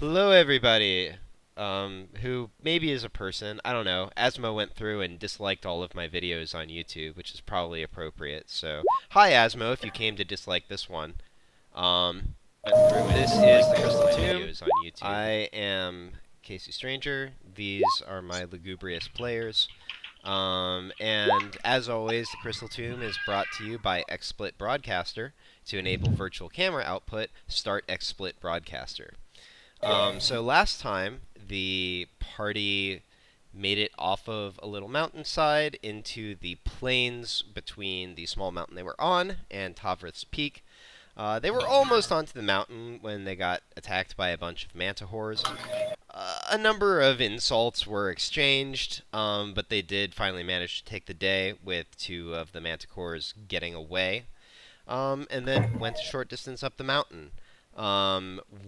Hello, everybody. Who maybe is a person. I don't know. Asmo went through and disliked all of my videos on YouTube, which is probably appropriate. So, hi, Asmo, if you came to dislike this one. This is the Crystal Tomb. I am kcStranger. These are my lugubrious players. And as always, the Crystal Tomb is brought to you by XSplit Broadcaster. To enable virtual camera output, start XSplit Broadcaster. So last time, the party made it off of a little mountainside into the plains between the small mountain they were on and Tavrith's Peak. They were almost onto the mountain when they got attacked by a bunch of mantihores. A number of insults were exchanged, but they did finally manage to take the day with two of the manticores getting away, and then went a short distance up the mountain.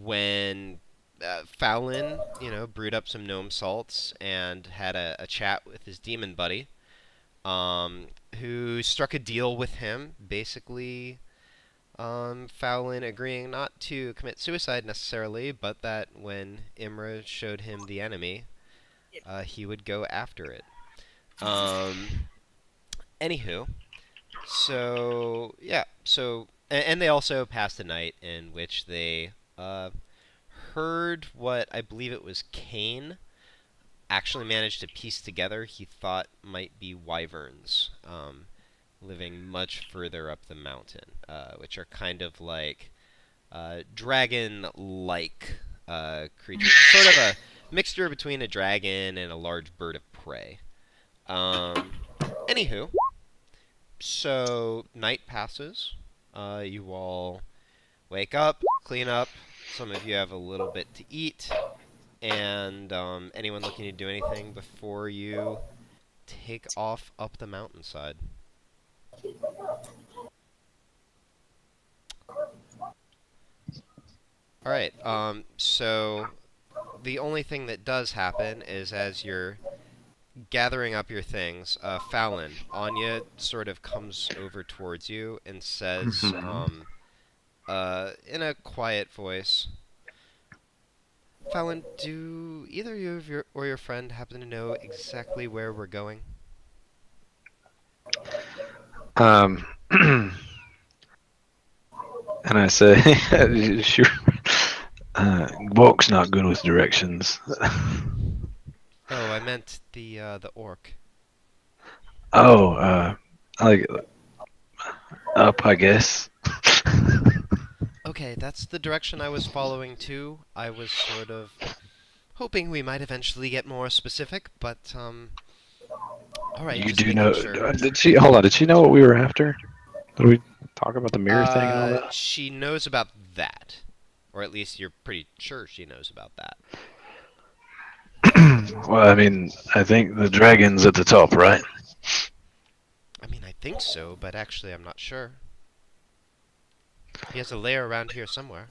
When Fallon, brewed up some gnome salts and had a chat with his demon buddy, who struck a deal with him, basically Fallon agreeing not to commit suicide necessarily, but that when Imra showed him the enemy, he would go after it. Um, Anywho, so yeah, and they also passed a night in which they heard what I believe it was Kane actually managed to piece together he thought might be wyverns, living much further up the mountain, which are kind of like dragon-like creatures, sort of a mixture between a dragon and a large bird of prey. Um, Anywho, so night passes. You all wake up, clean up. Some of you have a little bit to eat. And anyone looking to do anything before you take off up the mountainside? All right. So the only thing that does happen is as you're gathering up your things, Fallon, Anya sort of comes over towards you and says, Hmm. in a quiet voice, Fallon, do either you or your friend happen to know exactly where we're going? Um, and I say, sure. Walk's not good with directions. Oh, I meant the orc. Oh, like up, I guess. Okay, that's the direction I was following too. I was sort of hoping we might eventually get more specific, but all right, You just do making know? sure. Did she? Hold on. Did she know what we were after? Did we talk about the mirror thing and all that? She knows about that, or at least you're pretty sure she knows about that. Well, I mean, I think the dragon's at the top, right? I mean, I think so, but actually, I'm not sure. He has a lair around here somewhere.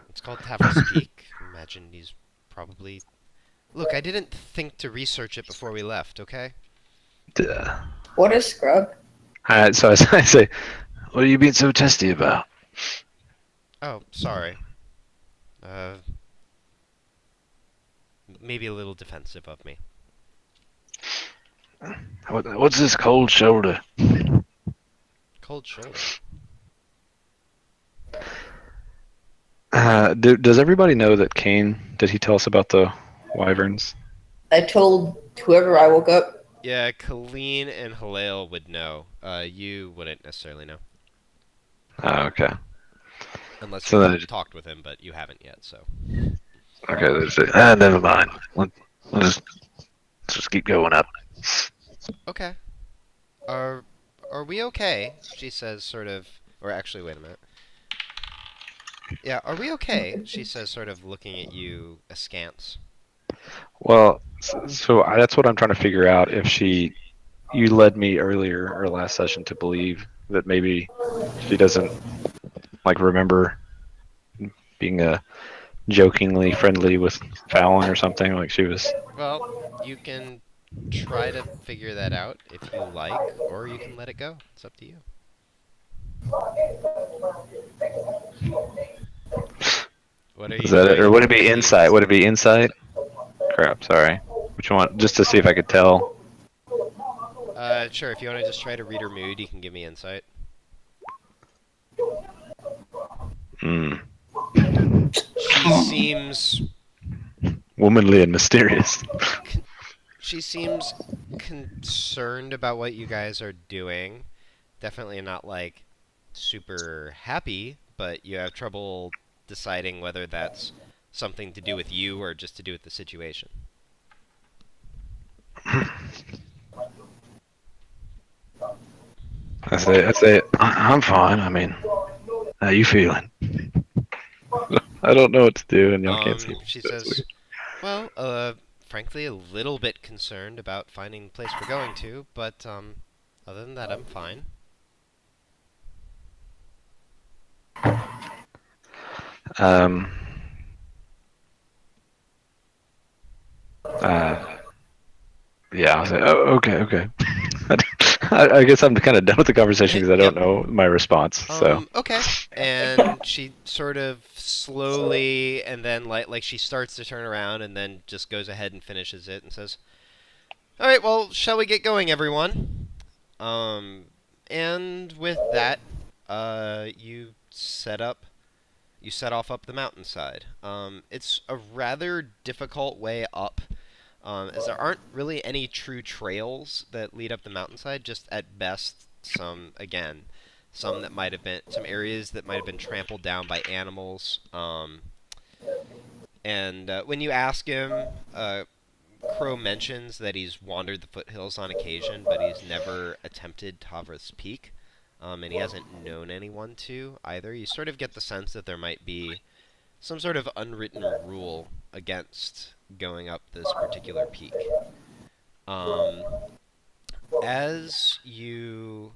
It's called Tavrous Peak. Imagine he's probably. Look, I didn't think to research it before we left. Okay. Duh. What a scrub. All right, so I say, what are you being so testy about? Oh, sorry. Uh, Maybe a little defensive of me. What's this cold shoulder? Cold shoulder. Does everybody know that Kane? Did he tell us about the wyverns? I told whoever I woke up. Yeah, Colleen and Halil would know. You wouldn't necessarily know. Oh, okay. Unless So you've then, talked with him, but you haven't yet, so. okay, never mind. Let's just keep going up. Okay. Are are we okay? She says sort of or actually wait a minute. Yeah, are we okay? She says sort of looking at you askance. Well, that's what I'm trying to figure out. If you led me earlier or last session to believe that maybe she doesn't like remember being jokingly friendly with Fallon or something. Like she was. Well, you can try to figure that out if you like, or you can let it go. It's up to you. What are you Is that it? Or trying would it to be use? insight? Would it be insight? Crap, sorry. Which one? Just to see if I could tell. Sure, if you want to just try to read her mood, you can give me insight. Hmm. She seems... Womanly and mysterious. She seems concerned about what you guys are doing. Definitely not, like, super happy, but you have trouble deciding whether that's something to do with you or just to do with the situation. I say, I'm fine. I mean, how you feeling? I don't know what to do, and y'all can't see me. She That's says, weird. well, frankly, a little bit concerned about finding the place we're going to, but, other than that, I'm fine. Um. Yeah. I'll say, oh, okay. I guess I'm kind of done with the conversation because I don't Yep. know my response. So. Okay. And she sort of slowly, and then like she starts to turn around, and then just goes ahead and finishes it and says, "All right, well, shall we get going, everyone?" And with that, you set off up the mountainside. It's a rather difficult way up, as there aren't really any true trails that lead up the mountainside, just at best some that might have been, some areas that might have been trampled down by animals. And when you ask him, Crow mentions that he's wandered the foothills on occasion, but he's never attempted Tavra's Peak, and he hasn't known anyone to either. You sort of get the sense that there might be some sort of unwritten rule against going up this particular peak. As you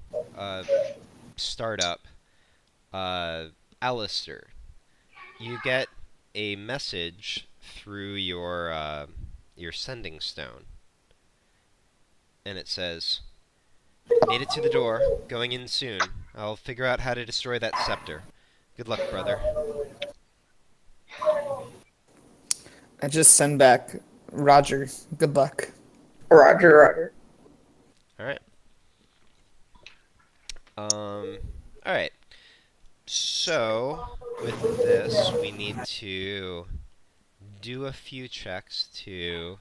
start up, Alistair, you get a message through your sending stone, and it says, "Made it to the door. Going in soon. I'll figure out how to destroy that scepter. Good luck, brother." I just send back, Roger, good luck. Roger. Alright. Alright. So, with this, we need to do a few checks to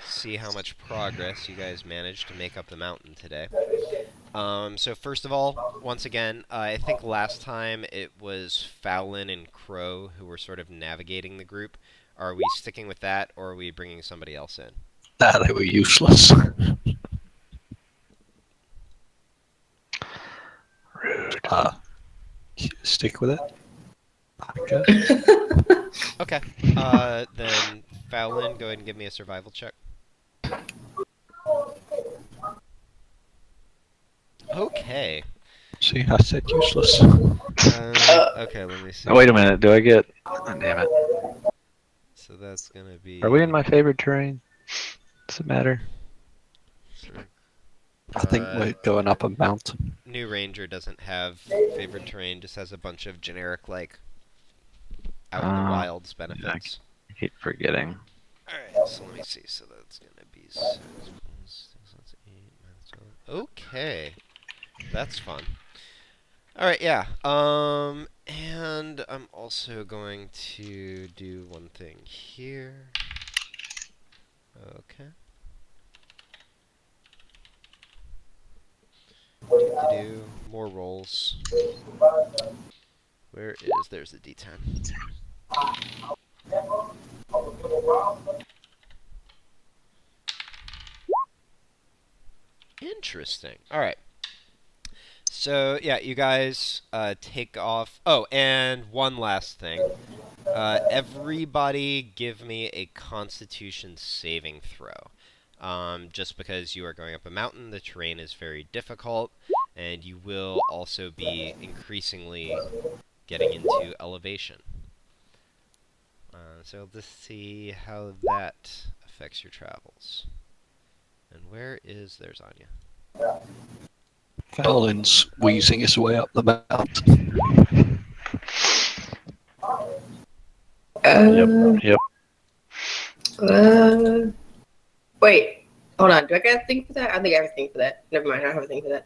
see how much progress you guys managed to make up the mountain today. So first of all, once again, I think last time it was Fallon and Crow who were sort of navigating the group. Are we sticking with that, or are we bringing somebody else in? Nah, they were useless. Rude. Stick with it, I guess. Okay. Then Fallon, go ahead and give me a survival check. Okay. See, I said useless. Okay, let me see. Oh, wait a minute. Do I get? Oh, damn it. So that's gonna be... Are we in my favorite terrain? Does it matter? Sure. I think we're going up a mountain. New Ranger doesn't have favored terrain, just has a bunch of generic, like, out in the wilds benefits. I keep forgetting. Alright, so let me see. So that's gonna be 6 plus 8 minus 12. Okay. That's fun. Alright, yeah. And I'm also going to do one thing here. Okay. Do more rolls. Where is... There's the D10. Interesting. Alright. So, yeah, you guys take off... Oh, and one last thing. Everybody give me a Constitution saving throw. Just because you are going up a mountain, the terrain is very difficult, and you will also be increasingly getting into elevation. So let's see how that affects your travels. And where is... There's Anya. Fallon's wheezing his way up the mountain. Yep. Wait. Hold on. Do I got a thing for that? I think I have a thing for that. Never mind. I don't have a thing for that.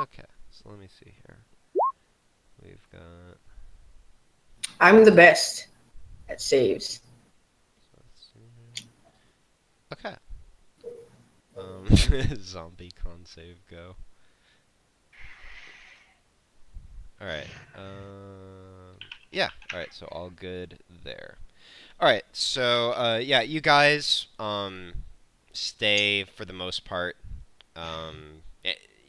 Okay, so let me see here. We've got. I'm the best at saves. Okay. Zombie con save go. Alright. Yeah. Alright, so all good there. Alright, so yeah, you guys stay for the most part.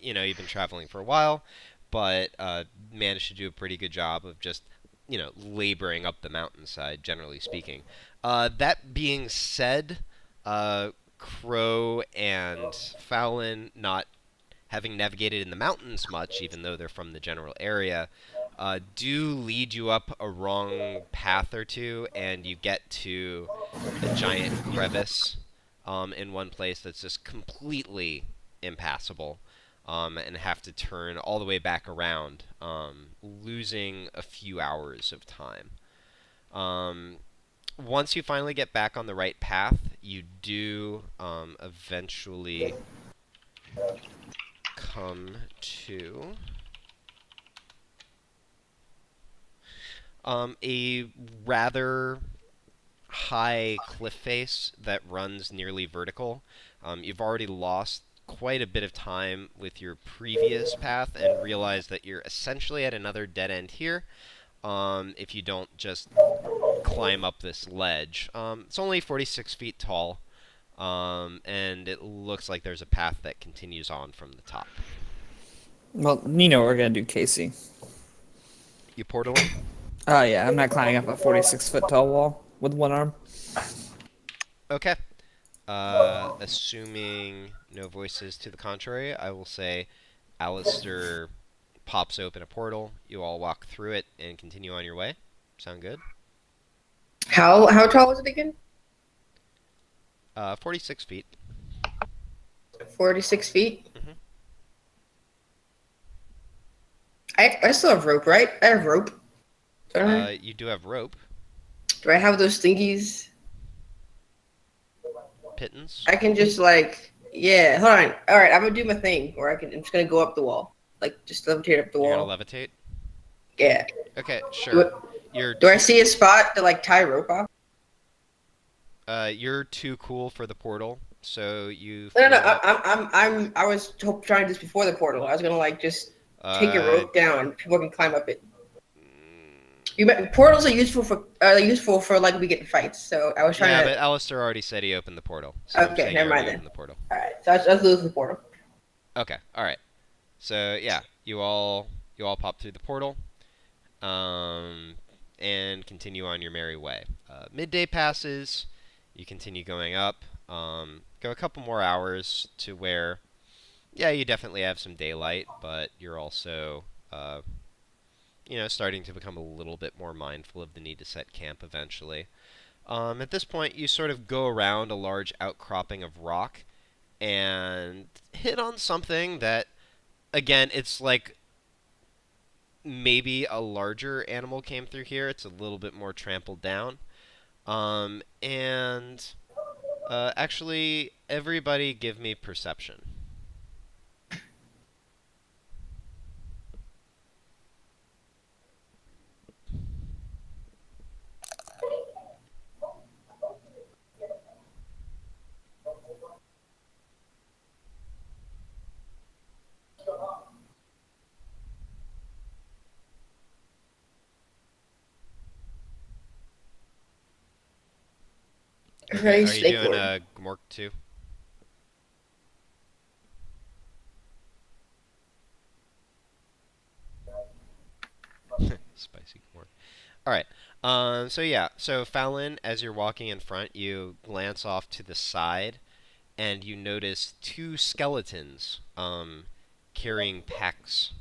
You know, you've been traveling for a while, but managed to do a pretty good job of just, you know, laboring up the mountainside, generally speaking. That being said, Crow and Fallon, not having navigated in the mountains much, even though they're from the general area, do lead you up a wrong path or two, and you get to a giant crevice in one place that's just completely impassable, and have to turn all the way back around, losing a few hours of time. Once you finally get back on the right path, you do eventually come to a rather high cliff face that runs nearly vertical. You've already lost quite a bit of time with your previous path and realize that you're essentially at another dead end here if you don't just climb up this ledge. It's only 46 feet tall, and it looks like there's a path that continues on from the top. Well, you know what we're gonna do, Casey. You portaling? Oh yeah, I'm not climbing up a 46-foot tall wall with one arm. Okay. Assuming no voices to the contrary, I will say Alistair pops open a portal. You all walk through it and continue on your way. Sound good? How tall is it again? 46 feet. 46 feet. Mhm. I still have rope, right? I have rope. Don't I? You do have rope. Do I have those thingies? Pittance. I can just yeah. Hold on. All right, I'm gonna do my thing, or I'm just gonna go up the wall, like just levitate up the You're wall. gonna levitate? Yeah. Okay, sure. Do I see a spot to tie rope off? You're too cool for the portal, so you. No. float up. I was trying this before the portal. I was gonna just take a rope down. People can climb up it. Portals are useful for like we get in fights. So I was trying Yeah, to. but Alistair already said he opened the portal. So I'm Okay, saying never you already mind then. opened the portal. All right, so I was losing the portal. Okay, all right. So yeah, you all pop through the portal, and continue on your merry way. Midday passes. You continue going up. Go a couple more hours to where, yeah, you definitely have some daylight, but you're also, you know, starting to become a little bit more mindful of the need to set camp eventually. At this point, you sort of go around a large outcropping of rock and hit on something that, again, it's like maybe a larger animal came through here. It's a little bit more trampled down. Actually, everybody give me perception. Very Are you doing straightforward. a Gmork too? Spicy Gmork. Alright. So yeah. So Fallon, as you're walking in front, you glance off to the side, and you notice two skeletons carrying packs.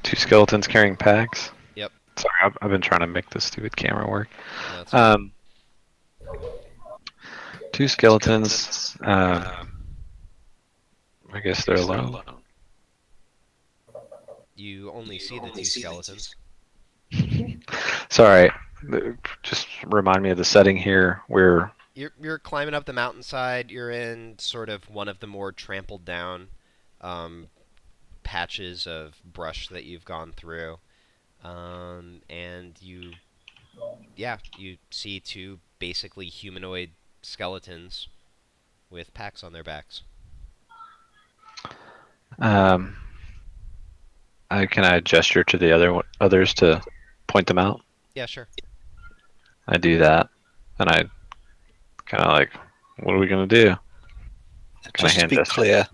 Two skeletons carrying packs. Yep. Sorry, I've been trying to make this stupid camera work. That's right. Two skeletons. I guess they're alone. you only see the two skeletons. Sorry, just remind me of the setting here. Where You're climbing up the mountainside. You're in sort of one of the more trampled down patches of brush that you've gone through, and you see two basically humanoid skeletons with packs on their backs. can I gesture to the others to point them out? Yeah, sure. I do that, and I kind of like, what are we gonna do? Just to hand be gesture. clear,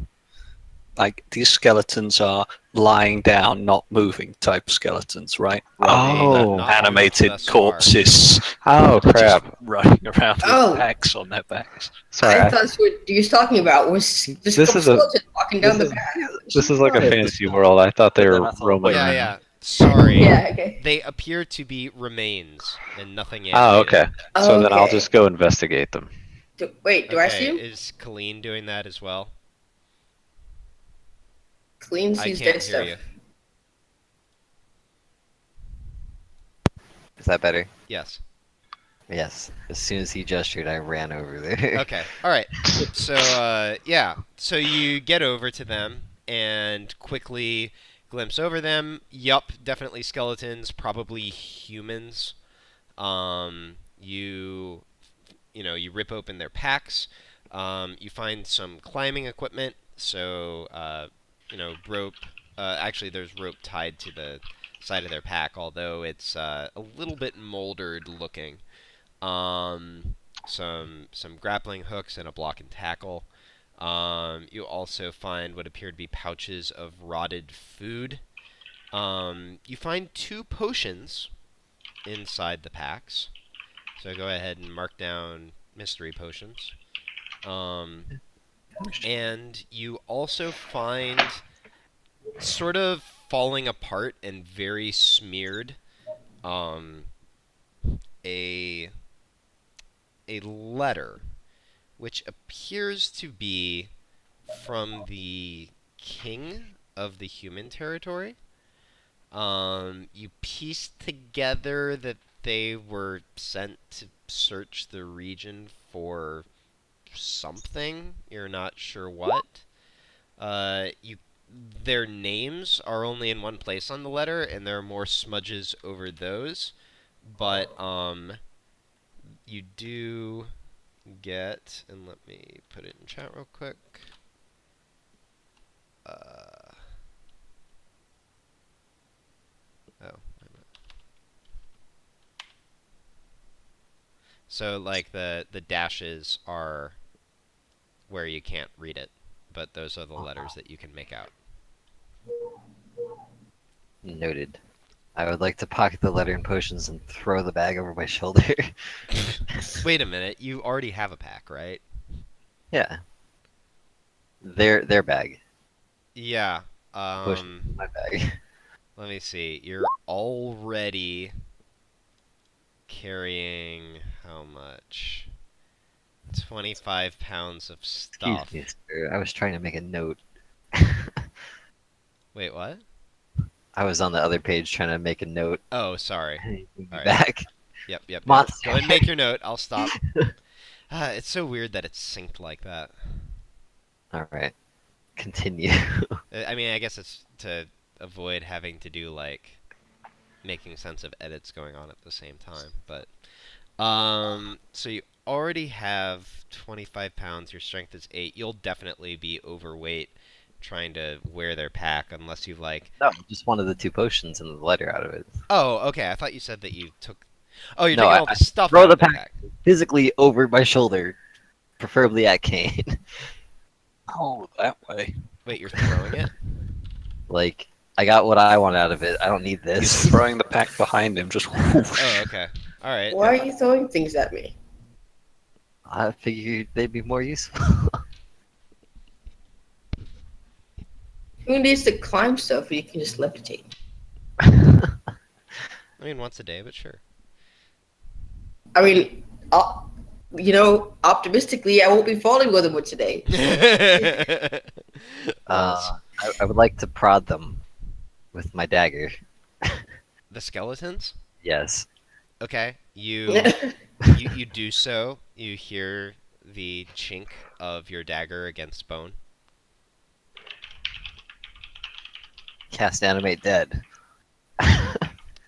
like these skeletons are lying down, not moving type skeletons, right? Oh. Not Animated thus far. corpses Oh just crap! running around with Oh. packs on their backs. Sorry, I thought that's what you was talking about was just This a couple is a- skeletons walking down this the is- path. this is like a fantasy world. I thought they But then were I thought, roaming wait, around. Yeah. Sorry. Yeah, okay. They appear to be remains and nothing Oh, animated. okay. So then I'll Okay. just go investigate them. Wait, do I see him? Is Colleen doing that as well? Clean I sees can't dead hear stuff. you. Is that better? Yes. Yes. As soon as he gestured, I ran over there. Okay. All right. So yeah. So you get over to them and quickly glimpse over them. Yup, definitely skeletons, probably humans. You rip open their packs. You find some climbing equipment. So rope. Actually, there's rope tied to the side of their pack, although it's a little bit moldered looking. Some grappling hooks and a block and tackle. You also find what appear to be pouches of rotted food. You find 2 potions inside the packs. So go ahead and mark down mystery potions. And you also find, sort of falling apart and very smeared, a letter, which appears to be from the king of the human territory. You piece together that they were sent to search the region for something. You're not sure what. Their names are only in one place on the letter, and there are more smudges over those. But you do get, and let me put it in chat real quick. So like the dashes are where you can't read it, but those are the letters that you can make out. Noted. I would like to pocket the letter and potions and throw the bag over my shoulder. Wait a minute, you already have a pack, right? Yeah. Their bag. Yeah. Potions in my bag. Let me see. You're already carrying how much? 25 pounds of stuff. Excuse me, sir. I was trying to make a note. Wait, what? I was on the other page trying to make a note. Oh, sorry. Be All right. back. Yep. Monster. Go ahead and make your note. I'll stop. It's so weird that it's synced like that. Alright. Continue. I mean, I guess it's to avoid having to do, like, making sense of edits going on at the same time. But, so you already have 25 pounds. Your strength is 8. You'll definitely be overweight trying to wear their pack unless you've, like... No, just one of the 2 potions and the letter out of it. Oh, okay. I thought you said that you took... Oh, you're No, taking all the stuff throw out of the the pack. pack. Physically over my shoulder. Preferably at Kane. Oh, that way. Wait, you're throwing it? Like, I got what I want out of it. I don't need He's this. throwing the pack behind him, just whoosh. Oh, okay. All right. Why are you throwing things at me? I figured they'd be more useful. Who needs to climb stuff when you can just levitate? I mean, once a day, but sure. I mean, optimistically, I won't be falling more than once a day. I would like to prod them with my dagger. The skeletons? Yes. Okay. You do so. You hear the chink of your dagger against bone. Cast animate dead.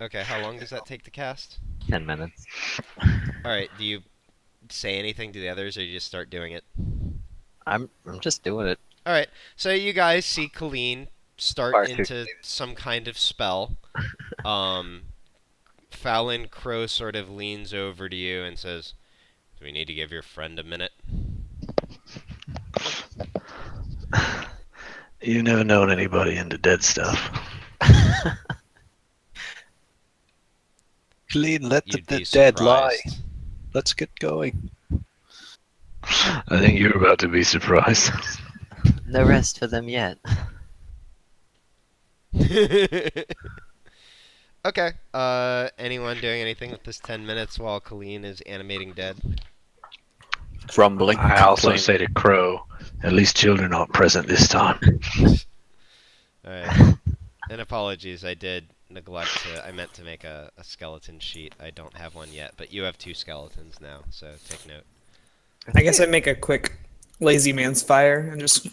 Okay, how long does that take to cast? 10 minutes. Alright, do you say anything to the others, or you just start doing it? I'm just doing it. Alright, so you guys see Colleen start Far too into some kind of spell. Fallon Crow sort of leans over to you and says, "Do we need to give your friend a minute?" You've never known anybody into dead stuff. Colleen, let You'd the be dead lie. surprised. Let's get going. I think you're about to be surprised. No rest for them yet. Okay. Anyone doing anything with this 10 minutes while Colleen is animating dead? Grumbling. I also complaining. say to Crow, at least children aren't present this time. Alright. And apologies, I did neglect to. I meant to make a skeleton sheet. I don't have one yet, but you have 2 skeletons now, so take note. I guess I'd make a quick lazy man's fire and just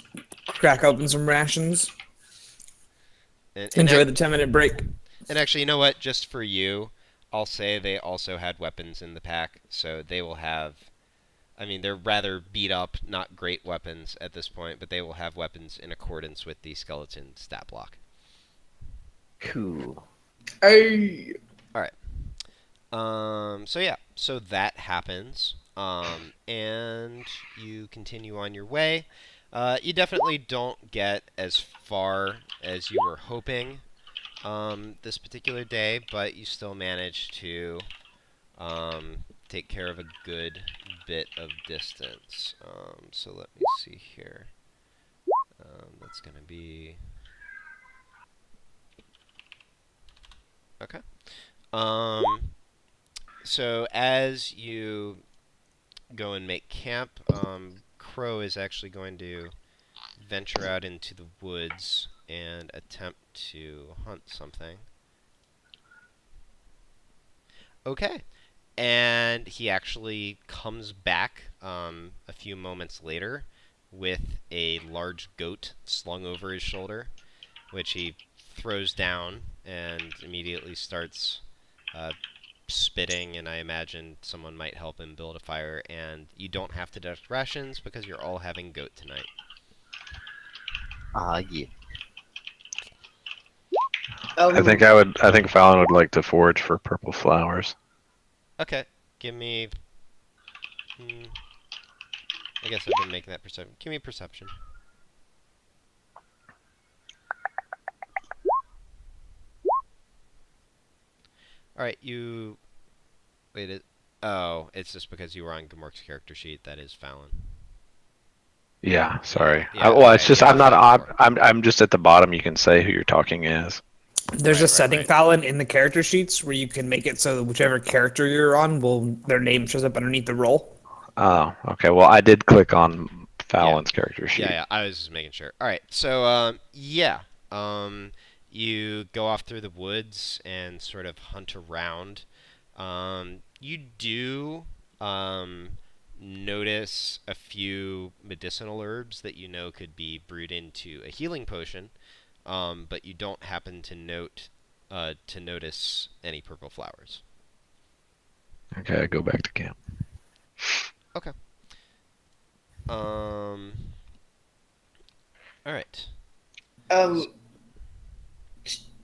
crack open some rations. And Enjoy the 10-minute break. And actually, you know what? Just for you, I'll say they also had weapons in the pack, so they will have. I mean, they're rather beat up, not great weapons at this point, but they will have weapons in accordance with the skeleton stat block. Cool. Hey. So yeah, so that happens, and you continue on your way. You definitely don't get as far as you were hoping this particular day, but you still manage to take care of a good bit of distance. So let me see here. That's going to be... Okay. So as you go and make camp, Crow is actually going to venture out into the woods and attempt to hunt something. Okay. And he actually comes back a few moments later with a large goat slung over his shoulder, which he throws down and immediately starts spitting, and I imagine someone might help him build a fire, and you don't have to deduct rations because you're all having goat tonight. Yeah. I think Fallon would like to forage for purple flowers. Okay, give me... I guess I've been making that perception. Give me perception. Alright, you... Wait, oh, it's just because you were on Gamork's character sheet. That is Fallon. Yeah, sorry. Yeah, Well, it's just yeah, I'm just at the bottom. You can say who you're talking as. There's Right, a setting, right. Fallon, in the character sheets where you can make it so that whichever character you're on, their name shows up underneath the role. Oh, okay. Well, I did click on Fallon's character sheet. Yeah, I was just making sure. Alright, so, yeah. You go off through the woods and sort of hunt around. You do notice a few medicinal herbs that you know could be brewed into a healing potion, but you don't happen to notice any purple flowers. Okay, I go back to camp. Okay. All right.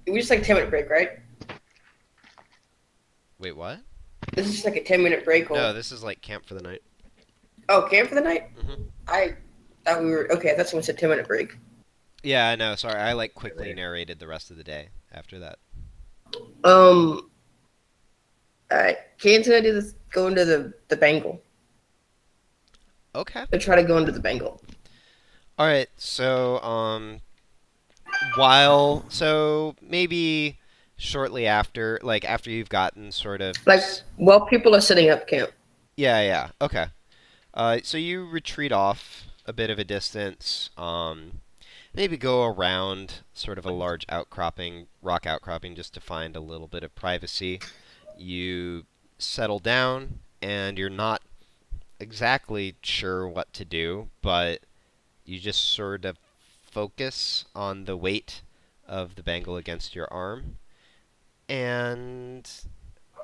We just like 10-minute break, right? Wait, what? This is just like a 10-minute break. Or... No, this is like camp for the night. Oh, camp for the night? Mhm. I thought we were okay. That's when we said 10-minute break. Yeah, I know. Sorry, I like quickly narrated the rest of the day after that. All right. Kane's gonna do this. Go into the Bengal. Okay. They'll try to go into the Bengal. All right. So, so maybe shortly after, like after you've gotten sort of Like, while people are setting up camp. Yeah. Okay. So you retreat off a bit of a distance, maybe go around sort of a large outcropping, rock outcropping, just to find a little bit of privacy. You settle down, and you're not exactly sure what to do, but you just sort of focus on the weight of the bangle against your arm. And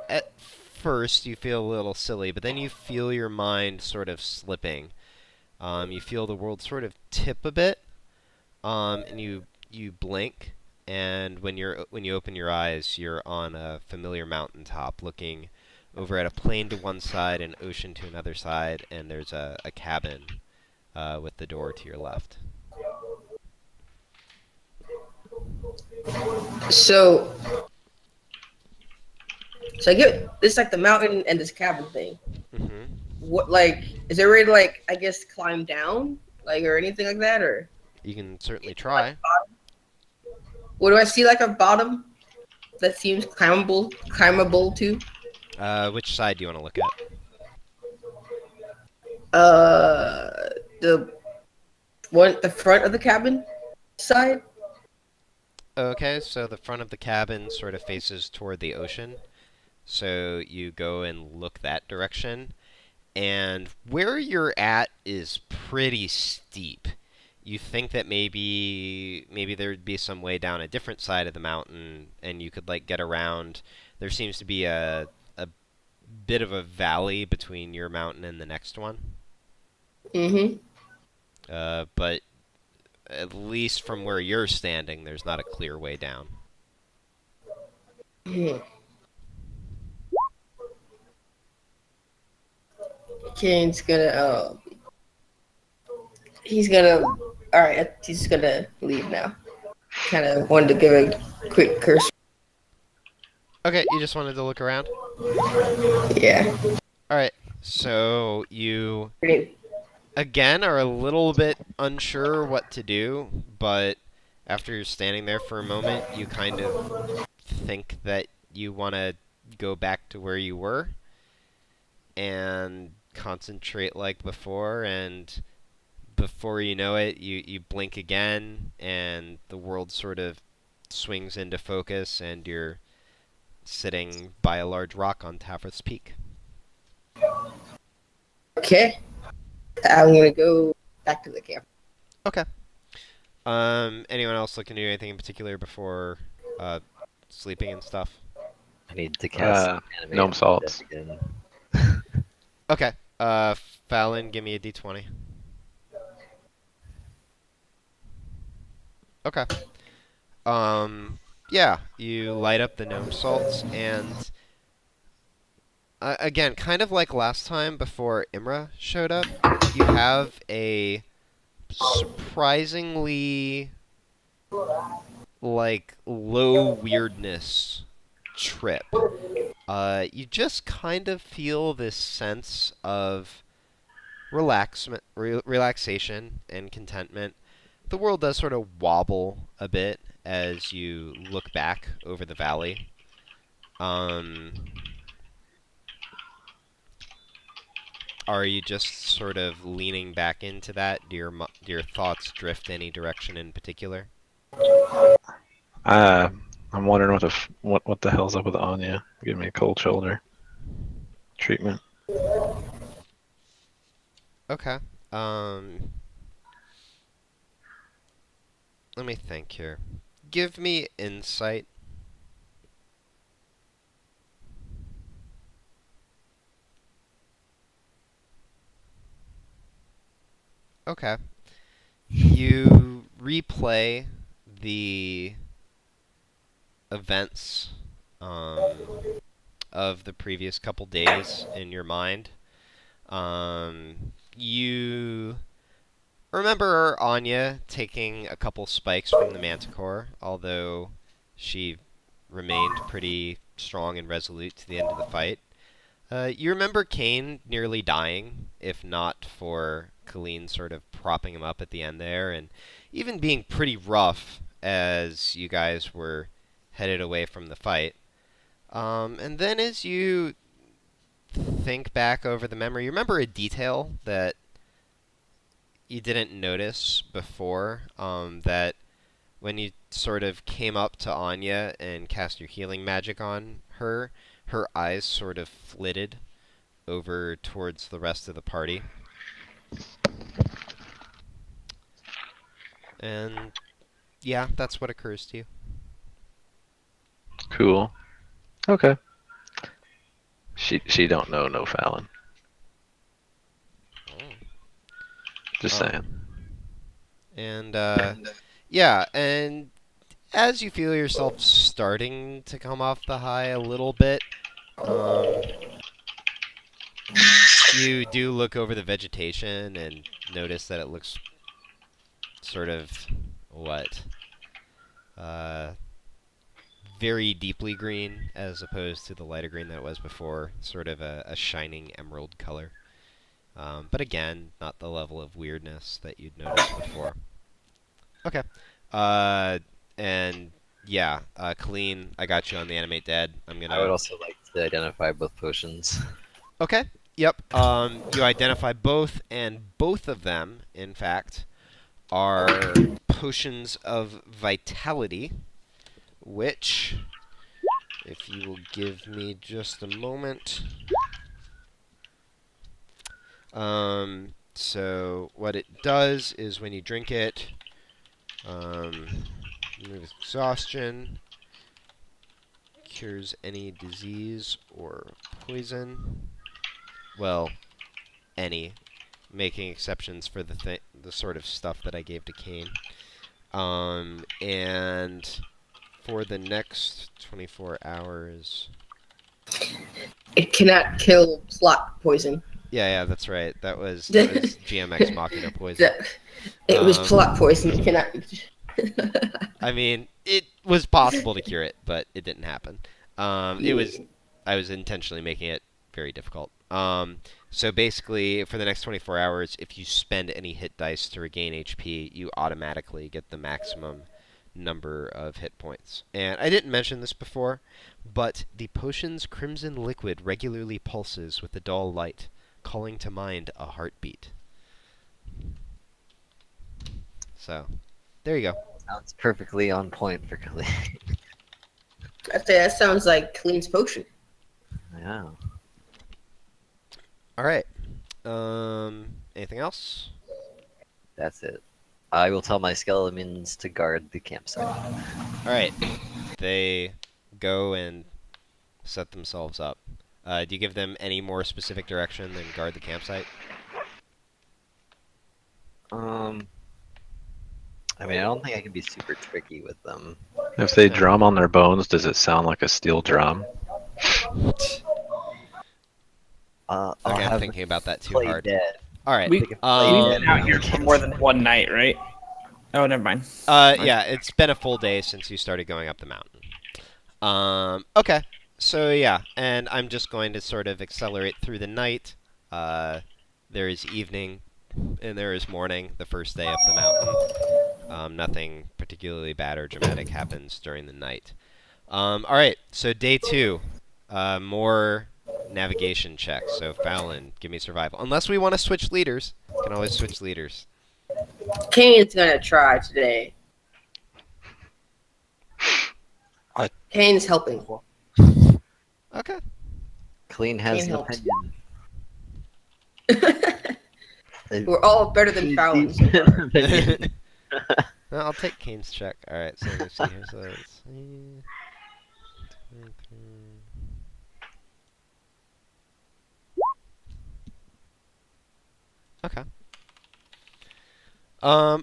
at first you feel a little silly, but then you feel your mind sort of slipping. You feel the world sort of tip a bit, and you blink, and when you open your eyes, you're on a familiar mountaintop, looking over at a plain to one side, an ocean to another side, and there's a cabin with the door to your left. So I get this like the mountain and this cabin thing. Mm-hmm. What like is there a way to like I guess climb down like or anything like that or? You can certainly try. What do I see like a bottom that seems climbable too? Which side do you want to look at? The front of the cabin side. Okay, so the front of the cabin sort of faces toward the ocean. So you go and look that direction. And where you're at is pretty steep. You think that maybe there'd be some way down a different side of the mountain and you could like get around. There seems to be a bit of a valley between your mountain and the next one. Mm-hmm. But at least from where you're standing, there's not a clear way down. Kane's gonna he's gonna alright, he's gonna leave now. Kinda wanted to give a quick curse. Okay, you just wanted to look around? Yeah. Alright, so you Pretty- again are a little bit unsure what to do, but after you're standing there for a moment, you kind of think that you want to go back to where you were and concentrate like before, and before you know it, you blink again, and the world sort of swings into focus, and you're sitting by a large rock on TForce Peak. Okay. I'm gonna go back to the camp. Okay. Anyone else looking to do anything in particular before sleeping and stuff? I need to cast animate gnome salts. again. Okay. Fallon, give me a d20. Okay. Yeah, you light up the gnome salts, and again, kind of like last time before Imra showed up, you have a surprisingly like low weirdness trip. You just kind of feel this sense of relaxation and contentment. The world does sort of wobble a bit as you look back over the valley. Are you just sort of leaning back into that? Do your thoughts drift any direction in particular? I'm wondering what the hell's up with Anya. Give me a cold shoulder treatment. Okay. Let me think here. Give me insight. Okay. You replay the events of the previous couple days in your mind. You remember Anya taking a couple spikes from the Manticore, although she remained pretty strong and resolute to the end of the fight. You remember Kane nearly dying, if not for Colleen sort of propping him up at the end there, and even being pretty rough as you guys were headed away from the fight. And then as you think back over the memory, you remember a detail that you didn't notice before that when you sort of came up to Anya and cast your healing magic on her, her eyes sort of flitted over towards the rest of the party. And yeah, that's what occurs to you. Cool. Okay. She don't know no Fallon. Just saying. And yeah, and as you feel yourself starting to come off the high a little bit, you do look over the vegetation and notice that it looks sort of very deeply green as opposed to the lighter green that it was before, sort of a shining emerald color. But again, not the level of weirdness that you'd noticed before. Okay. And yeah, Colleen, I got you on the animate dead. I'm gonna. I would also like to identify both potions. Okay. Yep. You identify both, and both of them, in fact, are potions of vitality, which, if you will give me just a moment. So what it does is when you drink it, remove exhaustion, cures any disease or poison. Well, any, making exceptions for the sort of stuff that I gave to Kane. And for the next 24 hours. It cannot kill plot poison. Yeah, that's right. That was GMX Machina poison. It was plot poison. It cannot. I mean, it was possible to cure it, but it didn't happen. I was intentionally making it very difficult. So basically, for the next 24 hours, if you spend any hit dice to regain HP, you automatically get the maximum number of hit points. And I didn't mention this before, but the potion's crimson liquid regularly pulses with a dull light, calling to mind a heartbeat. So, there you go. Sounds perfectly on point for Colleen. I'd say that sounds like Colleen's potion. Yeah. All right. Anything else? That's it. I will tell my skeletons to guard the campsite. All right. They go and set themselves up. Do you give them any more specific direction than guard the campsite? I mean, I don't think I can be super tricky with them. If they drum on their bones, does it sound like a steel drum? I'll Okay, I'm have thinking about that too play hard. dead. All right. We've been out here Um, for more than one night, right? Oh, never mind. yeah, it's been a full day since you started going up the mountain. Okay. So yeah, and I'm just going to sort of accelerate through the night. There is evening, and there is morning, the first day up the mountain. Nothing particularly bad or dramatic happens during the night. All right, so day 2, more navigation checks. So Fallon, give me survival. Unless we want to switch leaders, we can always switch leaders. Kane's gonna try today. Kane's helping. Okay. Colleen has Can't an help. opinion. We're all better than Fallon so far. No, I'll take Kane's check. All right, so let's see here. So let's see. 23. Okay.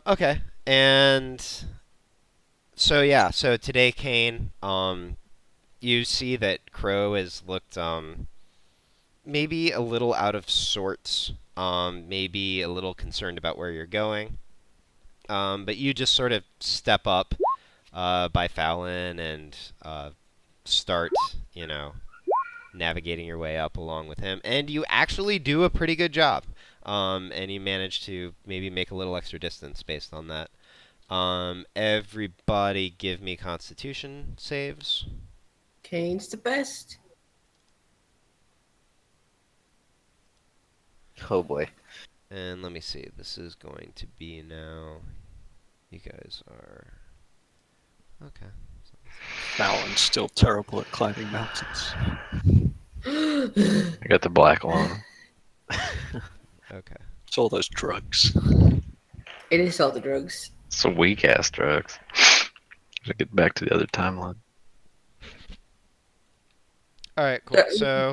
Okay, and so yeah, so today, Kane, you see that Crow has looked, maybe a little out of sorts, maybe a little concerned about where you're going, but you just sort of step up, by Fallon and, start, navigating your way up along with him, and you actually do a pretty good job. And you manage to maybe make a little extra distance based on that. Everybody give me Constitution saves. Kane's the best. Oh boy. And let me see. This is going to be now. You guys are. Okay. Alan's still terrible at climbing mountains. I got the black one. Okay. It's all those drugs. It is all the drugs. Some weak ass drugs. Gotta get back to the other timeline. All right. Cool. So.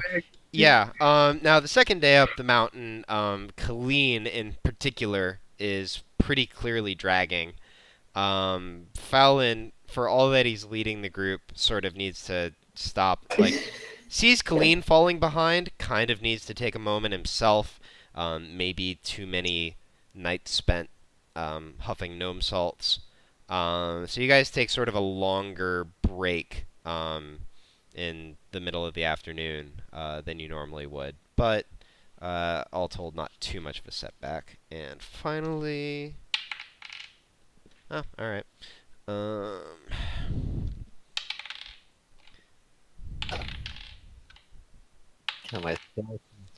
Yeah. Now the second day up the mountain, Colleen in particular is pretty clearly dragging. Fallon, for all that he's leading the group, sort of needs to stop. Like, sees Colleen falling behind, kind of needs to take a moment himself. Maybe too many nights spent huffing gnome salts. So you guys take sort of a longer break. In the middle of the afternoon than you normally would. But all told, not too much of a setback. And finally... Oh, alright. Am I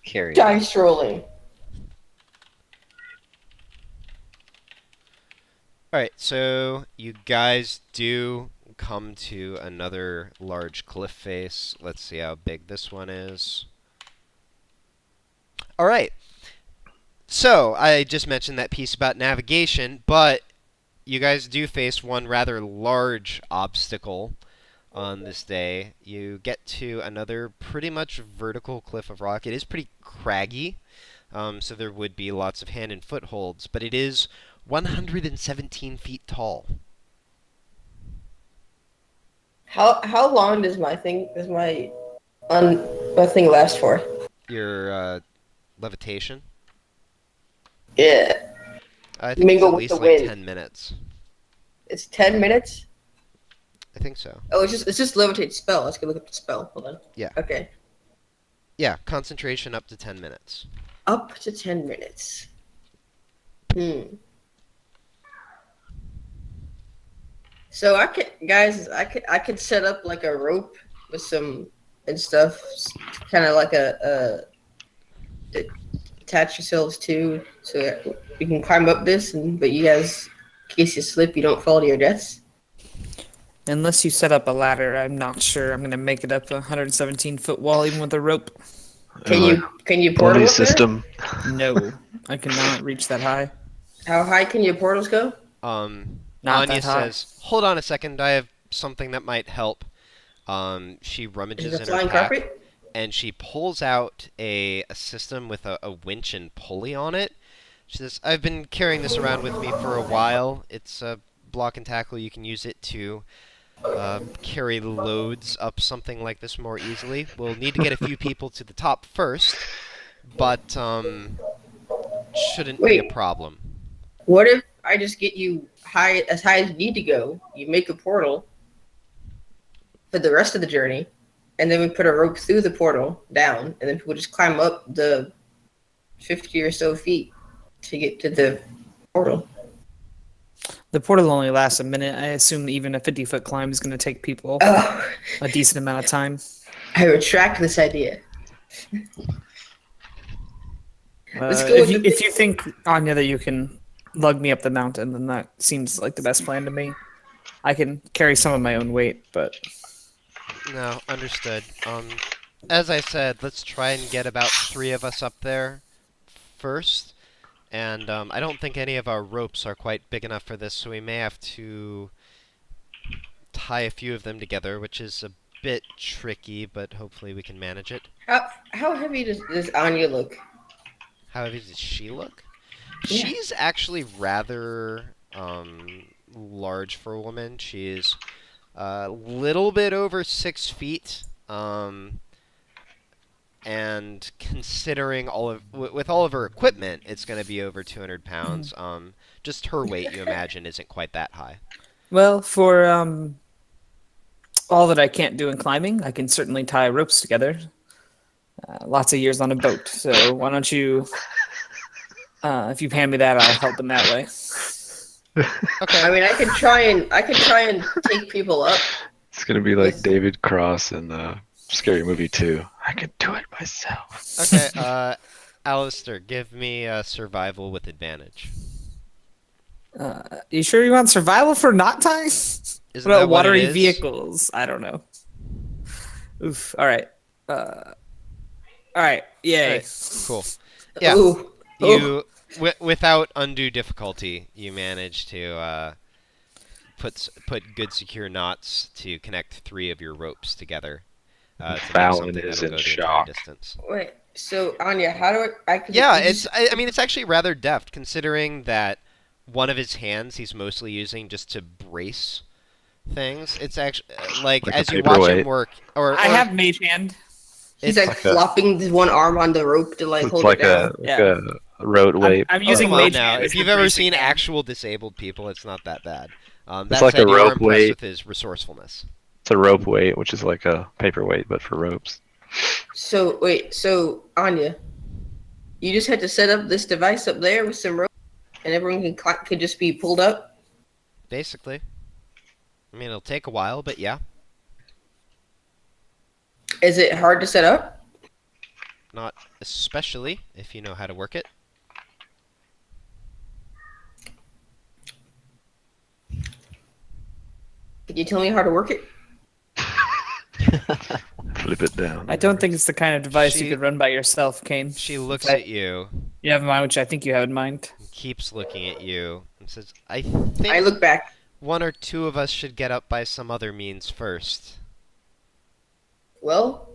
carrying? Dice rolling. Alright, so you guys do come to another large cliff face. Let's see how big this one is. Alright. So, I just mentioned that piece about navigation, but you guys do face one rather large obstacle on this day. You get to another pretty much vertical cliff of rock. It is pretty craggy, so there would be lots of hand and footholds, but it is 117 feet tall. How long does my thing my thing last for? Your levitation? Yeah. I think it's Mingle at with least the like wind. 10 minutes. It's 10 minutes? I think so. Oh, it's just levitate spell. Let's go look up the spell. Hold on. Yeah. Okay. Yeah, concentration up to 10 minutes. Up to 10 minutes. So I could set up like a rope with some and stuff, kind of like a attach yourselves to, so that you can climb up this, but you guys, in case you slip, you don't fall to your deaths. Unless you set up a ladder, I'm not sure I'm gonna make it up a 117-foot wall even with a rope. Can you portal Pulley up system. No, I cannot reach that high. there? How high can your portals go? Not Anya that high. says, "Hold on a second, I have something that might help." She Is rummages it a in her flying pack, carpet? and she pulls out a system with a winch and pulley on it. She says, "I've been carrying this around with me for a while. It's a block and tackle. You can use it to carry loads up something like this more easily. We'll need to get a few people to the top first, but shouldn't be a Wait. problem." What if I just get you as high as you need to go? You make a portal for the rest of the journey, and then we put a rope through the portal down, and then people just climb up the 50 or so feet to get to the portal. The portal only lasts a minute. I assume even a 50-foot climb is going to take people Oh, a decent amount of time. I retract this idea. Let's go with If you think, Anya, that you can lug me up the mountain, then that seems like the best plan to me. I can carry some of my own weight, but... No, understood. As I said, let's try and get about 3 of us up there first. And I don't think any of our ropes are quite big enough for this, so we may have to tie a few of them together, which is a bit tricky, but hopefully we can manage it. How heavy does Anya look? How heavy does she look? Yeah. She's actually rather large for a woman. She's a little bit over 6 feet. And considering with all of her equipment, it's going to be over 200 pounds. Just her weight, you imagine, isn't quite that high. Well, for all that I can't do in climbing, I can certainly tie ropes together. Lots of years on a boat, so why don't you... if you hand me that, I'll help them that way. Okay. I mean, I can try and take people up. It's gonna be like David Cross in Scary Movie 2. I can do it myself. Okay. Alistair, give me survival with advantage. You sure you want survival for not tying? Isn't What that about what it watery is? vehicles? I don't know. Oof. All right. All right. Yay. All right, cool. Yeah, Ooh. you without undue difficulty, you manage to put good secure knots to connect 3 of your ropes together. To make Fallon something is that'll in go the entire shock. distance. Wait. So Anya, how do I could Yeah, you just- I mean, it's actually rather deft, considering that one of his hands he's mostly using just to brace things. It's actually like Like a as you watch him paperweight. work, or I have mage hand. he's it's like like flopping the one arm on the rope to like It's hold like it down. a road weight. I'm oh, using come on mage now. hand. If as you've the ever bracing seen hand. actual disabled people, it's not that bad. That It's like said, a you are rope impressed weight. with his resourcefulness. It's a rope weight, which is like a paperweight, but for ropes. So wait, so Anya, you just had to set up this device up there with some rope, and everyone could just be pulled up. Basically. I mean, it'll take a while, but yeah. Is it hard to set up? Not especially if you know how to work it. Could you tell me how to work it? Flip it down. I don't think it's the kind of device She- you could run by yourself, Kane. She looks Okay. at you, You have in mind, which I think you have in mind. keeps looking at you, and says, I think I look back. 1 or 2 of us should get up by some other means first. Well,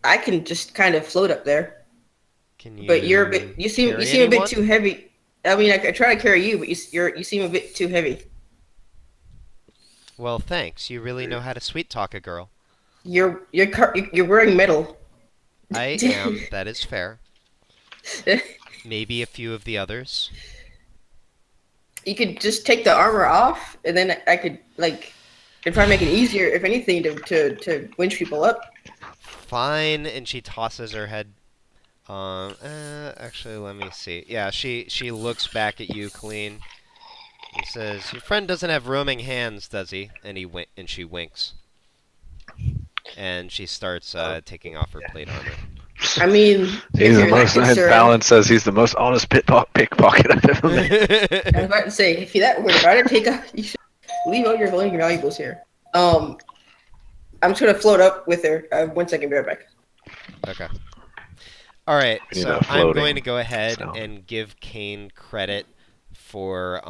I can just kind of float up there, Can you? but you're a bit. You seem carry a bit anyone? too heavy. I mean, I try to carry you, but you seem a bit too heavy. Well, thanks. You really know how to sweet talk a girl. You're wearing metal. I am. That is fair. Maybe a few of the others. You could just take the armor off, and then I could like, and try to make it easier, if anything, to winch people up. Fine. And she tosses her head. Actually, let me see. Yeah, she looks back at you, Colleen, and says, "Your friend doesn't have roaming hands, does he?" And she winks. And she starts taking off her plate armor. I mean, if He's the you're most. that concerned, Fallon says he's the most honest pickpocket I've ever met. I was about to say, if you're that worried about it, you should leave all your valuables here. I'm just gonna float up with her. 1 second, be right back. Okay. All right. We need So a I'm floating going to go ahead sound. and give Kane credit for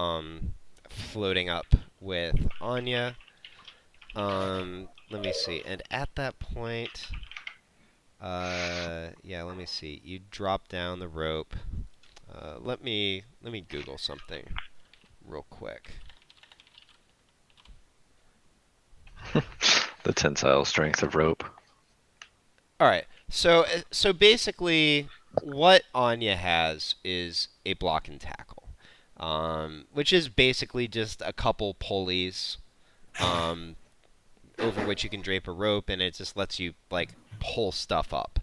floating up with Anya. Let me see. And at that point, yeah, let me see. You drop down the rope. Let me Google something real quick. The tensile strength of rope. All right. So basically, what Anya has is a block and tackle, which is basically just a couple pulleys, over which you can drape a rope, and it just lets you like pull stuff up.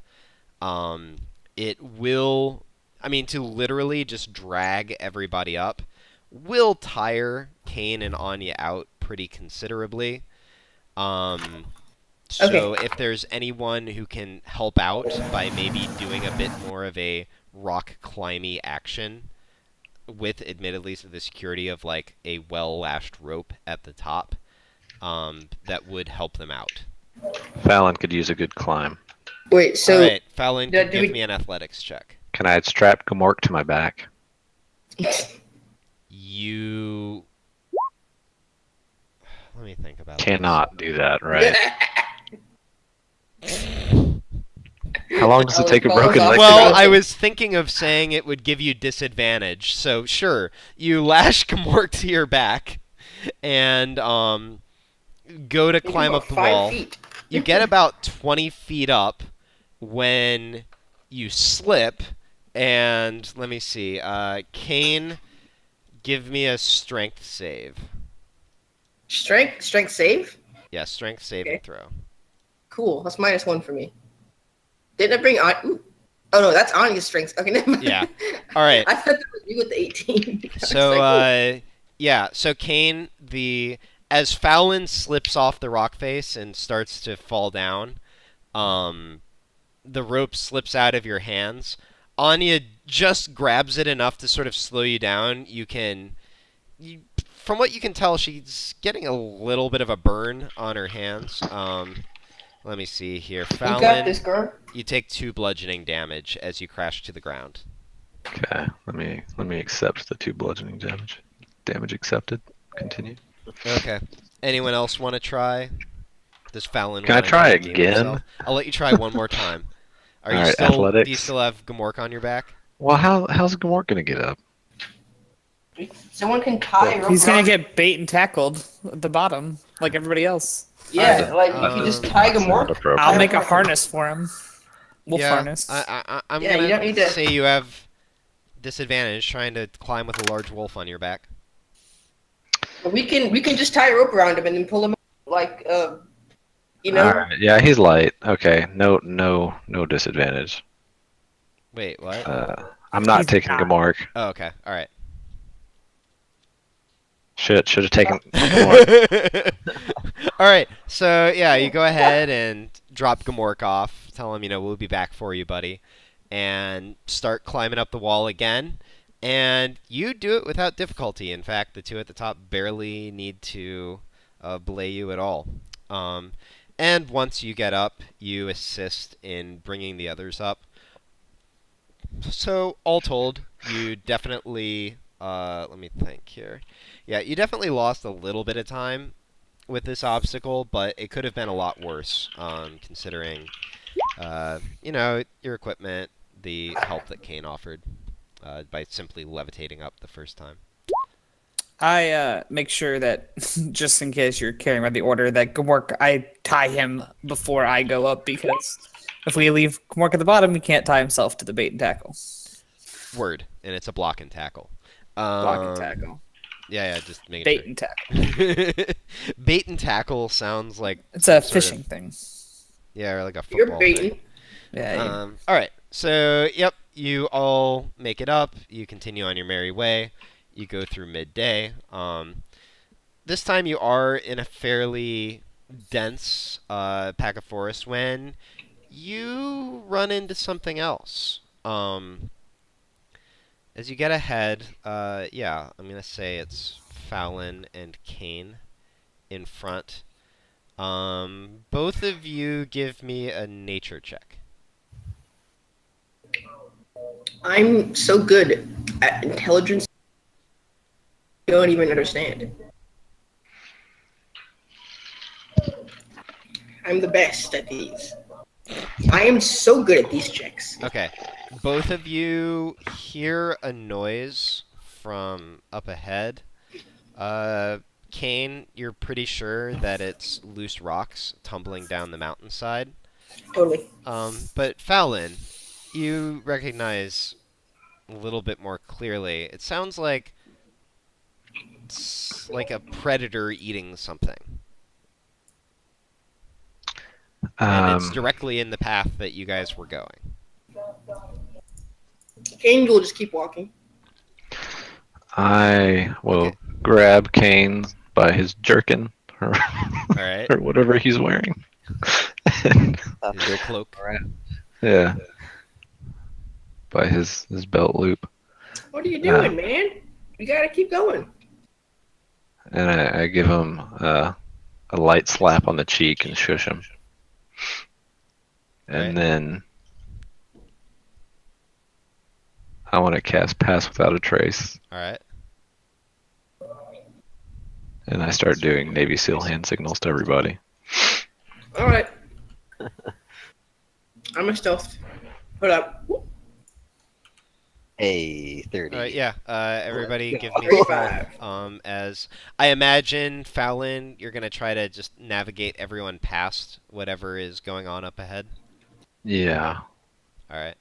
It will, I mean, to literally just drag everybody up, will tire Kane and Anya out pretty considerably. So if there's anyone who can help out by maybe doing a bit more of a rock climby action with admittedly the security of like a well-lashed rope at the top, that would help them out. Fallon could use a good climb. Wait, so All right, Fallon, do give we- me an athletics check. Can I strap Gamork to my back? You... Let me think about Cannot do that, right? How long does it take a broken leg Well, to go? I was thinking of saying it would give you disadvantage. So sure, you lash Gamork to your back, and go to climb up the 5 wall. feet. You get about 20 feet up when you slip, and let me see. Kane, give me a strength save. Strength save. Yeah, strength save Okay. and throw. Cool. That's -1 for me. Didn't I bring on? Ooh. Oh no, that's Anya's strength. Okay, never mind. Yeah. All right. I thought that was you with the 18. I was So, like, yeah. So Kane, as Fallon slips off the rock face and starts to fall down, the rope slips out of your hands. Anya just grabs it enough to sort of slow you down. From what you can tell, she's getting a little bit of a burn on her hands. Let me see here. You got Fallon, this, girl. you take 2 bludgeoning damage as you crash to the ground. Okay, let me accept the 2 bludgeoning damage. Damage accepted. Continue. Okay. Anyone else want to try? Does Fallon Can I wanna try redeem again? himself? I'll let you try one more time. Are you Alright, still? athletics. Do you still have Gamork on your back? Well, how's Gamork gonna get up? Someone can tie a rope. He's gonna around- get bait and tackled at the bottom, like everybody else. Yeah, like if you just tie That's not Gamork. appropriate. I'll make a harness for him. Wolf yeah, harness. I'm Yeah, you don't gonna need to- say you have disadvantage trying to climb with a large wolf on your back. We can just tie a rope around him and then pull him like you know. Alright, yeah, he's light. Okay, no disadvantage. Wait, what? I'm not He's taking not. Gamork. Oh, okay. All right. Should have taken Gamork. All right. So yeah, you go ahead and drop Gamork off. Tell him, we'll be back for you, buddy, and start climbing up the wall again. And you do it without difficulty. In fact, the 2 at the top barely need to belay you at all. And once you get up, you assist in bringing the others up. So all told, you definitely let me think here. Yeah, you definitely lost a little bit of time with this obstacle, but it could have been a lot worse, considering your equipment, the help that Kane offered by simply levitating up the first time. I make sure that, just in case you're carrying by the order, that Gamork, I tie him before I go up, because if we leave Gamork at the bottom, he can't tie himself to the bait and tackle. Word, and it's a block and tackle. Block and tackle. Yeah, just making Bait sure. and tackle. Bait and tackle sounds like It's a sort of- fishing thing. yeah, or like a You're football thing. baiting. Yeah. All right. So, yep, you all make it up. You continue on your merry way. You go through midday. This time you are in a fairly dense pack of forest when you run into something else. As you get ahead, yeah, I'm going to say it's Fallon and Kane in front. Both of you give me a nature check. I'm so good at intelligence. I don't even understand. I'm the best at these. I am so good at these checks. Okay. Both of you hear a noise from up ahead. Kane, you're pretty sure that it's loose rocks tumbling down the mountainside. Totally. But Fallon, you recognize a little bit more clearly. It sounds like it's like a predator eating something. And it's directly in the path that you guys were going. Kane will just keep walking. I will Okay. grab Kane by his jerkin or, All right. or whatever he's wearing. And, His little cloak. yeah. By his belt loop. What are you doing, man? We gotta keep going. And I give him a light slap on the cheek and shush him. And Right. then I want to cast Pass Without a Trace. All right. And I start doing Navy SEAL hand signals to everybody. All right. I'm a stealth. Put up. Hey, 30. All right, yeah. Everybody give me 35. as I imagine, Fallon, you're gonna try to just navigate everyone past whatever is going on up ahead. Yeah. All right.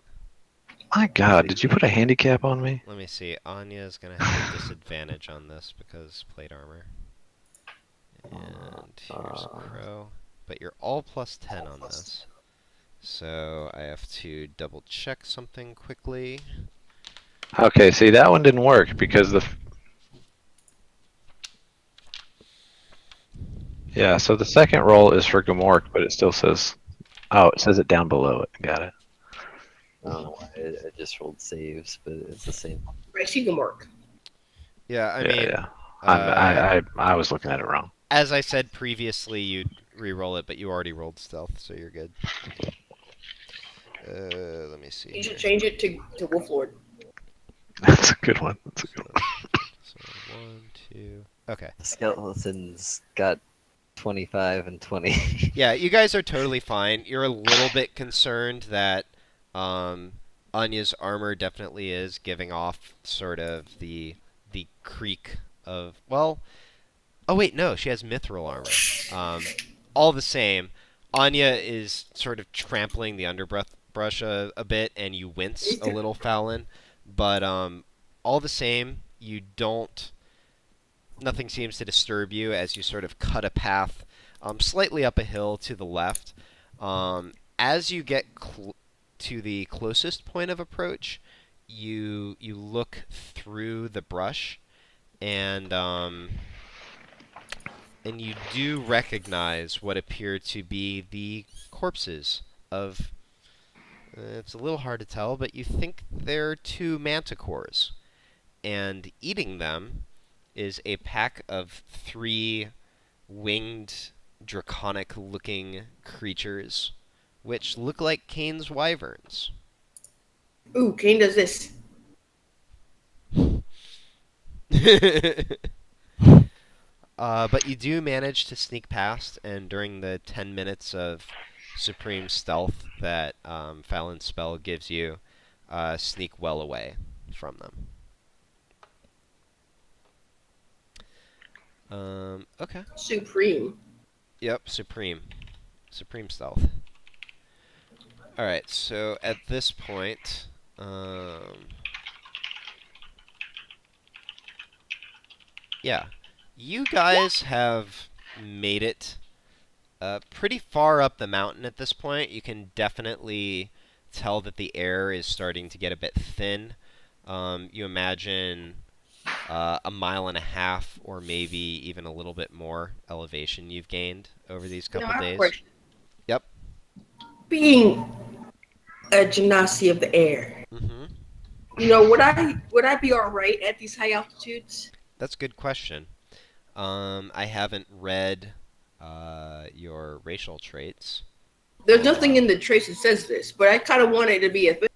My God, did you put a handicap on me? Let me see. Anya's gonna have a disadvantage on this because plate armor. And here's Crow. But you're all plus 10 on this. So I have to double check something quickly. Okay, see, that one didn't work because Yeah, so the second roll is for Gamork, but it still says... Oh, it says it down below it. Got it. I don't know why I just rolled saves, but it's the same. Right, she can work. Yeah, I Yeah, mean, yeah. I was looking at it wrong. as I said previously, you'd re-roll it, but you already rolled stealth, so you're good. Let me see You should here. change it to Wolf Lord. That's a good one. That's a good one. So 1, 2. Okay. The skeleton's got 25 and 20. Yeah, you guys are totally fine. You're a little bit concerned that Anya's armor definitely is giving off sort of the creak of, well, oh wait, no, she has mithril armor. All the same, Anya is sort of trampling the underbrush a bit, and you wince a little, Fallon. But all the same, you don't. Nothing seems to disturb you as you sort of cut a path slightly up a hill to the left. As you get to the closest point of approach, you look through the brush, and you do recognize what appear to be the corpses of. It's a little hard to tell, but you think they're 2 manticores, and eating them is a pack of 3 winged, draconic-looking creatures, which look like Kane's wyverns. Ooh, Kane does this. But you do manage to sneak past, and during the 10 minutes of supreme stealth that Fallon's spell gives you, sneak well away from them. Okay. Supreme. Yep, supreme stealth. All right, so at this point, yeah, you guys have made it pretty far up the mountain at this point. You can definitely tell that the air is starting to get a bit thin. You imagine a 1.5 miles or maybe even a little bit more elevation you've gained over these couple days. Question. Yep. Being a genasi of the air, Mm-hmm. you know, would I be all right at these high altitudes? That's a good question. I haven't read your racial traits. There's nothing in the trace that says this, but I kind of want it to be a thing.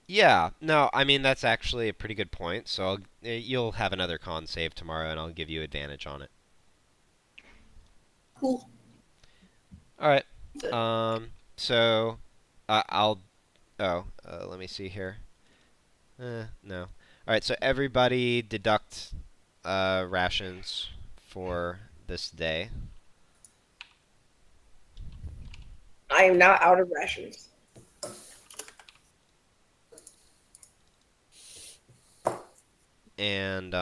Yeah, no, I mean, that's actually a pretty good point. So you'll have another con save tomorrow, and I'll give you advantage on it. Cool. All right. So I'll. Oh, let me see here. No. All right. So everybody deduct rations for this day. I am now out of rations. And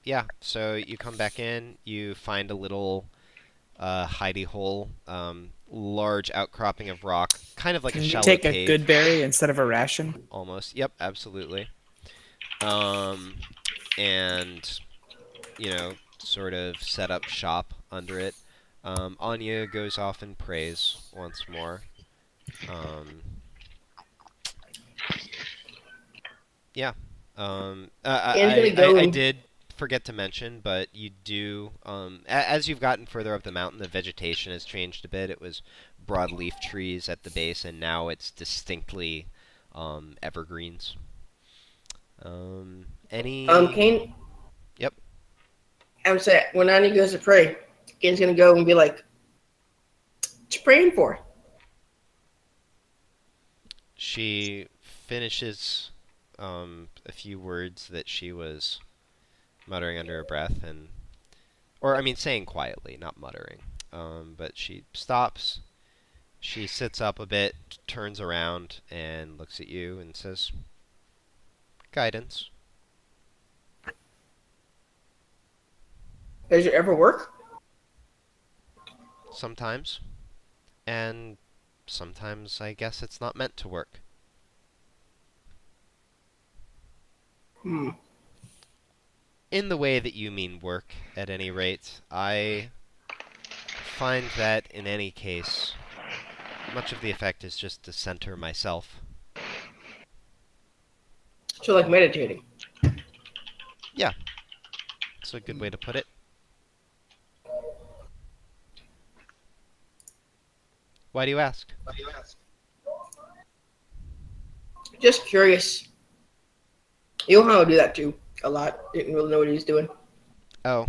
yeah, so you come back in, you find a little hidey hole, large outcropping of rock, kind of like Can a you shallow take cave. a good berry instead of a ration? Almost. Yep, absolutely. And you know, sort of set up shop under it. Anya goes off and prays once more. Yeah. I did forget to mention, but you do, as you've gotten further up the mountain, the vegetation has changed a bit. It was broadleaf trees at the base, and now it's distinctly evergreens. Kane. Yep. I would say when Annie goes to pray, Kane's gonna go and be like, "What you praying for?" She finishes a few words that she was muttering under her breath, or I mean saying quietly, not muttering. But she stops, she sits up a bit, turns around, and looks at you and says, "Guidance." Does it ever work? Sometimes. And sometimes I guess it's not meant to work. In the way that you mean work, at any rate, I find that in any case, much of the effect is just to center myself. So like meditating. That's a good way to put it. Why do you ask? Just curious. Johan would do that too a lot. Didn't really know what he was doing. Oh.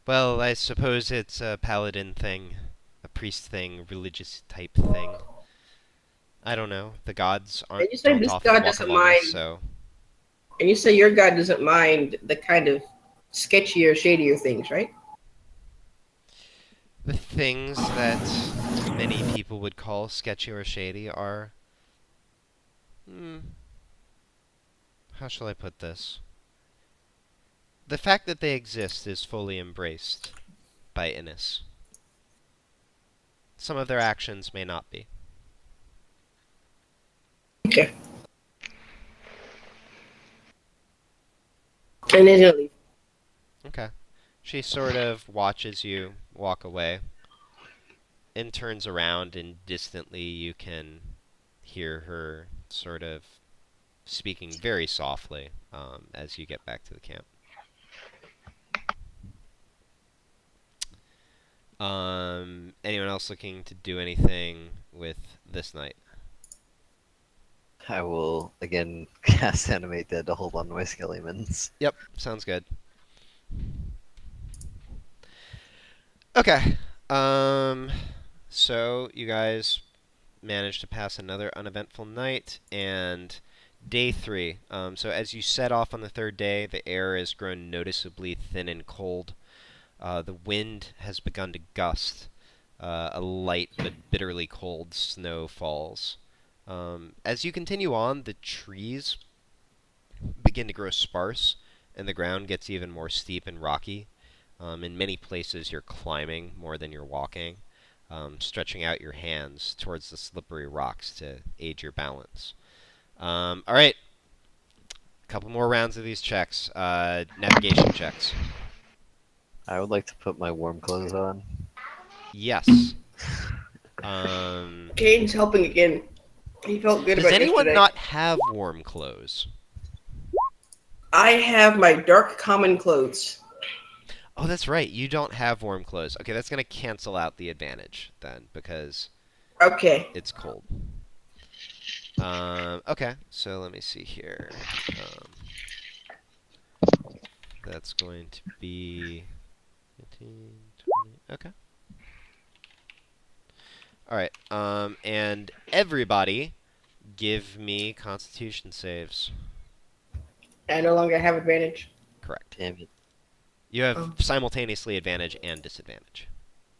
Well, I suppose it's a paladin thing, a priest thing, religious type thing. I don't know. The gods aren't you say don't this often god walk doesn't among us, mind. so And you say your god doesn't mind the kind of sketchier, shadier things, right? the things that many people would call sketchy or shady are how shall I put this? The fact that they exist is fully embraced by Innis. Some of their actions may not be. Okay. And then he'll leave. Okay. She sort of watches you walk away and turns around, and distantly you can hear her sort of speaking very softly as you get back to the camp. Anyone else looking to do anything with this night? I will again cast Animate Dead to hold on to my skeletons. Yep, sounds good. Okay. So you guys managed to pass another uneventful night, and day 3. So as you set off on the 3rd day, the air has grown noticeably thin and cold. The wind has begun to gust. A light but bitterly cold snow falls. As you continue on, the trees begin to grow sparse, and the ground gets even more steep and rocky. In many places, you're climbing more than you're walking, stretching out your hands towards the slippery rocks to aid your balance. All right. A couple more rounds of these checks. Navigation checks. I would like to put my warm clothes on. Yes. Kane's helping again. He felt good Does about anyone yesterday. not have warm clothes? I have my dark common clothes. Oh, that's right. You don't have warm clothes. Okay, that's going to cancel out the advantage then, because Okay. it's cold. Okay, so let me see here. That's going to be 15, 20. Okay. All right. And everybody, give me Constitution saves. I no longer have advantage. Correct. Damn it. You have simultaneously advantage and disadvantage.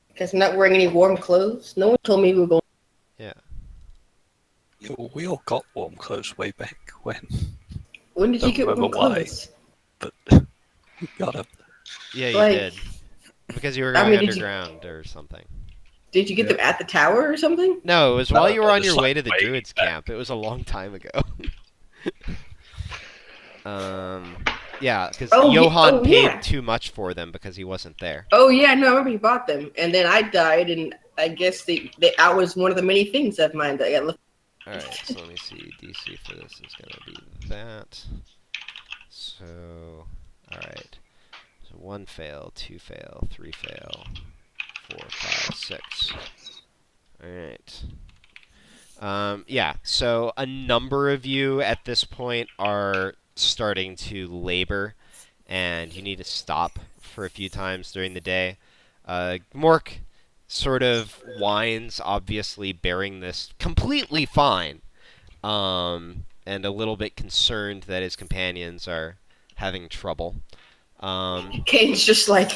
Because I'm not wearing any warm clothes. No one told me we were going. Yeah. Yeah, well, we all got warm clothes way back when, When did you get warm remember why. clothes? but we got them. Yeah, you Like, did. Because you were I going mean, did you- underground or something. Did you get them at the tower or something? No, it was while you were on just your way like to the way Druids back. camp. It was a long time ago. Yeah, because Oh, Johan paid yeah. too much for them because he wasn't there. Oh yeah, no, I remember he bought them, and then I died, and I guess I was one of the many things of mine that got left. Alright, so let me see. DC for this is going to be that. So, alright. So 1 fail, 2 fail, 3 fail, 4, 5, 6. Alright. Yeah, so a number of you at this point are starting to labor, and you need to stop for a few times during the day. Mork sort of whines, obviously bearing this completely fine, and a little bit concerned that his companions are having trouble. Kane's just like,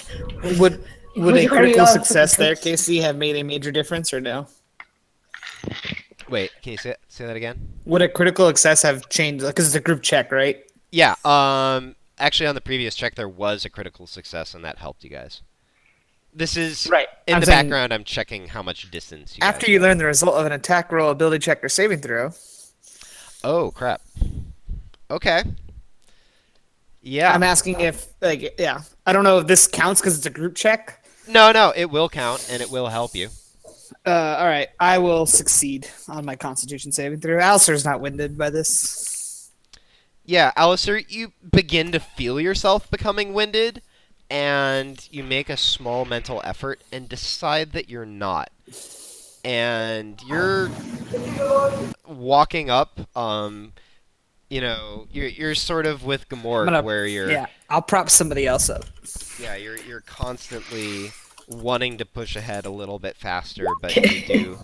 Would What's a your critical audio? success there, Casey, have made a major difference or no? Wait, can you say that again? Would a critical success have changed? Because it's a group check, right? Yeah, actually on the previous check there was a critical success, and that helped you guys. This is Right. in I'm the saying background. I'm checking how much distance you after guys you got. learn the result of an attack roll, ability check, or saving throw. Oh crap. Okay. Yeah. I'm asking if, like, yeah. I don't know if this counts because it's a group check. No, it will count and it will help you. All right. I will succeed on my Constitution saving throw. Alistair's not winded by this. Yeah, Alistair, you begin to feel yourself becoming winded, and you make a small mental effort and decide that you're not. And you're walking up, you're sort of with I'm Gamork gonna, where you're, yeah, I'll prop somebody else up. yeah, you're constantly wanting to push ahead a little bit faster, but you do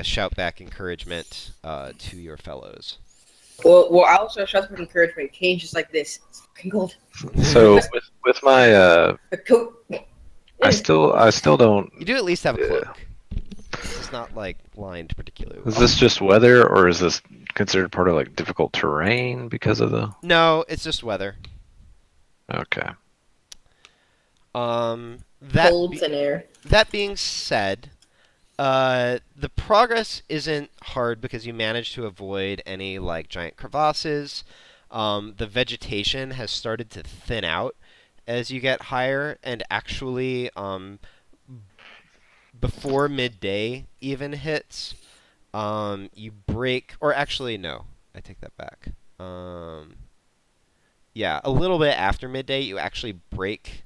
shout back encouragement to your fellows. Well, I also shout for encouragement. Kane's just like this. It's fucking gold. So with my A coat. I still don't. You do at least have a cloak. This is not like blind particularly well. Is this just weather, or is this considered part of like difficult terrain because of the? No, it's just weather. Okay. Cold and air. That being said, the progress isn't hard because you managed to avoid any like giant crevasses. The vegetation has started to thin out as you get higher, and actually, before midday even hits, you break. Or actually, no, I take that back. Yeah, a little bit after midday, you actually break.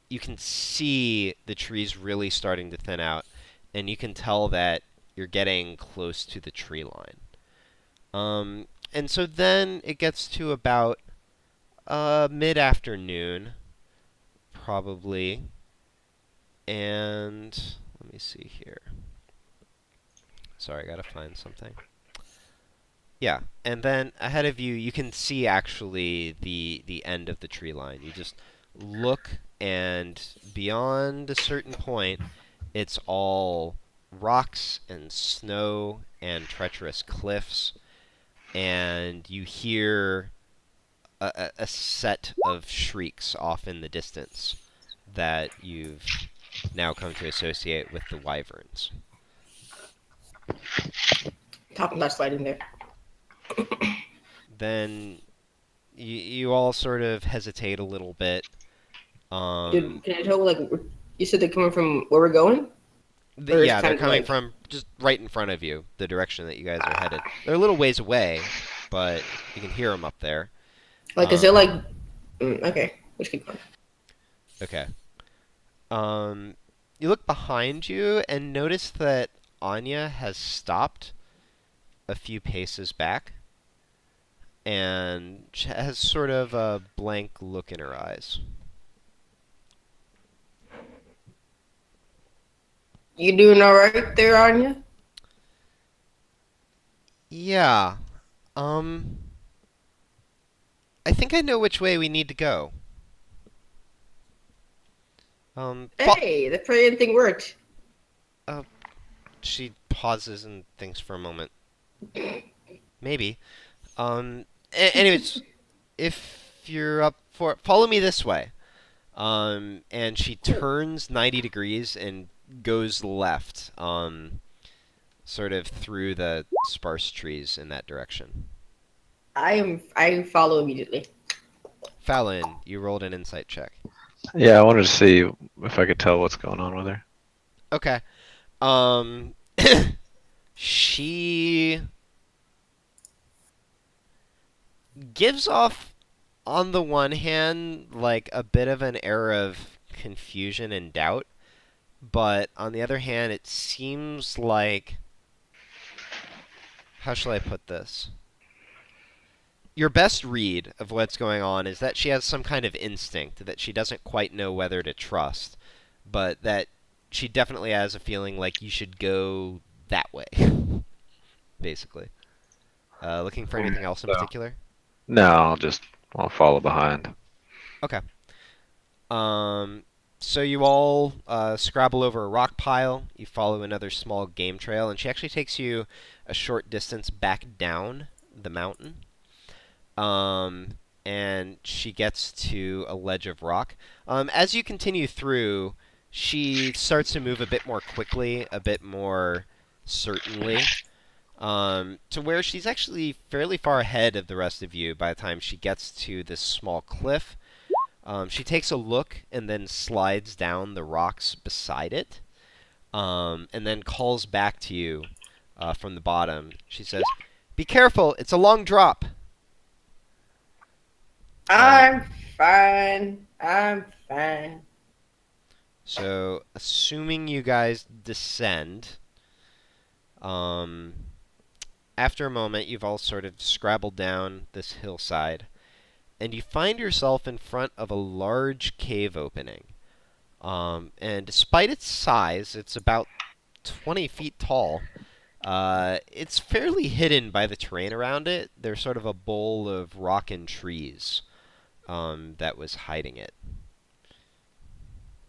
You can see the trees really starting to thin out, and you can tell that you're getting close to the tree line. And so then it gets to about mid-afternoon, probably. And let me see here. Sorry, I gotta find something. Yeah, and then ahead of you, you can see actually the end of the tree line. You just look, and beyond a certain point, it's all rocks and snow and treacherous cliffs, and you hear a set of shrieks off in the distance that you've now come to associate with the wyverns. Top-notch lighting there. Then you all sort of hesitate a little bit. Dude, can I tell, like, you said they're coming from where we're going? Yeah, they're coming from just right in front of you, the direction that you guys are headed. They're a little ways away, but you can hear them up there. Like, is it like... okay, let's keep going. Okay. You look behind you and notice that Anya has stopped a few paces back and has sort of a blank look in her eyes. You doing all right there, Anya? Yeah. I think I know which way we need to go. Hey, the praying thing worked. She pauses and thinks for a moment. Maybe. Anyways, if you're up for it, follow me this way. And she turns 90 degrees and goes left, sort of through the sparse trees in that direction. I follow immediately. Fallon, you rolled an insight check. Yeah, I wanted to see if I could tell what's going on with her. Okay. She gives off, on the one hand, like a bit of an air of confusion and doubt, but on the other hand, it seems like... How shall I put this? Your best read of what's going on is that she has some kind of instinct that she doesn't quite know whether to trust, but that she definitely has a feeling like you should go that way, basically. Looking for anything else in particular? No, I'll follow behind. Okay. So you all scrabble over a rock pile. You follow another small game trail, and she actually takes you a short distance back down the mountain. And she gets to a ledge of rock. As you continue through, she starts to move a bit more quickly, a bit more certainly, to where she's actually fairly far ahead of the rest of you by the time she gets to this small cliff. She takes a look and then slides down the rocks beside it, and then calls back to you from the bottom. She says, "Be careful, it's a long drop." I'm fine. I'm fine. So, assuming you guys descend, after a moment, you've all sort of scrabbled down this hillside, and you find yourself in front of a large cave opening. And despite its size, it's about 20 feet tall. It's fairly hidden by the terrain around it. There's sort of a bowl of rock and trees that was hiding it.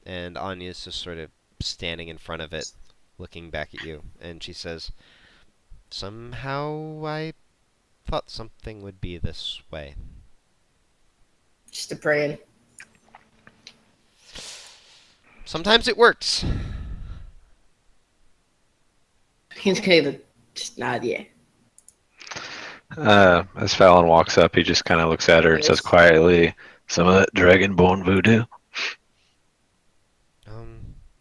And Anya's just sort of standing in front of it, looking back at you. And she says, "Somehow I thought something would be this way." Just a praying. Sometimes it works. He's kind of just nod, yeah. As Fallon walks up, he just kind of looks at her and says quietly, "Some of that dragonborn voodoo."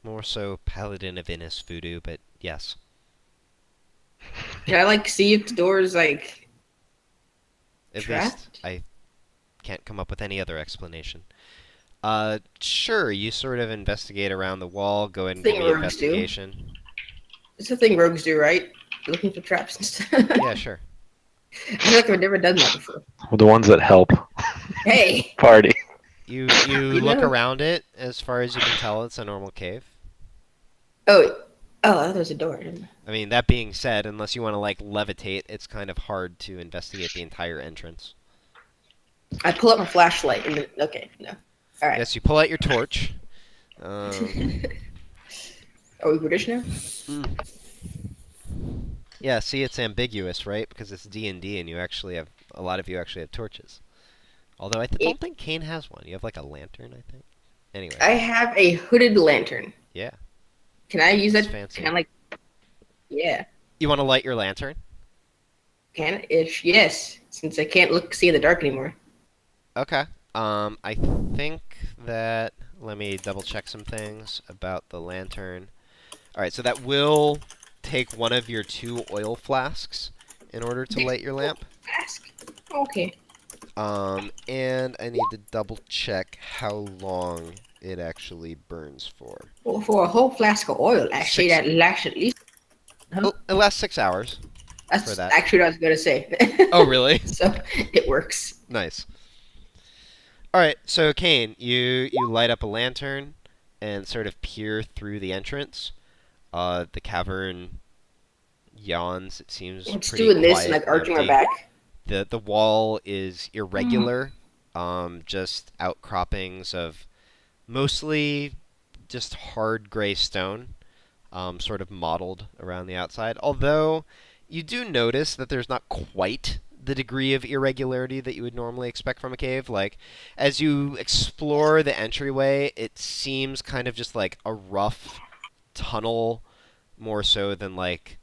More so Paladin of Innis voodoo, but yes. Can I like see if the door is like At trapped? least I can't come up with any other explanation. Sure, you sort of investigate around the wall, go ahead and give Thing me an rogues do. investigation. It's a thing rogues do, right? Looking for traps and stuff. Yeah, sure. I feel like I've never done that before. Well, the ones that help Hey! party. You You look know. around it, as far as you can tell, it's a normal cave. Oh, I thought there was a door. I mean, that being said, unless you want to, like, levitate, it's kind of hard to investigate the entire entrance. I pull up my flashlight and then, okay, no. Alright. Yes, you pull out your torch. Are we British now? Yeah, see, it's ambiguous, right? Because it's D&D, and you actually have, a lot of you actually have torches. Although I don't think Kane has one. You have, like, a lantern, I think. Anyway. I have a hooded lantern. Yeah. Can I use that? It's fancy. Can I like? Yeah. You want to light your lantern? Can I? Yes, since I can't see in the dark anymore. Okay. I think that, let me double check some things about the lantern. Alright, so that will take one of your 2 oil flasks in order to light your lamp. Ask. Okay. And I need to double check how long it actually burns for. Well, for a whole flask of oil, actually, that lasts at least. Oh, it lasts 6 hours. That's for that. actually what I was gonna say. Oh, really? So it works. Nice. Alright, so Kane, you light up a lantern and sort of peer through the entrance. The cavern yawns, it seems It's pretty doing this quiet and like and arching my empty. back. The wall is irregular, just outcroppings of mostly just hard gray stone, sort of mottled around the outside. Although you do notice that there's not quite the degree of irregularity that you would normally expect from a cave. Like, as you explore the entryway, it seems kind of just like a rough tunnel, more so than like,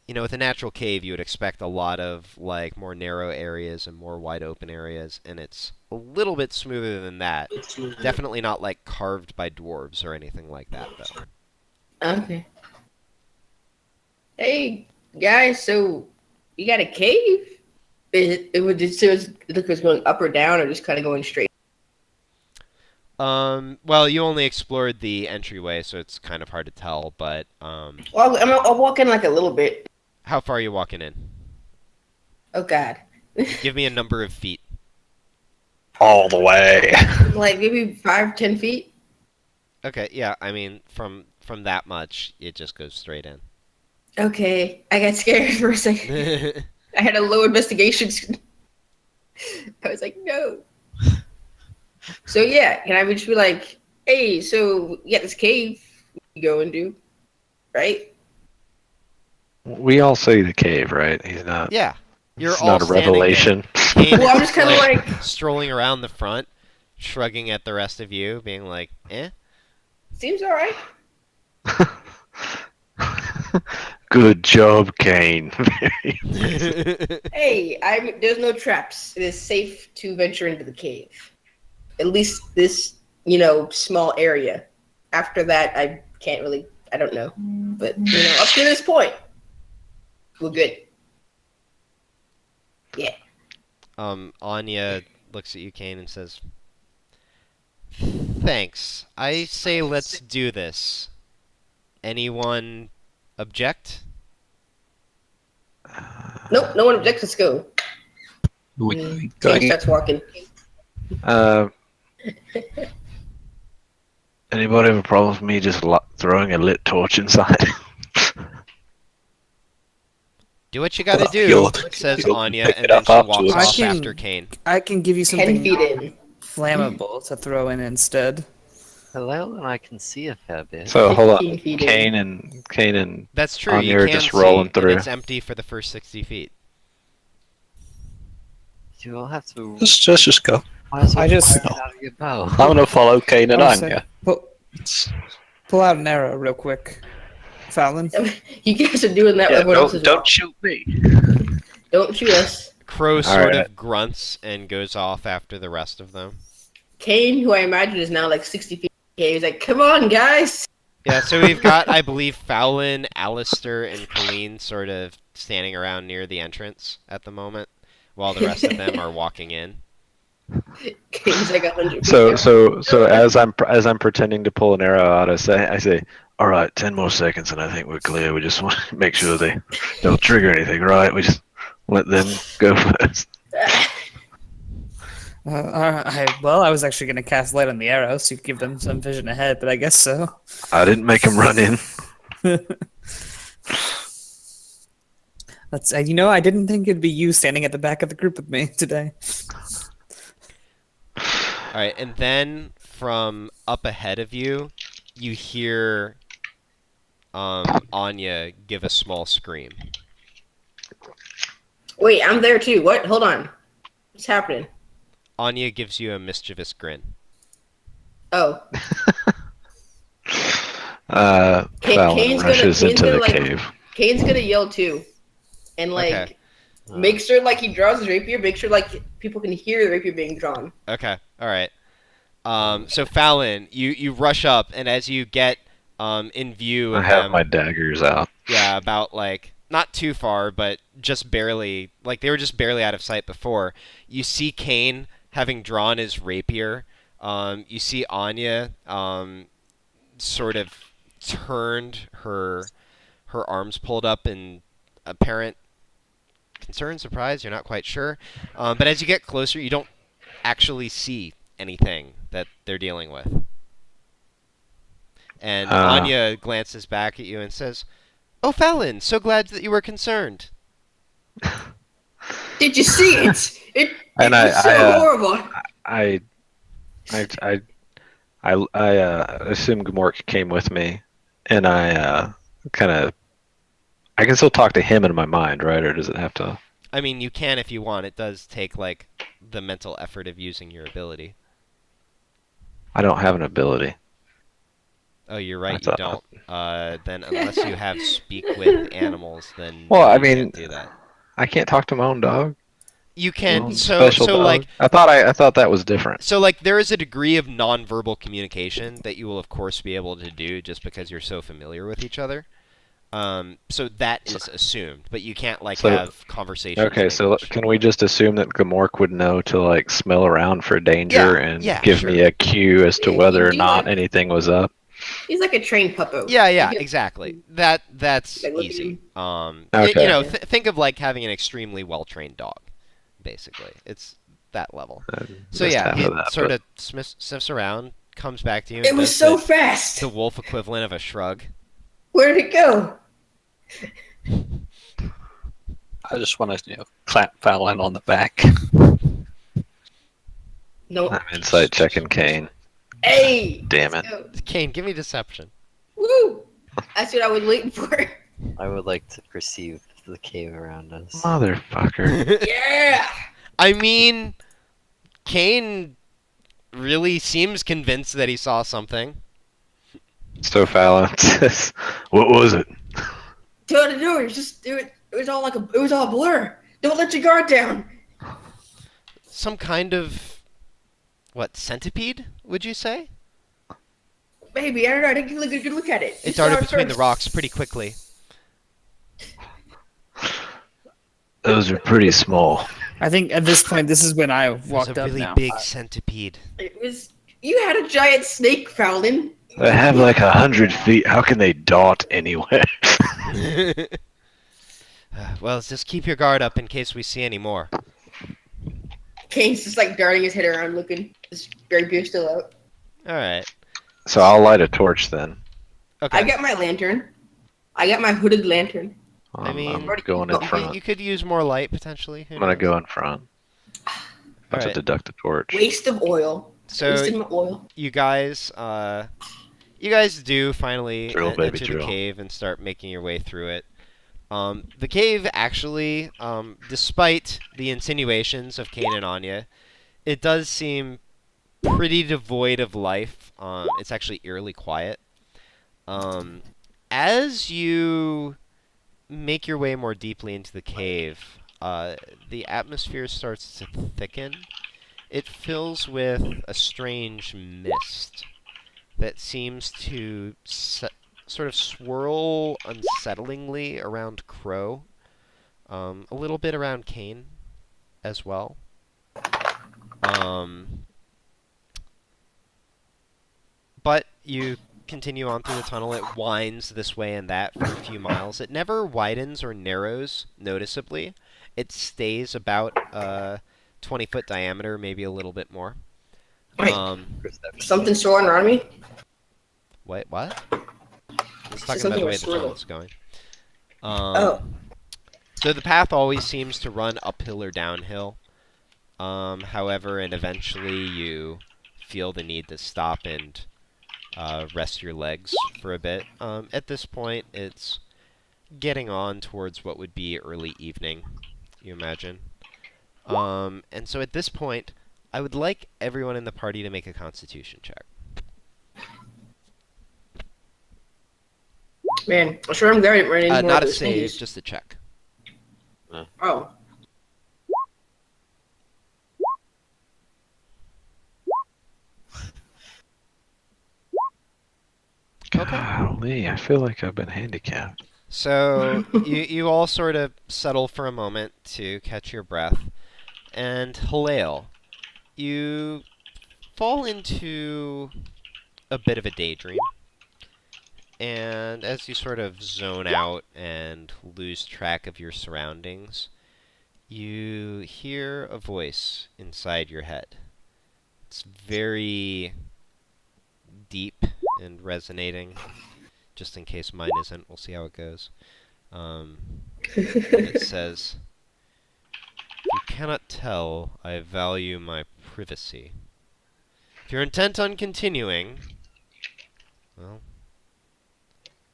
you know, with a natural cave, you would expect a lot of, like, more narrow areas and more wide open areas, and it's a little bit smoother than that. Definitely not, like, carved by dwarves or anything like that, though. Okay. Hey guys, so you got a cave? It would just look like it's going up or down, or just kind of going straight. Well, you only explored the entryway, so it's kind of hard to tell, but, Well, I'll walk in like a little bit. how far are you walking in? Oh God. Give me a number of feet. All the way. Like maybe 5-10 feet. Okay, yeah, I mean, from that much, it just goes straight in. Okay, I got scared for a second. I had a low investigation. I was like, no. So yeah, can I just be like, hey, so you got this cave we go and do, right? We all see the cave, right? He's not. Yeah. You're It's all not a standing there. revelation. Kane Well, I'm is just kinda like- strolling around the front, shrugging at the rest of you, being like, eh? Seems all right. Good job, Kane. Hey, there's no traps. It is safe to venture into the cave. At least this, small area. After that, I can't really. I don't know. But up to this point, we're good. Yeah. Anya looks at you, Kane, and says, "Thanks. I say let's do this. Anyone object?" Nope, no one objects. Let's go. We Kane starts walking. Anybody have a problem with me just throwing a lit torch inside? Do what you gotta do, You'll says pick Anya, it and then up she walks afterwards. off after Kane. I can give you 10 something feet in. flammable to throw in instead. Hello, and I can see a fair bit. So hold 15 on, feet in. Kane and That's true. Anya You are can just see, rolling and through. it's empty for the first 60 feet. You will have to. Just go. Might as well I just- fire it out of your bow. I'm gonna follow Kane and Oh, so- Anya. Pull out an arrow real quick, Fallon. You guys are doing that. Yeah, Everyone else is don't shoot me. Don't shoot us. Crow sort right. of grunts and goes off after the rest of them. Kane, who I imagine is now like 60 feet away, he's like, "Come on, guys!" Yeah, so we've got, I believe, Fallon, Alistair, and Colleen sort of standing around near the entrance at the moment, while the rest of them are walking in. Kane's like 100 feet So as I'm pretending to pull an arrow out, I say, all right, 10 more seconds, and I think we're clear. We just want to make sure they don't trigger anything, right? We just let them go first. I was actually going to cast light on the arrow so you could give them some vision ahead, but I guess so. I didn't make them run in. That's I didn't think it'd be you standing at the back of the group with me today. Alright, and then from up ahead of you, you hear Anya give a small scream. Wait, I'm there too. What? Hold on. What's happening? Anya gives you a mischievous grin. Oh, Fallon Kane's rushes gonna, into the like, cave. Kane's gonna yell too, and like Okay. make sure like he draws his rapier. Make sure like people can hear the rapier being drawn. Okay, alright. So Fallon, you rush up, and as you get in view I of have them, my daggers out. yeah, about like not too far, but just barely, like they were just barely out of sight before. You see Kane having drawn his rapier. You see Anya sort of turned her arms pulled up in apparent concern, surprise. You're not quite sure, but as you get closer, you don't actually see anything that they're dealing with. And Anya glances back at you and says, "Oh, Fallon, so glad that you were concerned." Did you see it? It And was so horrible. I assume Gamork came with me, and I can still talk to him in my mind, right? Or does it have to? I mean, you can if you want. It does take, like, the mental effort of using your ability. I don't have an ability. Oh, you're right, I you thought- don't. Then unless you have speak with animals, then Well, I you mean, can't do that. I can't talk to my own dog. You can, Well, so special dog. like, I thought that was different. so like there is a degree of nonverbal communication that you will of course be able to do just because you're so familiar with each other. So that is assumed, but you can't like So- have conversations. Okay, in so English. can we just assume that Gamork would know to like smell around for danger Yeah, and yeah, give sure. me a cue as to Yeah, whether you or do not like- anything was up? He's like a trained puppo. Yeah, You can- exactly. That's Like, look at easy. Okay. You know, think of like having an extremely well-trained dog, basically. It's that level. So Just yeah, half he of that, sort but- of sniffs around, comes back to you. And It was does so the, fast. the wolf equivalent of a shrug. Where'd it go? I just want to, clap Fallon on the back. No. I'm insight checking Kane. Hey. Damn it. Go. Kane, give me deception. Woo. That's what I was waiting for. I would like to perceive the cave around us. Motherfucker. Yeah. I mean, Kane really seems convinced that he saw something. So Fallon says, "What was it?" No. It was all like it was all a blur. Don't let your guard down. Some kind of, what, centipede, would you say? Maybe, I don't know. I didn't get a good look at it. It You saw darted between the first. rocks pretty quickly. Those are pretty small. I think at this point, this is when I There's walked a up really now. big centipede. It was you had a giant snake, Fallon. They have like 100 feet. How can they dart anywhere? Well, just keep your guard up in case we see any more. Kane's just like darting his head around, looking. His rapier still out. All right. So I'll light a torch then. Okay. I got my lantern. I got my hooded lantern. I mean, I'm going in front. You could use more light potentially. I'm gonna go in front. I have to Alright. deduct a torch. Waste of oil. Wasted So my oil. you guys do finally Drill, baby, enter the drill. cave and start making your way through it. The cave actually, despite the insinuations of Kane and Anya, it does seem pretty devoid of life. It's actually eerily quiet. As you make your way more deeply into the cave, the atmosphere starts to thicken. It fills with a strange mist that seems to sort of swirl unsettlingly around Crow, a little bit around Kane as well. But you continue on through the tunnel. It winds this way and that for a few miles. It never widens or narrows noticeably. It stays about 20-foot diameter, maybe a little bit more. Wait, something soaring around me? Wait, what? Let's talk about Something the way was the swirling. tunnel's going. Oh. So the path always seems to run uphill or downhill. However, and eventually you feel the need to stop and rest your legs for a bit. At this point, it's getting on towards what would be early evening, you imagine. And so at this point, I would like everyone in the party to make a Constitution check. Man, I'm sure I'm glad running more Not of a those save, thingies. just a check. Oh. Golly, I feel like I've been handicapped. So you all sort of settle for a moment to catch your breath, and Halil, you fall into a bit of a daydream. And as you sort of zone out and lose track of your surroundings, you hear a voice inside your head. It's very deep and resonating. Just in case mine isn't, we'll see how it goes. It says, "If you cannot tell, I value my privacy. If you're intent on continuing, well...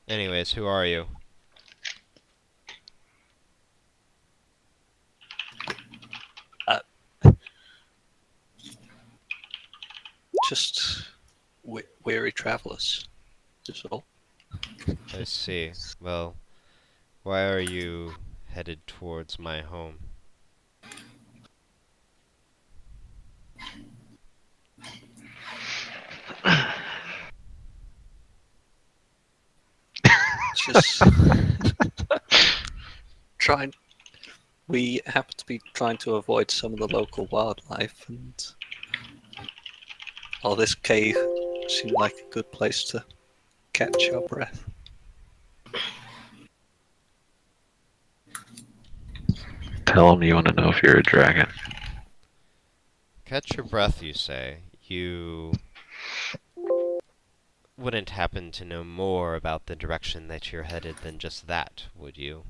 Anyways, who are you?" Just weary travelers, is all. I see. Well, why are you headed towards my home? Just trying. We happen to be trying to avoid some of the local wildlife, and this cave seemed like a good place to catch our breath. Tell them you want to know if you're a dragon. Catch your breath, you say. You wouldn't happen to know more about the direction that you're headed than just that, would you?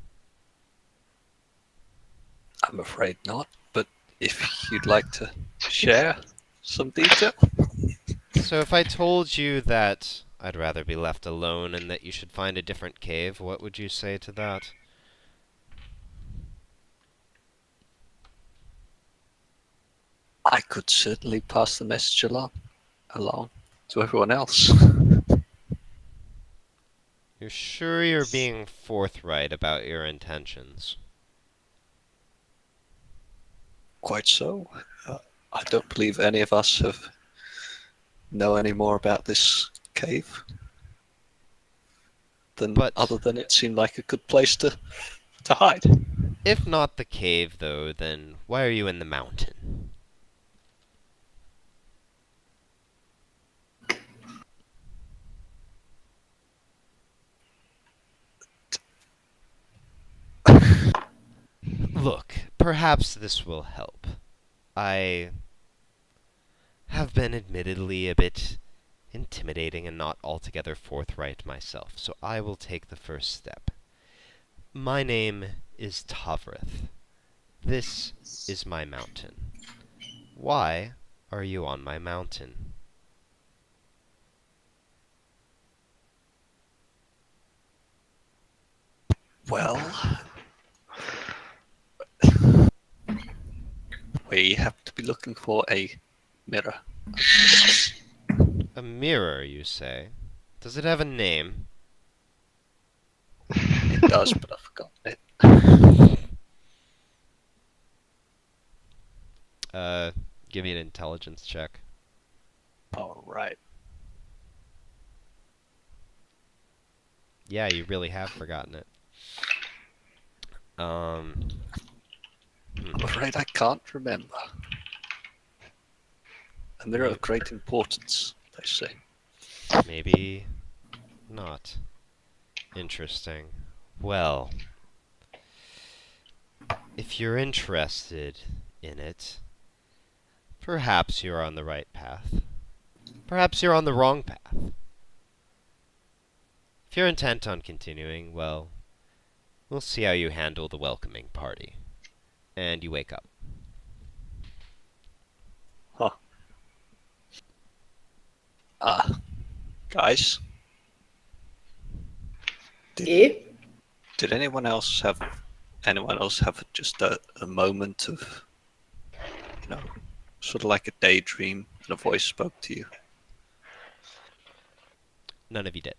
I'm afraid not, but if you'd like to share some detail. So if I told you that I'd rather be left alone and that you should find a different cave, what would you say to that? I could certainly pass the message along to everyone else. You're sure you're being forthright about your intentions? Quite so. I don't believe any of us know any more about this cave than But- other than it seemed like a good place to To hide. If not the cave, though, then why are you in the mountain? Look, perhaps this will help. I have been admittedly a bit intimidating and not altogether forthright myself, so I will take the first step. My name is Tavrith. This is my mountain. Why are you on my mountain? Well, we have to be looking for a mirror. A mirror, you say? Does it have a name? It does, but I've forgotten it. Give me an intelligence check. All right. Yeah, you really have forgotten it. I'm afraid I can't remember. A mirror of great importance, they say. Maybe not. Interesting. Well, if you're interested in it, perhaps you're on the right path. Perhaps you're on the wrong path. If you're intent on continuing, well, we'll see how you handle the welcoming party. And you wake up. Huh. Guys, Yeah. did anyone else have just a moment of, sort of like a daydream and a voice spoke to you? None of you did.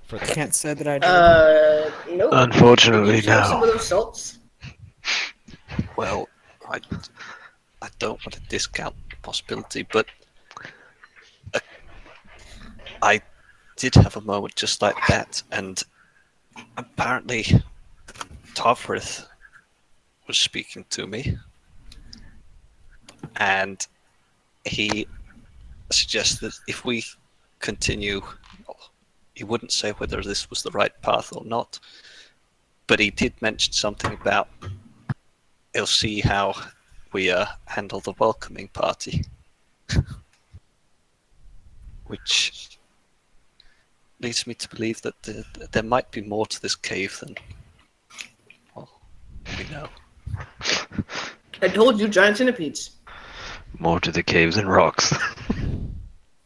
For I the can't say that I did. Nope. Unfortunately, Did you have some no. of those salts? Well, I don't want to discount the possibility, but I did have a moment just like that, and apparently Tavrith was speaking to me, and he suggested if we continue, he wouldn't say whether this was the right path or not, but he did mention something about he'll see how we handle the welcoming party, which leads me to believe that there might be more to this cave than, well, we know. I told you, giant centipedes. More to the caves and rocks.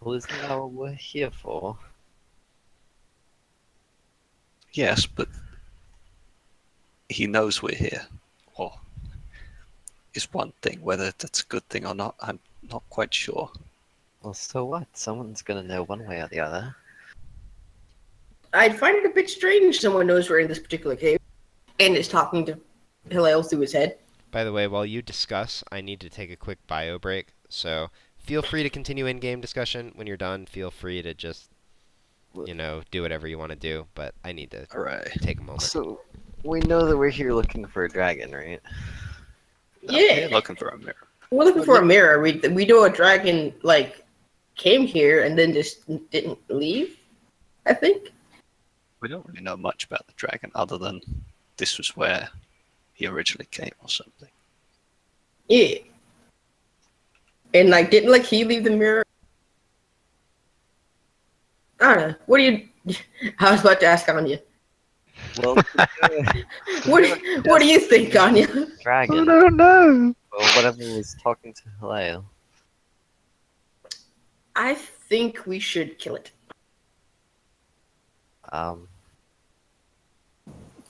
Well, isn't that what we're here for? Yes, but he knows we're here. Well, is one thing. Whether that's a good thing or not, I'm not quite sure. Well, so what? Someone's gonna know one way or the other. I'd find it a bit strange someone knows we're in this particular cave and is talking to Hillel through his head. By the way, while you discuss, I need to take a quick bio break, so feel free to continue in-game discussion. When you're done, feel free to just, do whatever you want to do, but I need to take a moment. So, we know that we're here looking for a dragon, right? Yeah. We're looking for a mirror. We're looking for a mirror. We know a dragon, came here and then just didn't leave, I think. We don't really know much about the dragon other than this was where he originally came or something. Yeah. And, didn't, he leave the mirror? I don't know. What do you... I was about to ask Anya. Well, What do you think, Anya? dragon. don't know. Well, whatever was talking to Hillel. I think we should kill it.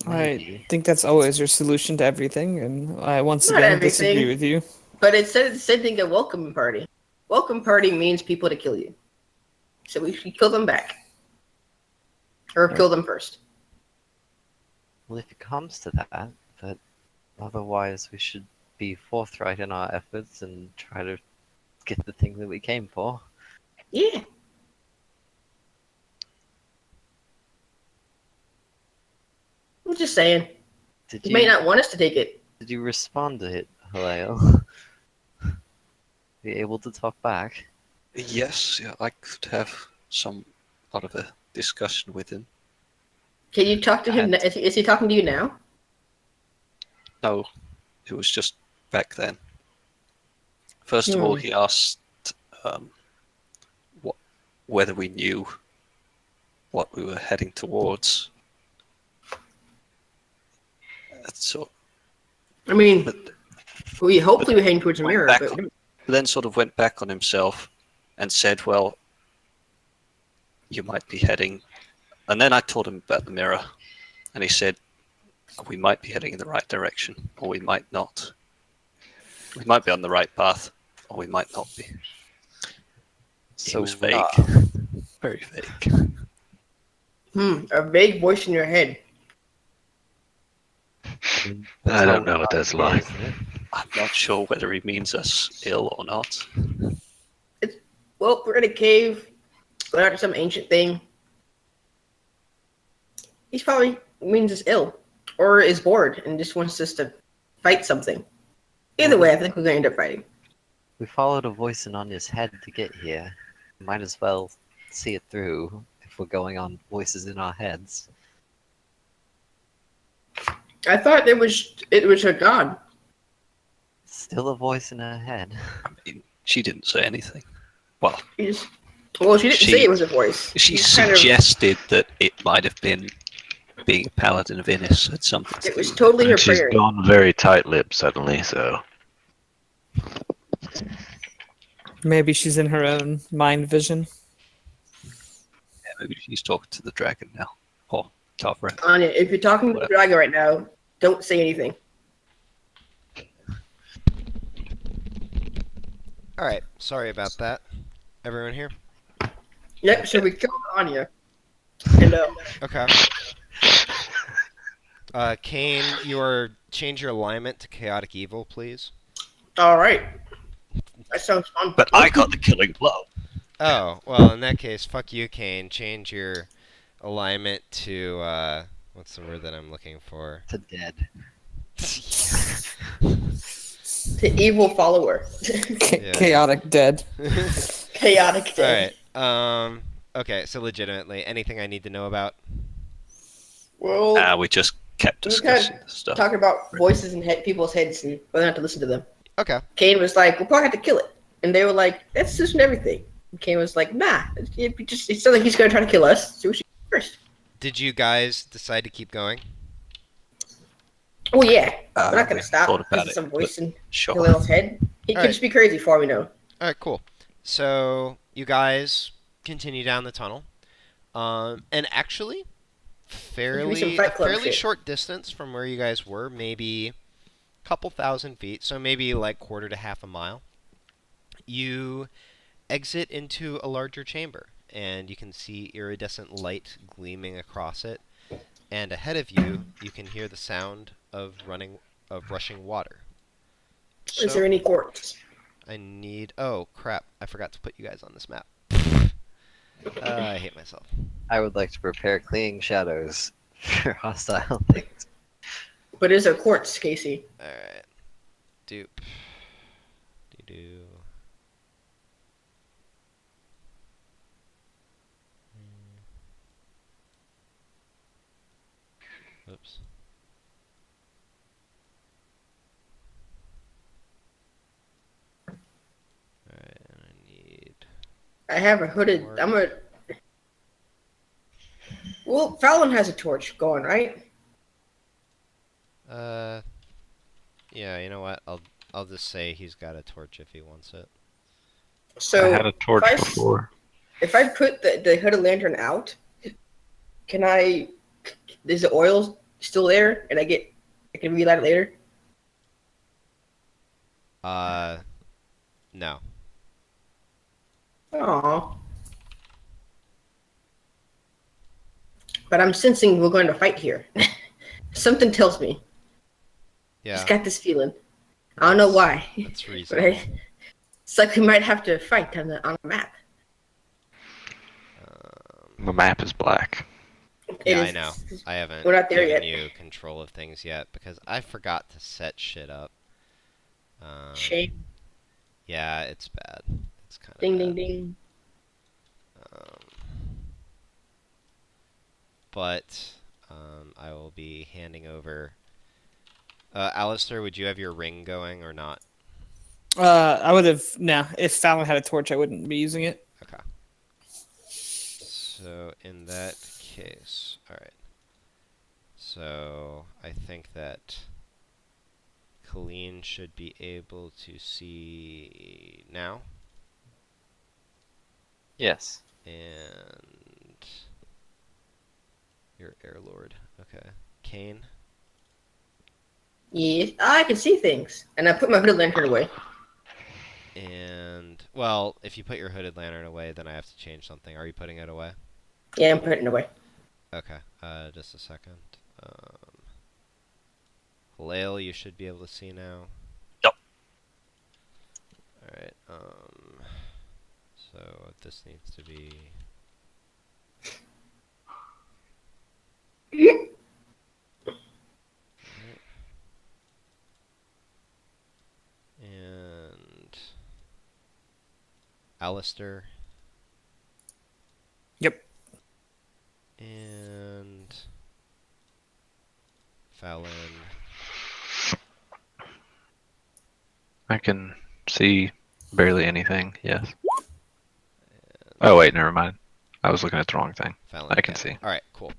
Maybe. I think that's always your solution to everything, and I once Not again everything. disagree with you. But it said the same thing at welcoming party. Welcome party means people to kill you. So we should kill them back. Or kill them first. Well, if it comes to that, but otherwise we should be forthright in our efforts and try to get the thing that we came for. Yeah. was just saying. Did You may you not want us to take it. did you respond to it, Haleo? Be able to talk back? Yes, yeah, I could have some part of a discussion with him. Can you talk to him? And- Is he talking to you now? No, it was just back then. First of all, he asked whether we knew what we were heading towards. So, I mean, but hopefully we're heading towards a went mirror, back but then sort of went back on himself and said, well, you might be heading. And then I told him about the mirror, and he said, we might be heading in the right direction, or we might not. We might be on the right path, or we might not be. So It was vague. Very vague. a vague voice in your head. I don't know what that's like. I'm not sure whether he means us ill or not. Well, we're in a cave, going after some ancient thing. He's probably means us ill, or is bored and just wants us to fight something. Either way, I think we're going to end up fighting. We followed a voice in Anya's head to get here. Might as well see it through if we're going on voices in our heads. I thought it was a god. Still a voice in her head. I mean, she didn't say anything. Well, She didn't say it was a voice. she She kind of- suggested that it might have been being a paladin of Innis had something to It was do. totally her And she's prayer. gone very tight-lipped suddenly, so Maybe she's in her own mind vision. Yeah, maybe she's talking to the dragon now. Or Tavra. Anya, if you're talking to the Whatever. dragon right now, don't say anything. All right. Sorry about that. Everyone here? Yep. So we killed Anya. And Okay. Kane, change your alignment to chaotic evil, please. all right. That sounds fun. But I got the killing blow. Oh, well, in that case, fuck you, Kane. Change your alignment to, what's the word that I'm looking for? To dead. The evil follower. Yeah. Chaotic dead. Chaotic dead. Alright, okay, so legitimately, anything I need to know about? Well, We just kept We kind of discussing the stuff. talking about voices in people's heads and whether or not to listen to them. Okay. Kane was like, we'll probably have to kill it. And they were like, that's just everything. And Kane was like, nah. It sounds like he's going to try to kill us. So we should go first. Did you guys decide to keep going? Oh, yeah. We're not going we to stop. thought about This is it, some voice in Sure. Hillel's head. He could Alright. just be crazy for all we know. Alright, cool. So, you guys continue down the tunnel. And actually, Maybe some a Fight Club fairly shit. short distance from where you guys were, maybe a couple thousand feet, so maybe like quarter to half a mile, you exit into a larger chamber, and you can see iridescent light gleaming across it, and ahead of you, you can hear the sound of rushing water. Is there any quartz? I need... Oh, crap. I forgot to put you guys on this map. I hate myself. I would like to prepare clinging shadows for hostile things. But is there quartz, Casey? Alright. Dupe. Do-do. Oops. Alright, and I need... I have a hooded... Quartz. I'm going to... Well, Fallon has a torch going, right? Yeah, you know what? I'll just say he's got a torch if he wants it. So I had a torch if I- before. If I put the hooded lantern out, can I? Is the oil still there, and I can relight it later? No. Aww. But I'm sensing we're going to fight here. Something tells me. Yeah, Just got this feeling. I don't know why, that's but reasonable. it's like we might have to fight on the map. The map is black. Yeah, I know. I haven't We're not there given yet. you control of things yet because I forgot to set shit up. Shame. Yeah, it's bad. It's kind of Ding, bad. ding, ding. But I will be handing over. Alistair, would you have your ring going or not? I would have. Nah, if Fallon had a torch, I wouldn't be using it. Okay. So in that case, all right. So I think that Colleen should be able to see now. Yes. And your Air Lord. Okay. Kane. Yeah, I can see things. And I put my hooded lantern away. And, well, if you put your hooded lantern away, then I have to change something. Are you putting it away? Yeah, I'm putting it away. Okay. Just a second. Halail, you should be able to see now. Yep. Alright, so this needs to be... And... Alistair. Yep. And... Fallon. I can see barely anything. Yes. Oh wait, never mind. I was looking at the wrong thing. Fallon, I can yeah. see. Alright, cool.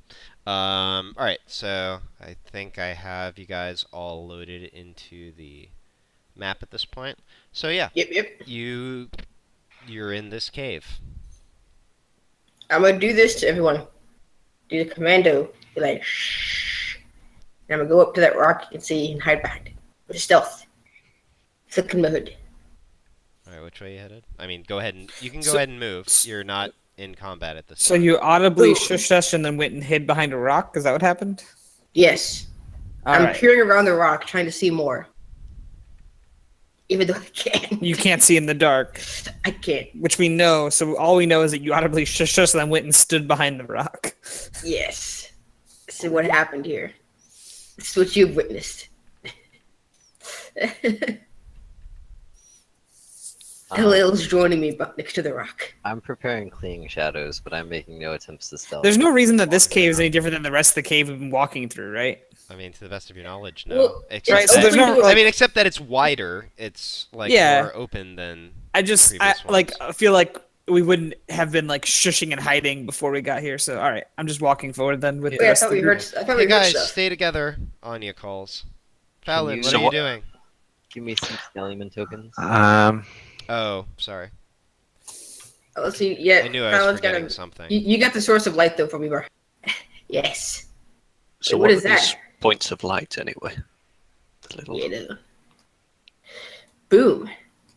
Alright, so I think I have you guys all loaded into the map at this point. So yeah, Yep. you're in this cave. I'm gonna do this to everyone. Do the commando. Be like, shh. And I'm gonna go up to that rock you can see and hide behind it. With stealth. Flicking my hood. Alright, which way you headed? I mean, go ahead and you can go So- ahead and move. You're not in combat at this So time. you audibly Ooh. shushed us and then went and hid behind a rock? Is that what happened? Yes. All I'm right. peering around the rock trying to see more. Even though I can't. You can't see in the dark, I can't. which we know. So all we know is that you audibly shushed us and then went and stood behind the rock. Yes. This is what happened here. This is what you've witnessed. Halil's joining me next to the rock. I'm preparing Clinging Shadows, but I'm making no attempts to stealth. There's no reason that this cave is any different than the rest of the cave we've been walking through, right? I mean, to the best of your knowledge, no. Well, Except Right, so that- there's no, open to I like, mean, except that it's wider. It's like Yeah. more open than I previous like, ones. I feel like we wouldn't have been like shushing and hiding before we got here. So, all right, I'm just walking forward then with the Wait, I rest thought of the we group. heard. I thought Hey we heard guys, stuff. stay together. Anya calls. Fallon, you- what So are you what- doing? Give me some Stallion tokens. Oh, sorry. Oh, let's see. Yeah, I knew I was Fallon's got forgetting a- something. You got the source of light though from me, bro. Yes. So Wait, what what are is that? these points of light anyway? The little. Yeah. No. Boom.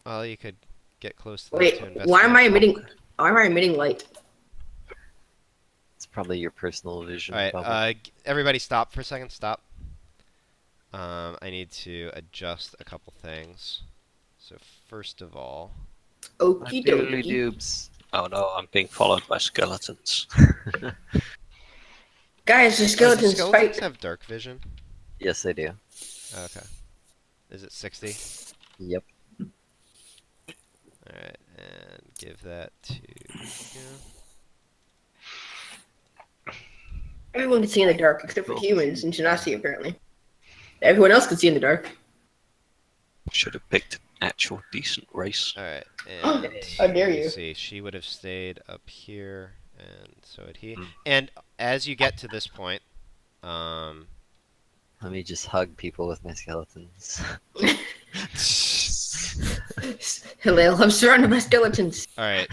Well, you could get close to them Wait. to investigate. Why am I emitting? Why am I emitting light? It's probably your personal vision. All right, bubble. everybody stop for a second. Stop. I need to adjust a couple things. So first of all, Okie Doodly dokie. doobs. Oh no, I'm being followed by skeletons. Guys, the does the skeletons skeletons fight. have dark vision? Yes, I do. Okay. Is it 60? Yep. All right, and give that to you. Everyone can see in the dark except for humans and Genasi apparently. Everyone else can see in the dark. Should have picked an actual decent race. All right, and How dare let's you. see. She would have stayed up here, and so would he. Hmm. And as you get to this point, Let me just hug people with my skeletons. Halil, I'm surrounded by skeletons. all right,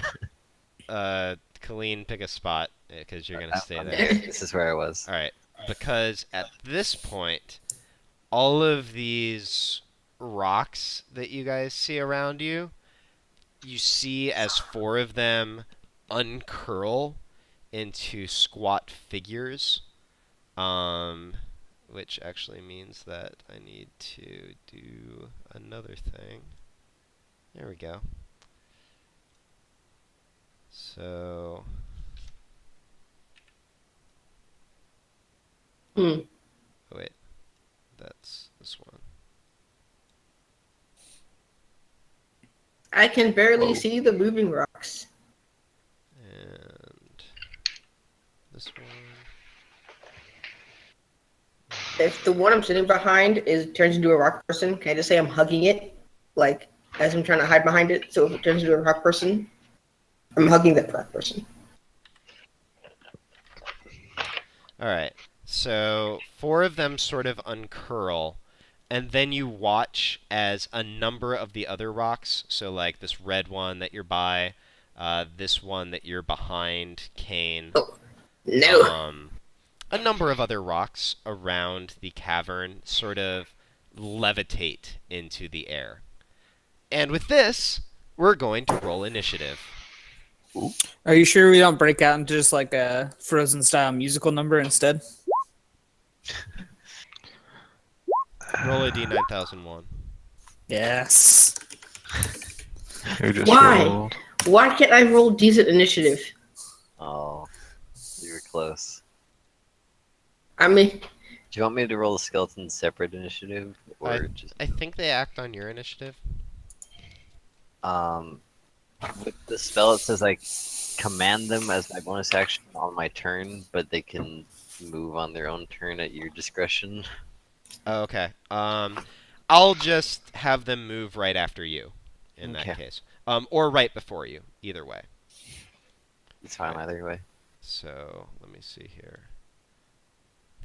Colleen, pick a spot because you're gonna stay I'm there. there. This is where I was. All right, because at this point, all of these rocks that you guys see around you, you see as 4 of them uncurl into squat figures, which actually means that I need to do another thing. There we go. So Hmm. Oh, wait. That's this one. I can barely Whoa. see the moving rocks. And this one. If the one I'm sitting behind turns into a rock person, can I just say I'm hugging it, like as I'm trying to hide behind it? So if it turns into a rock person, I'm hugging that rock person. Alright. So 4 of them sort of uncurl, and then you watch as a number of the other rocks, so like this red one that you're by, this one that you're behind, Kane, Oh, no. a number of other rocks around the cavern sort of levitate into the air. And with this, we're going to roll initiative. Are you sure we don't break out into just like a Frozen style musical number instead? Roll a D9001. Yes. Who just Why? rolled? Why can't I roll decent initiative? Oh, you were close. I mean, Do you want me to roll the skeleton separate initiative, or just I think they act on your initiative. with the spell it says I command them as my bonus action on my turn, but they can move on their own turn at your discretion. Oh, okay. I'll just have them move right after you, in that Okay. case. Or right before you, either way. It's fine Okay. either way. So, let me see here.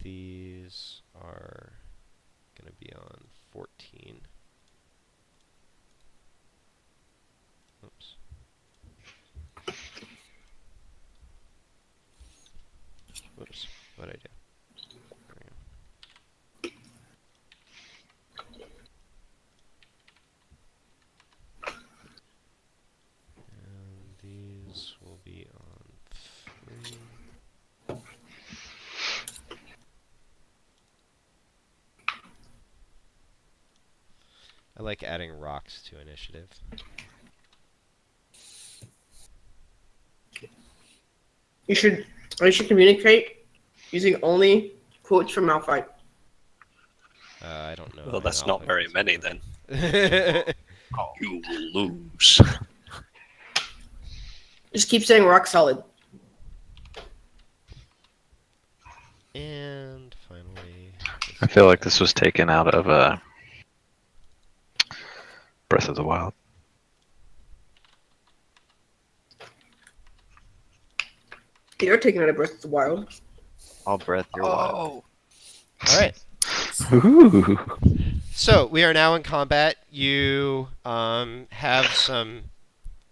These are going to be on 14. Oops. Whoops. What'd I do? There we go. And these will be on 3. I like adding rocks to initiative. you should communicate using only quotes from Malphite. I don't know. Well, how that's not Malphite very works. many then. You will lose. Just keep saying rock solid. And finally, I feel like this was taken out of Breath of the Wild. You're taking out of Breath of the Wild. All breath, you're wild. All right. Ooh. So we are now in combat. You have some,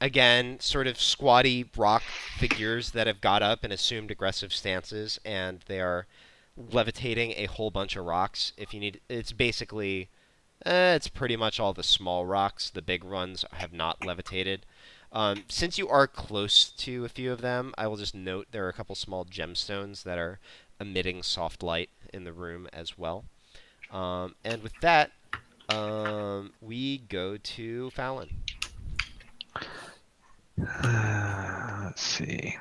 again, sort of squatty rock figures that have got up and assumed aggressive stances, and they are levitating a whole bunch of rocks. If you need, it's basically, it's pretty much all the small rocks. The big ones have not levitated. Since you are close to a few of them, I will just note there are a couple small gemstones that are emitting soft light in the room as well. And with that, we go to Fallon. Let's see.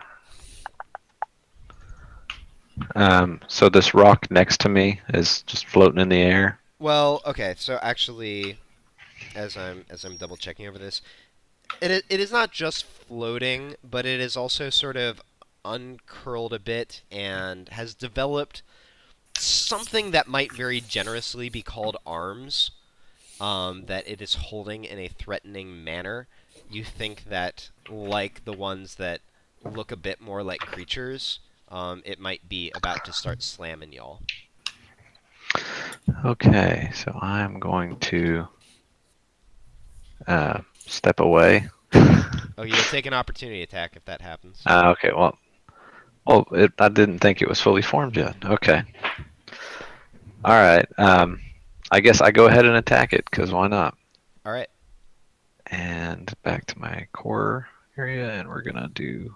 So this rock next to me is just floating in the air. Well, okay, so actually, as I'm double checking over this, it is not just floating, but it is also sort of uncurled a bit and has developed something that might very generously be called arms, that it is holding in a threatening manner. You think that, like the ones that look a bit more like creatures, it might be about to start slamming y'all. Okay, so I'm going to step away. Oh, you'll take an opportunity attack if that happens. Okay, well, I didn't think it was fully formed yet. Okay. All right. I guess I go ahead and attack it, because why not? All right. And back to my core area, and we're going to do...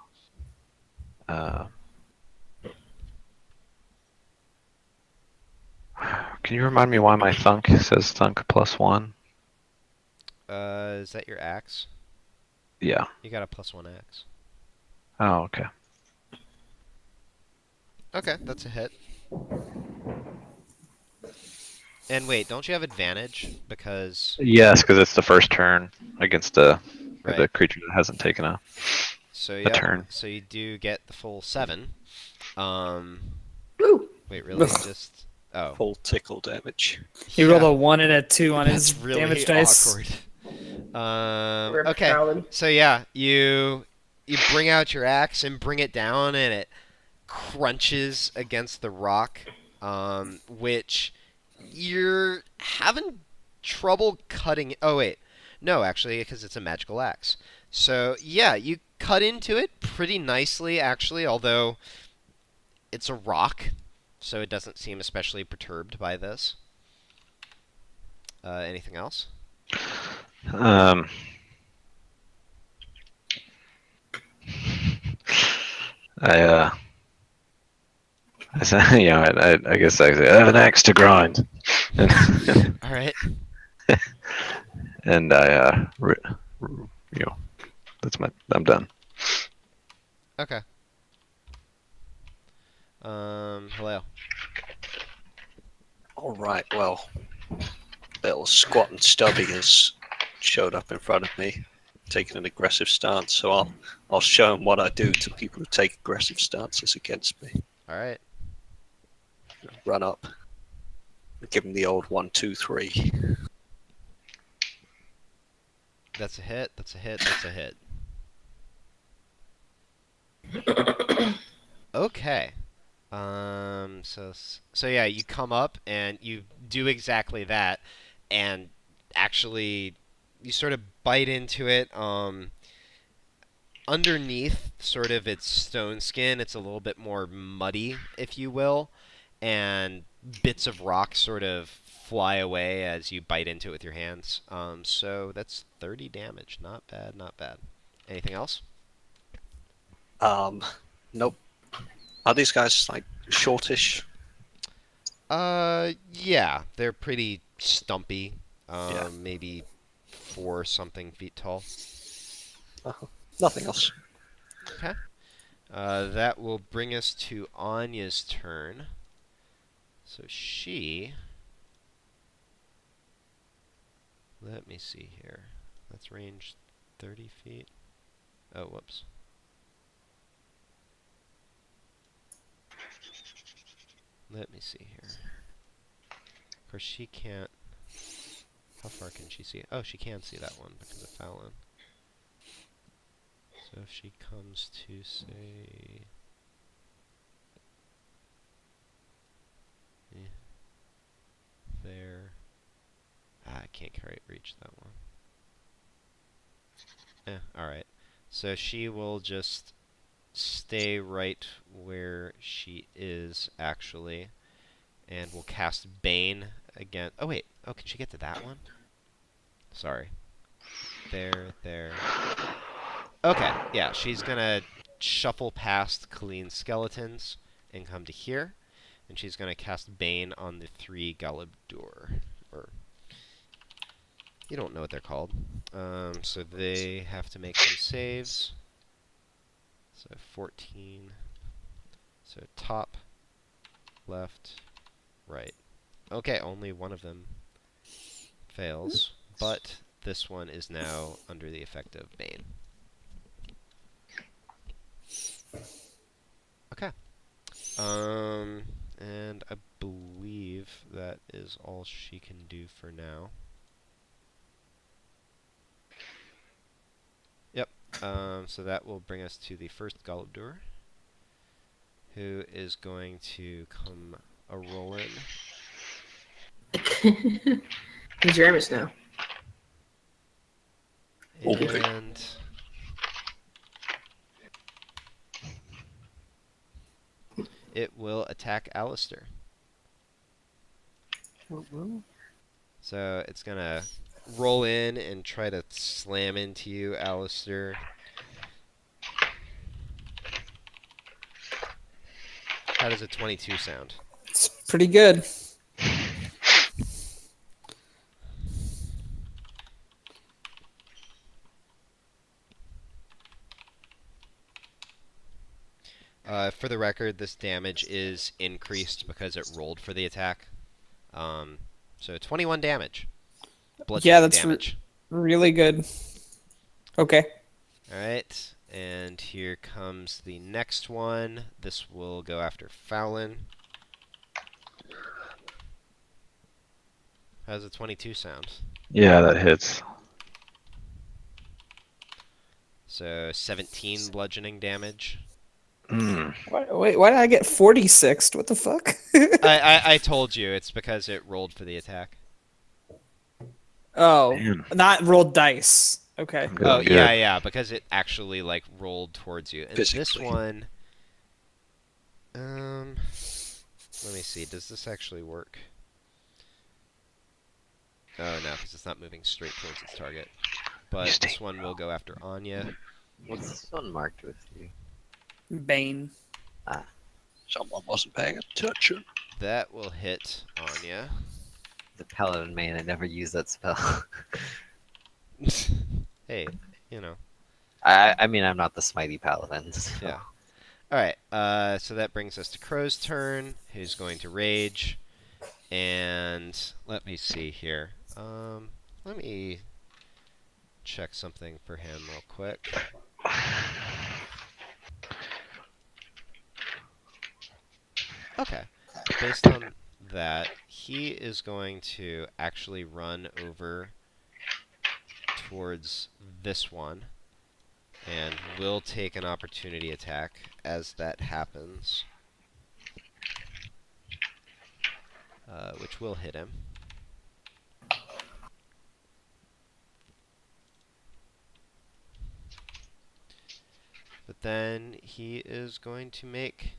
can you remind me why my thunk says thunk +1? Is that your axe? Yeah. You got a +1 axe. Oh, okay. Okay, that's a hit. And wait, don't you have advantage because? Yes, because it's the first turn against the Right. creature that hasn't taken a Yep. turn. So you do get the full 7. Um. Woo! Wait, really? Ugh. Just oh. Full tickle damage. He rolled a 1 and a 2 on That's his really damage dice. awkward. Rip Okay. Paladin. So yeah, you bring out your axe and bring it down, and it crunches against the rock, which you're having trouble cutting. Oh wait, no, actually, because it's a magical axe. So yeah, you cut into it pretty nicely, actually, although it's a rock, so it doesn't seem especially perturbed by this. Anything else? Um, I said, I guess I have an axe to grind, and, All right. and I'm done. Okay. Hello. All right. Well, little squat and stubby has showed up in front of me, taking an aggressive stance. So I'll show him what I do to people who take aggressive stances against me. All right. Run up, give him the old 1, 2, 3. That's a hit. That's a hit. That's a hit. Okay. So yeah, you come up and you do exactly that, and actually, you sort of bite into it. Underneath, sort of its stone skin, it's a little bit more muddy, if you will, and bits of rock sort of fly away as you bite into it with your hands. So that's 30 damage. Not bad. Not bad. Anything else? Nope. Are these guys like shortish? Yeah, they're pretty stumpy. Yeah. Maybe 4 something feet tall. Nothing else. Okay. That will bring us to Anya's turn. So she... Let me see here. That's range 30 feet. Oh, whoops. Let me see here. Of course, she can't... How far can she see? Oh, she can see that one because of Fallon. So if she comes to, say... there... I can't quite reach that one. Alright. So she will just stay right where she is, actually. And we'll cast Bane again. Oh, wait. Oh, can she get to that one? Sorry. There. Okay, yeah, she's gonna shuffle past Kaleem's skeletons and come to here. And she's gonna cast Bane on the 3 Galabdur. Or... You don't know what they're called. So they have to make some saves. So 14. So top, left, right. Okay, only one of them fails, but this one is now under the effect of Bane. Okay. And I believe that is all she can do for now. Yep. So that will bring us to the first Galabdur, who is going to come a roll-in. He's Ramus now. And it will attack Alistair. So it's gonna roll in and try to slam into you, Alistair. How does a 22 sound? It's pretty good. For the record, this damage is increased because it rolled for the attack. So 21 damage. Yeah, Bludgeoning that's damage. really good. Okay. Alright, and here comes the next one. This will go after Fallon. How's a 22 sound? Yeah, that hits. So 17 bludgeoning damage. Mm. Wait, why did I get 46? What the fuck? I told you, it's because it rolled for the attack. Oh, Man. not rolled dice. Okay. I'm Oh, doing good. yeah, because it actually, like, rolled towards you. And this Physically. one... let me see, does this actually work? Oh, no, because it's not moving straight towards its target. But this one will go after Anya. What's this one marked with you? Bane. Someone wasn't paying attention. That will hit Anya. The Paladin main, I never use that spell. Hey, you know. I mean, I'm not the Smitey Paladin. So. Yeah. Alright, so that brings us to Crow's turn, who's going to rage. And let me see here. Let me check something for him real quick. Okay. Based on that, he is going to actually run over towards this one. And will take an opportunity attack as that happens. Which will hit him. But then he is going to make...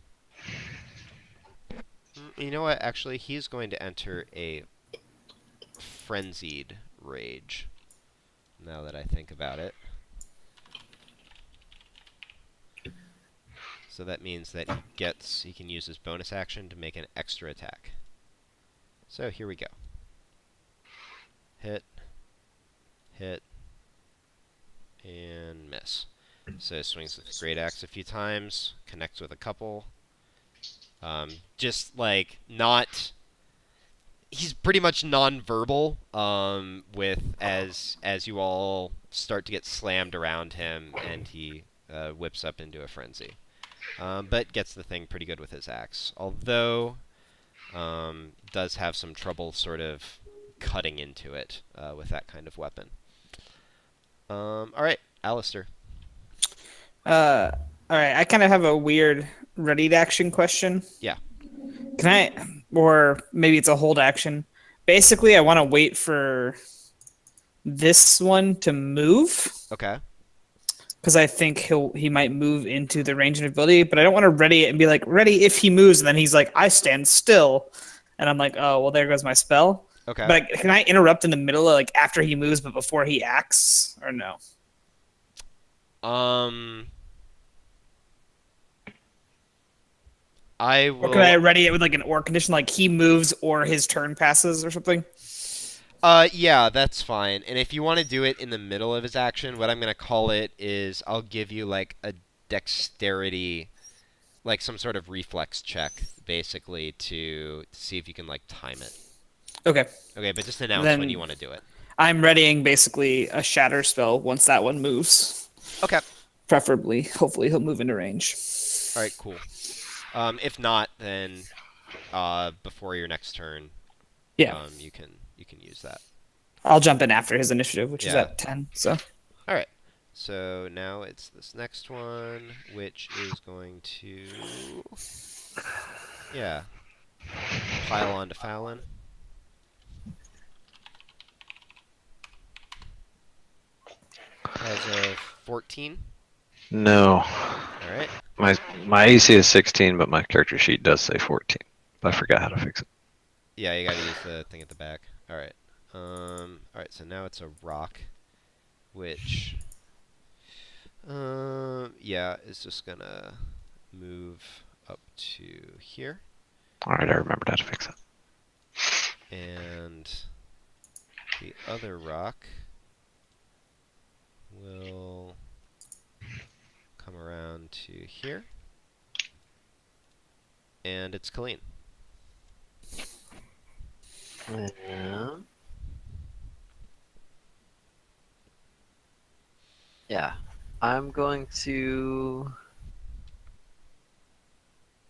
You know what? Actually, he's going to enter a frenzied rage. Now that I think about it. So that means that he can use his bonus action to make an extra attack. So here we go. Hit, hit, and miss. So swings with Great Axe a few times, connects with a couple. Just like not. He's pretty much non-verbal. With as you all start to get slammed around him, and he whips up into a frenzy. But gets the thing pretty good with his axe. Although, does have some trouble sort of cutting into it with that kind of weapon. Alright, Alistair. All right. I kind of have a weird ready action question. Yeah. Can I, or maybe it's a hold action. Basically, I want to wait for this one to move. Okay. Because I think he might move into the range of ability, but I don't want to ready it and be like, ready if he moves, and then he's like, I stand still. And I'm like, oh, well, there goes my spell. Okay. But can I interrupt in the middle of, like, after he moves, but before he acts, or no? I will... Or can I ready it with, like, an or condition, like he moves or his turn passes or something? Yeah, that's fine. And if you want to do it in the middle of his action, what I'm going to call it is I'll give you, like, a dexterity, like some sort of reflex check, basically, to see if you can, like, time it. Okay. Okay, but just announce Then when you want to do it. I'm readying basically a shatter spell once that one moves. Okay. Preferably. Hopefully he'll move into range. All right, cool. If not, then before your next turn, Yeah. you can use that. I'll jump in after his initiative, which is Yeah. at 10. So. All right. So now it's this next one, which is going to, yeah, pile onto Fallon. Has a 14. No. All right. My AC is 16, but my character sheet does say 14. But I forgot how to fix it. Yeah, you got to use the thing at the back. All right. All right. So now it's a rock, which, yeah, is just gonna move up to here. All right, I remembered how to fix it. And the other rock will come around to here. And it's Colleen. I'm going to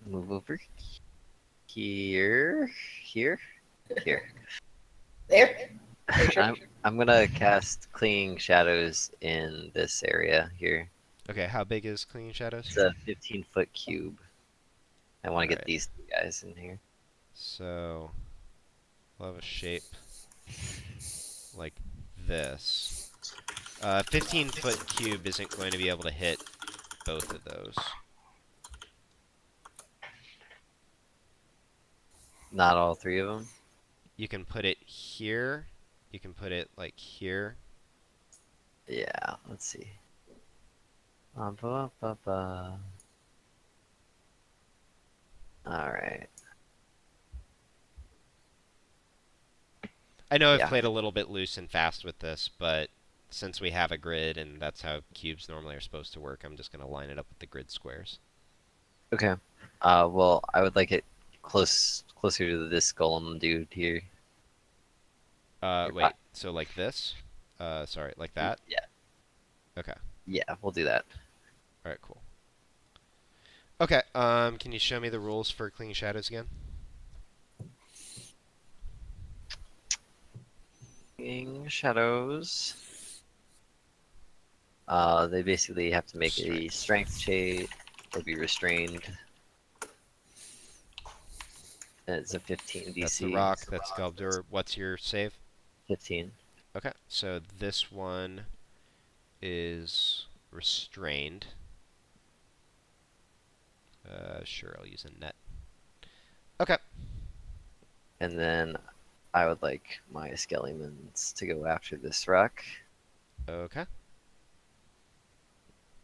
move over here. Here. There. Sure. I'm gonna cast Clinging Shadows in this area here. Okay, how big is Clinging Shadows? It's a 15-foot cube. I want to get Alright. these two guys in here. So, we'll have a shape like this. 15-foot cube isn't going to be able to hit both of those. Not all three of them. You can put it here. You can put it like here. Yeah, let's see. Alright. I know I've Yeah. played a little bit loose and fast with this, but since we have a grid and that's how cubes normally are supposed to work, I'm just going to line it up with the grid squares. Okay. Well, I would like it closer to this golem dude here. Wait, so like this? Sorry, like that? Yeah. Okay. Yeah, we'll do that. Alright, cool. Okay, can you show me the rules for Clinging Shadows again? Clinging Shadows. They basically have to make a strength check or be restrained. And it's a 15 DC. That's the rock, that's Sculptor. What's your save? 15. Okay, so this one is restrained. Sure, I'll use a net. Okay. And then I would like my skeletons to go after this rock. Okay.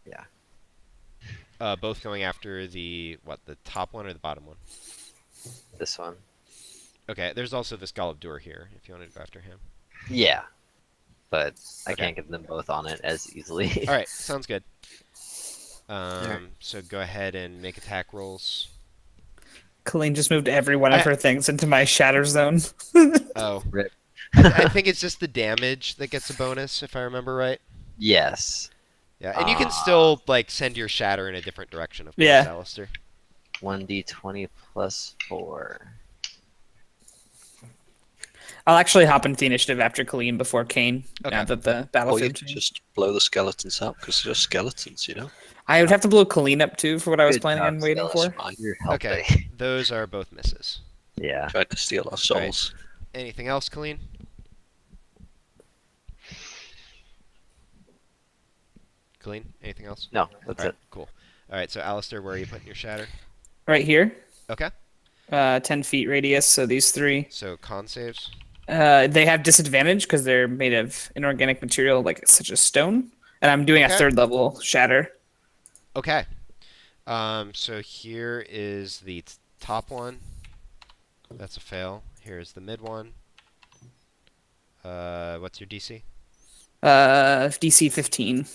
Yeah. Both going after the top one or the bottom one? This one. Okay, there's also this Golubdur here, if you want to go after him. Yeah. But I Okay. can't get them both on it as easily. Alright, sounds good. Alright. So go ahead and make attack rolls. Colleen just moved every one of her things into my shatter zone. Oh. Rip. I think it's just the damage that gets a bonus, if I remember right. Yes. Yeah, and you can still, like, send your shatter in a different direction, of course, Yeah. Alistair. 1d20 plus 4. I'll actually hop into the initiative after Colleen before Kane, Okay. now that the Or you battlefield could changed. just blow the skeletons up because they're just skeletons, you know. I would have to blow Colleen up too for what I was Good planning job, on waiting for. Skeleton. You're healthy. Okay, those are both misses. Yeah. Tried to steal our souls. Anything else, Colleen? Colleen, anything else? No, that's Alright, it. cool. Alright, so Alistair, where are you putting your shatter? Right here, Okay, 10 feet radius, so these three. so con saves. They have disadvantage because they're made of inorganic material like such as stone. And I'm doing a Okay. 3rd level shatter. Okay. So here is the top one. That's a fail. Here's the mid one. What's your DC? DC 15.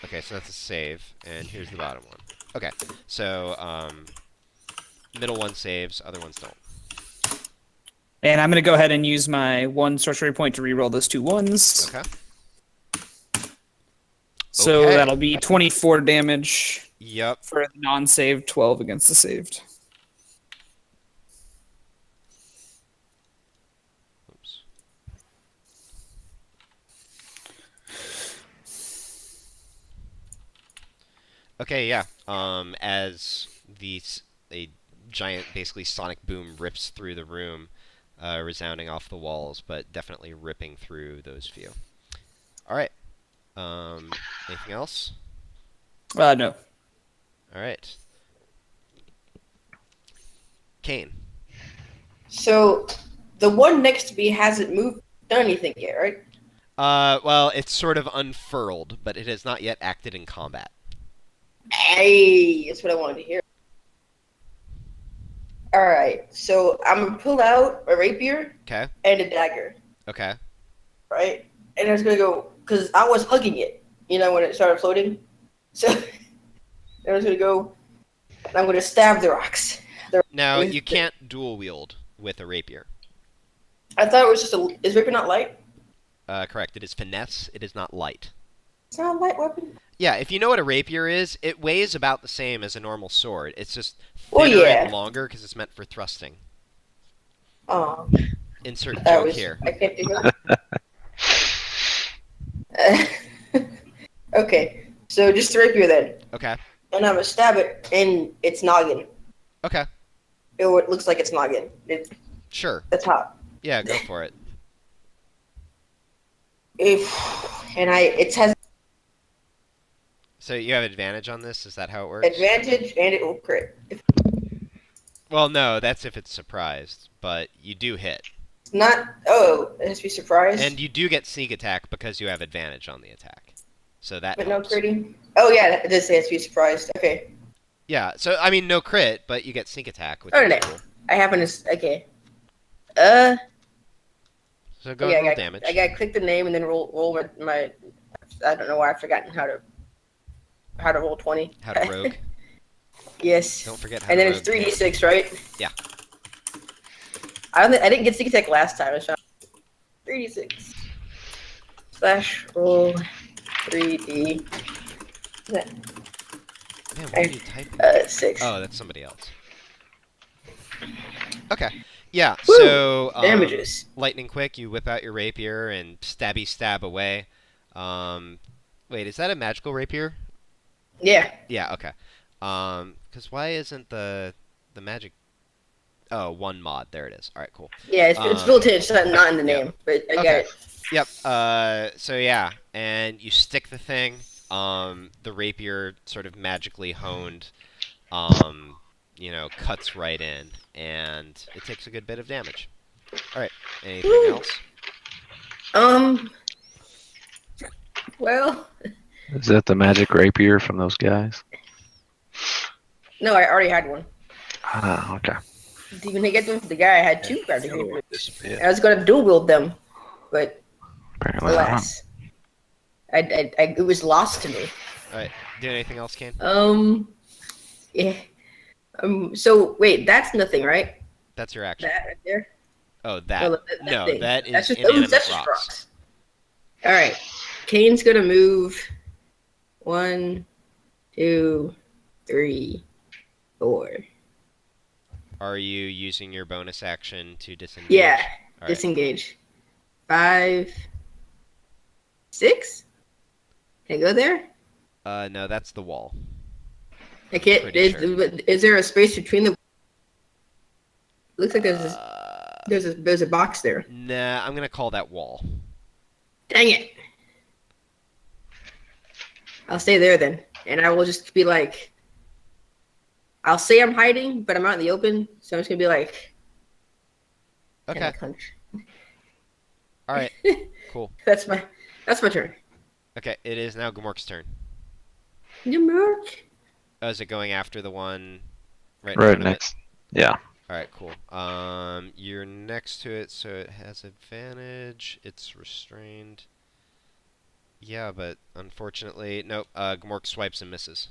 Okay, so that's a save. And here's the bottom one. Okay, so middle one saves, other ones don't. And I'm going to go ahead and use my 1 sorcery point to reroll those 2 ones. Okay. So Okay. that'll be 24 damage Yep. for the non-saved, 12 against the saved. Oops. Okay, yeah. As a giant, basically sonic boom rips through the room, resounding off the walls, but definitely ripping through those few. All right. Anything else? No. All right. Kane. So the one next to me hasn't moved, done anything yet, right? Well, it's sort of unfurled, but it has not yet acted in combat. Hey, that's what I wanted to hear. All right, so I'm gonna pull out a rapier Okay. and a dagger, Okay. right? And I was gonna go because I was hugging it, you know, when it started floating. So I was gonna go. And I'm gonna stab the rocks. Now, With you the- can't dual wield with a rapier. I thought it was just a. Is rapier not light? Correct. It is finesse. It is not light. It's not a light weapon. Yeah, if you know what a rapier is, it weighs about the same as a normal sword. It's just Oh thinner and yeah. longer because it's meant for thrusting. Um, Insert that joke was here. I can't do it. Okay, so just the rapier then, Okay. and I'm gonna stab it in its noggin. Okay. It looks like it's noggin. Sure. The top. Yeah, go for it. It has So you have advantage on this? Is that how it works? advantage and it will crit. If Well, no, that's if it's surprised, but you do hit. it's not, it has to be surprised. And you do get sneak attack because you have advantage on the attack. So that But helps. no critting. Oh yeah, it does say it has to be surprised. Okay. Yeah, so I mean no crit, but you get sneak attack, which Oh is no, cool. I happen to. Okay. So go Yeah, and roll damage. I gotta click the name and then roll my. I don't know why I've forgotten how to roll 20. How to rogue. Yes. Don't forget how And to then rogue. it's 3d6, right? Yeah. I didn't get sneak attack last time. I shot 3d6 slash roll 3d. Man, what are you typing? 6. Oh, that's somebody else. Okay. Yeah, Woo! so Damages. lightning quick, you whip out your rapier and stabby stab away. Wait, is that a magical rapier? Yeah. Yeah, okay. Because why isn't the magic? Oh, one mod. There it is. All right, cool. Yeah, it's built in. It's not in the yeah. name, but I got Okay. it. Yep. So yeah, and you stick the thing. The rapier sort of magically honed. Cuts right in, and it takes a good bit of damage. All right. Anything Woo! else? Well, Is that the magic rapier from those guys? no, I already had one. Ah, okay. When I get them for the guy, I had two The grounding other one rapiers. disappeared. I was gonna dual wield them, but Apparently not. alas, it was lost to me. All right. Do anything else, Kane? Yeah. So wait, that's nothing, right? That's your action. That right there. Oh, that. No, that No, thing. that is That's just, inanimate that's just rocks. rocks. All right. Kane's gonna move. 1, 2, 3, 4. Are you using your bonus action to disengage? Yeah. All right. Disengage. 5, 6. Can I go there? No, that's the wall. I can't. Pretty Is there a space between the? Looks like there's a box there. Nah, I'm gonna call that wall. Dang it! I'll stay there then, and I will just be like, I'll say I'm hiding, but I'm out in the open, so I'm just gonna be like, Okay. Hunch. All right. Cool. That's my turn. Okay, it is now Gmork's turn. Gmork. Oh, is it going after the one right in Right front of next. Yeah. All right, cool. You're next to it, so it has advantage. It's restrained. Yeah, but unfortunately, nope. Gmork swipes and misses.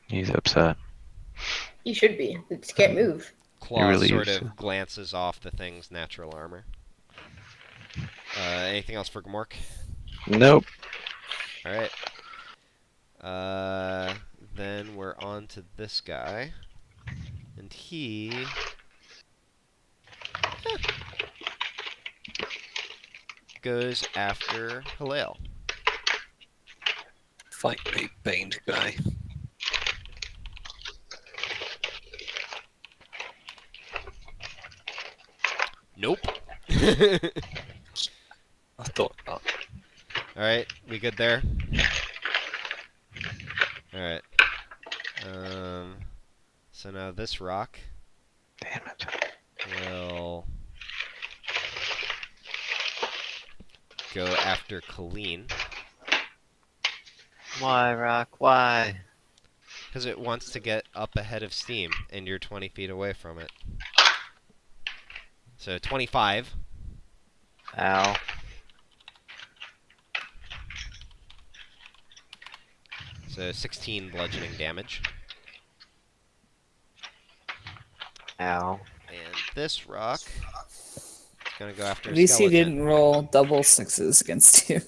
He's upset. You should be. It just can't move. Claw really sort is. of glances off the thing's natural armor. Anything else for Gmork? Nope. All right. Then we're on to this guy, and he goes after Halal. Fight me, Baned guy. Nope. I thought not. All right, we good there? All right. So now this rock Damn it. will go after Colleen Why, Rock? Why? because it wants to get up ahead of Steam, and you're 20 feet away from it. So 25. Ow. So 16 bludgeoning damage. Ow. And this rock is gonna go after At a least he skeleton. didn't roll double 6s against you.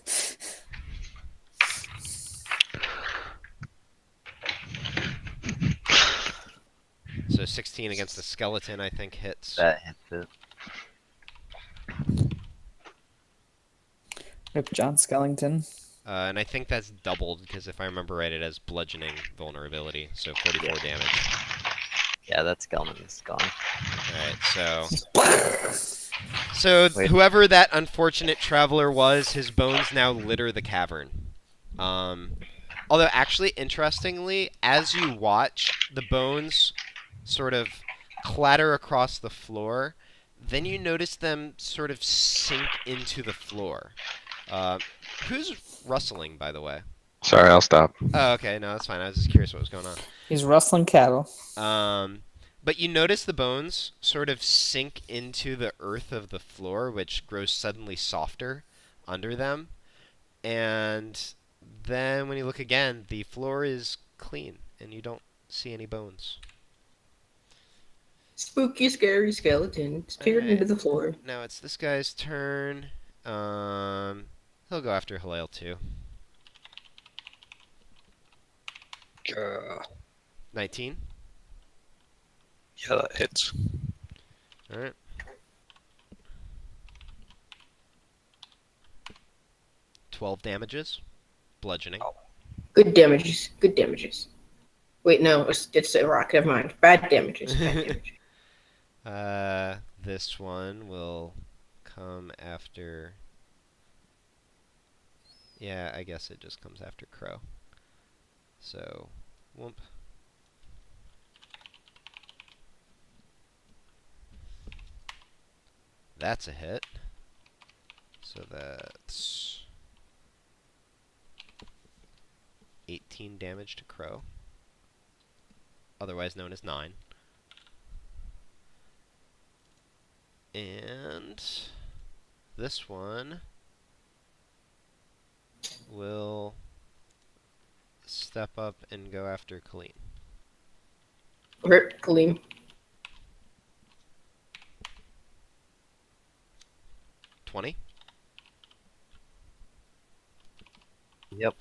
So 16 against the skeleton, I think, hits. That hits it. Rip John Skellington. And I think that's doubled, because if I remember right, it has bludgeoning vulnerability, so 44 damage. Yeah, that skeleton is gone. Alright, so Wait. whoever that unfortunate traveler was, his bones now litter the cavern. Although, actually, interestingly, as you watch the bones sort of clatter across the floor, then you notice them sort of sink into the floor. Who's rustling, by the way? Sorry, I'll stop. Oh, okay, no, that's fine. I was just curious what was going on. He's rustling cattle. But you notice the bones sort of sink into the earth of the floor, which grows suddenly softer under them. And then when you look again, the floor is clean, and you don't see any bones. Spooky, scary skeleton peered Alright. into the floor. Now it's this guy's turn. He'll go after Halil too. 19. Yeah, that hits. Alright. $12 damages. Bludgeoning. Good damages. Good damages. Wait, no, it's a rock. Never mind. Bad damages. Bad damage. This one will come after... Yeah, I guess it just comes after Crow. So, whoomp. That's a hit. So that's 18 damage to Crow, otherwise known as 9. And this one will step up and go after Colleen. Rip, Kaleem. $20. Yep.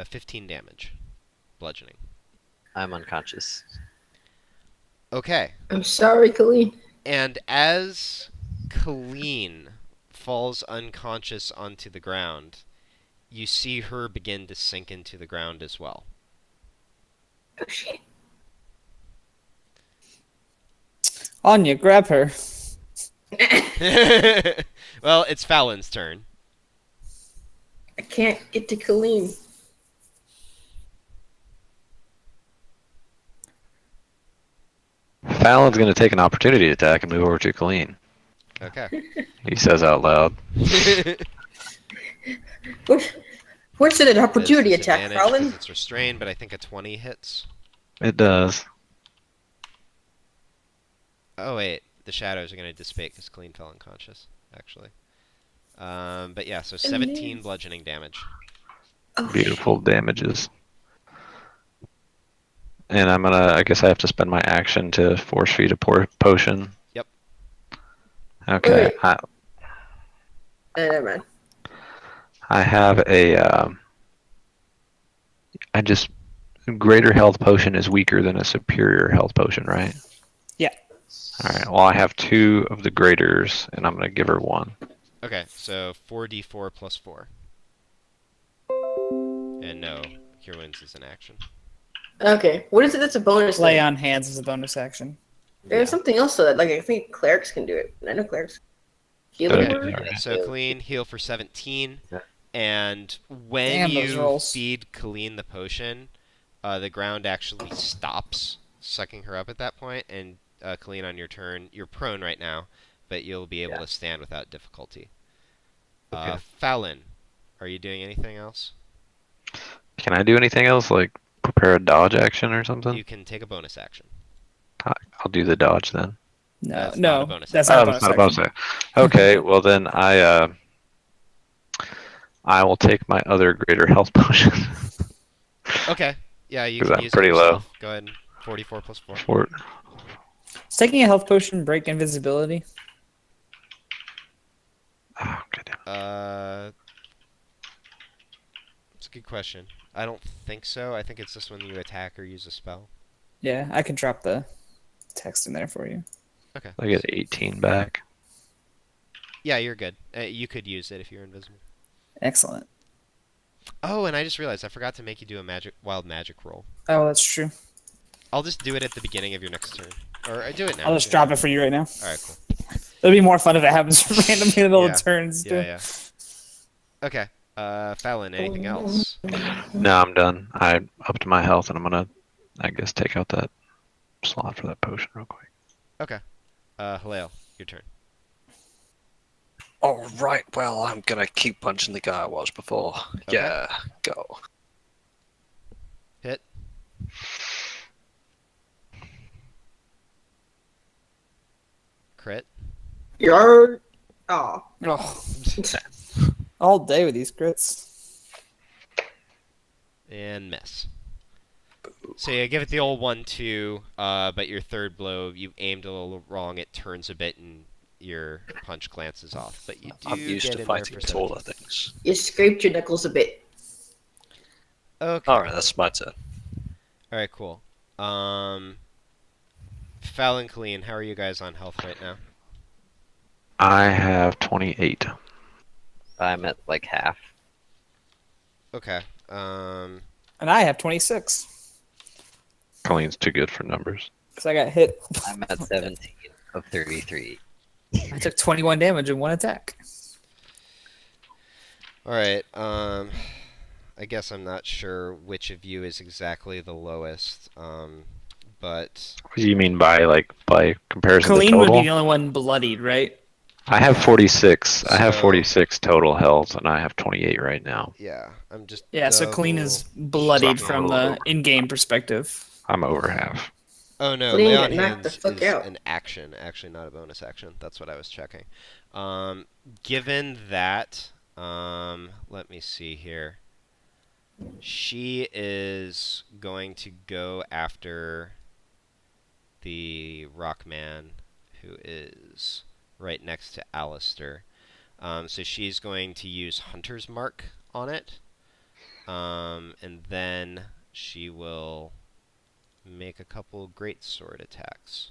15 damage. Bludgeoning. I'm unconscious. Okay. I'm sorry, Kaleem. And as Colleen falls unconscious onto the ground, you see her begin to sink into the ground as well. Oh, shit. Anya, grab her. Well, it's Fallon's turn. I can't get to Kaleem. Fallon's going to take an opportunity attack and move over to Colleen. Okay. He says out loud. Where's it an opportunity There's attack, disadvantage 'cause Fallon? It's restrained, but I think a 20 hits. It does. Oh, wait. The shadows are going to dissipate because Colleen fell unconscious, actually. But yeah, so 17 bludgeoning damage. Oh, Beautiful damages. And I'm gonna, I guess I have to spend my action to force feed a potion. Yep. Okay. Wait. Never mind. I have greater health potion is weaker than a superior health potion, right? Yeah. Alright, well I have 2 of the graders, and I'm gonna give her 1. Okay, so 4d4 plus 4. And no, Cure Wounds is an action. Okay, what is it that's a bonus? Lay thing? on hands is a bonus action. There's something else though that, like, I think clerics can do it. I know clerics. Healing Okay. word? Alright. So Colleen, heal for 17. Yeah. And when Damn, those you rolls. feed Colleen the potion, the ground actually stops sucking her up at that point. And Colleen, on your turn, you're prone right now, but you'll be able to stand without difficulty. Okay. Fallon, are you doing anything else? Can I do anything else, like prepare a dodge action or something? You can take a bonus action. I'll do the dodge then. No, That's not a no, bonus that's Oh, not a that's bonus not a bonus action. action. Okay, well then I will take my other greater health potion. Okay. Yeah, you 'Cause can I'm use pretty it low. yourself. Go ahead. 44 plus 4. For Is taking a health potion break invisibility? oh, goddamn. It's a good question. I don't think so. I think it's just when you attack or use a spell. Yeah, I can drop the text in there for you. Okay. I get 18 back. Yeah, you're good. You could use it if you're invisible. Excellent. Oh, and I just realized I forgot to make you do a wild magic roll. Oh, that's true. I'll just do it at the beginning of your next turn. Or I do it now. I'll just drop it for you right now. Alright, cool. It'll be more fun if it happens randomly in the middle Yeah. of turns. Too. Yeah. Okay. Fallon, anything else? No, I'm done. I upped my health, and I'm gonna, I guess, take out that slot for that potion real quick. Okay. Haleo, your turn. All right. Well, I'm gonna keep punching the guy I was before. Okay. Yeah. Go. Hit. Crit. You're. Oh. Oh. All day with these crits. And miss. So you give it the old 1-2, but your third blow, you aimed a little wrong. It turns a bit, and your punch glances off. But you do I'm used get to in fighting there for taller 17. things. You scraped your knuckles a bit. Okay. All right, that's my turn. All right, cool. Fallon, Colleen, how are you guys on health right now? I have 28. I'm at like half. Okay. And I have 26. Colleen's too good for numbers. Because I got hit. I'm at 17 of 33. I took 21 damage in one attack. All right. I guess I'm not sure which of you is exactly the lowest. But What do you mean by comparison to Colleen would total? be the only one bloodied, right? I have 46. I have So- 46 total health, and I have 28 right now. yeah, I'm just. Yeah, so Colleen is double bloodied checking. from the in-game perspective. I'm over half. Oh no, Colleen Lay on got knocked the Hands fuck is out. an action, actually not a bonus action. That's what I was checking. Given that, let me see here. She is going to go after the Rockman, who is right next to Alistair. So she's going to use Hunter's Mark on it. And then she will make a couple greatsword attacks.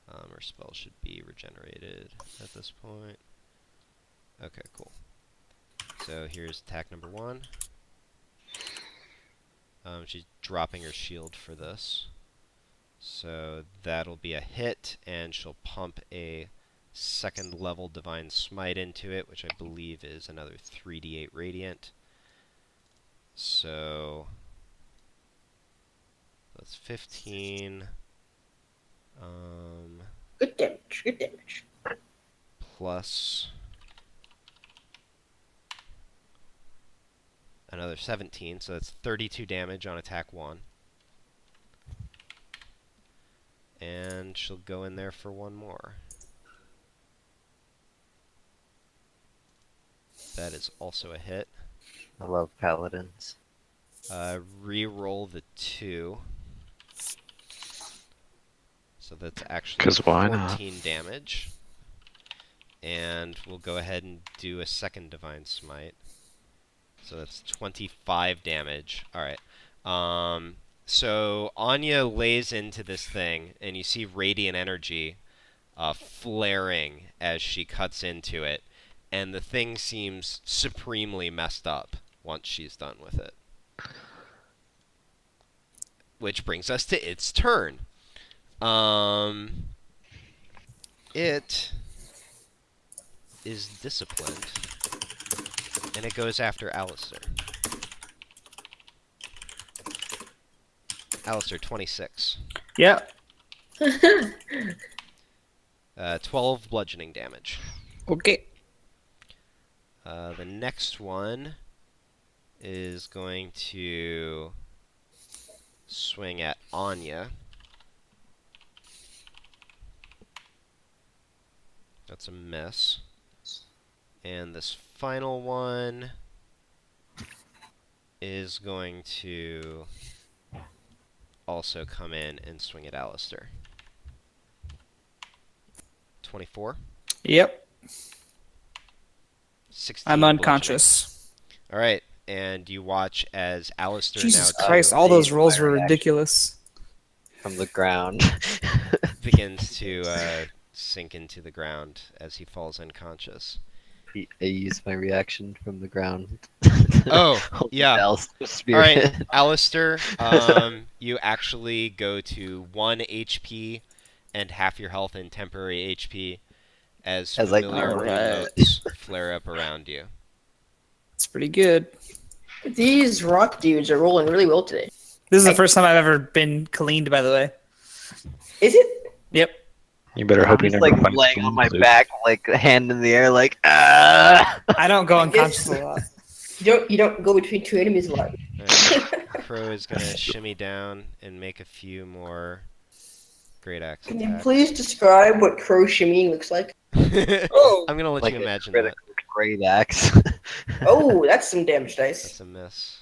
Her spell should be regenerated at this point. Okay, cool. So here's attack number 1. She's dropping her shield for this. So that'll be a hit, and she'll pump a second level Divine Smite into it, which I believe is another 3d8 Radiant. So that's 15. Good damage. Good damage. Plus another 17, so that's 32 damage on attack 1. And she'll go in there for one more. That is also a hit. I love paladins. Re-roll the 2. So that's actually 'Cause why 14 not? damage. And we'll go ahead and do a second Divine Smite. So that's 25 damage. Alright. So Anya lays into this thing, and you see radiant energy flaring as she cuts into it. And the thing seems supremely messed up once she's done with it. Which brings us to its turn. It is disciplined, and it goes after Alistair. Alistair, 26. Yep. 12 bludgeoning damage. Okay. The next one is going to swing at Anya. That's a miss. And this final one is going to also come in and swing at Alistair. 24. Yep. 16 I'm bludgeoning. unconscious. All right, and you watch as Alistair Jesus now Christ, Oh, all those geez, rolls my were reaction. ridiculous. from the ground. begins to sink into the ground as he falls unconscious. I use my reaction from the ground. Oh, Hold yeah. down the All spirit. right, Alistair, you actually go to 1 HP and half your health in temporary HP as As I familiar Alright. emotes flare up around you. It's pretty good. These rock dudes are rolling really well today. This is the first time I've ever been cleaned, by the way. Is it? Yep. You better I'm hope you just never like find laying on my Luke. back, like hand in the air, like ah. I don't go I unconscious guess- a lot. You don't go between two enemies a lot. Alright, Crow is going to shimmy down and make a few more great axe Can you attacks. please describe what crow shimmying looks like? Oh! I'm going to let Like you a imagine that. critical great axe. Oh, that's some damage dice. That's a miss.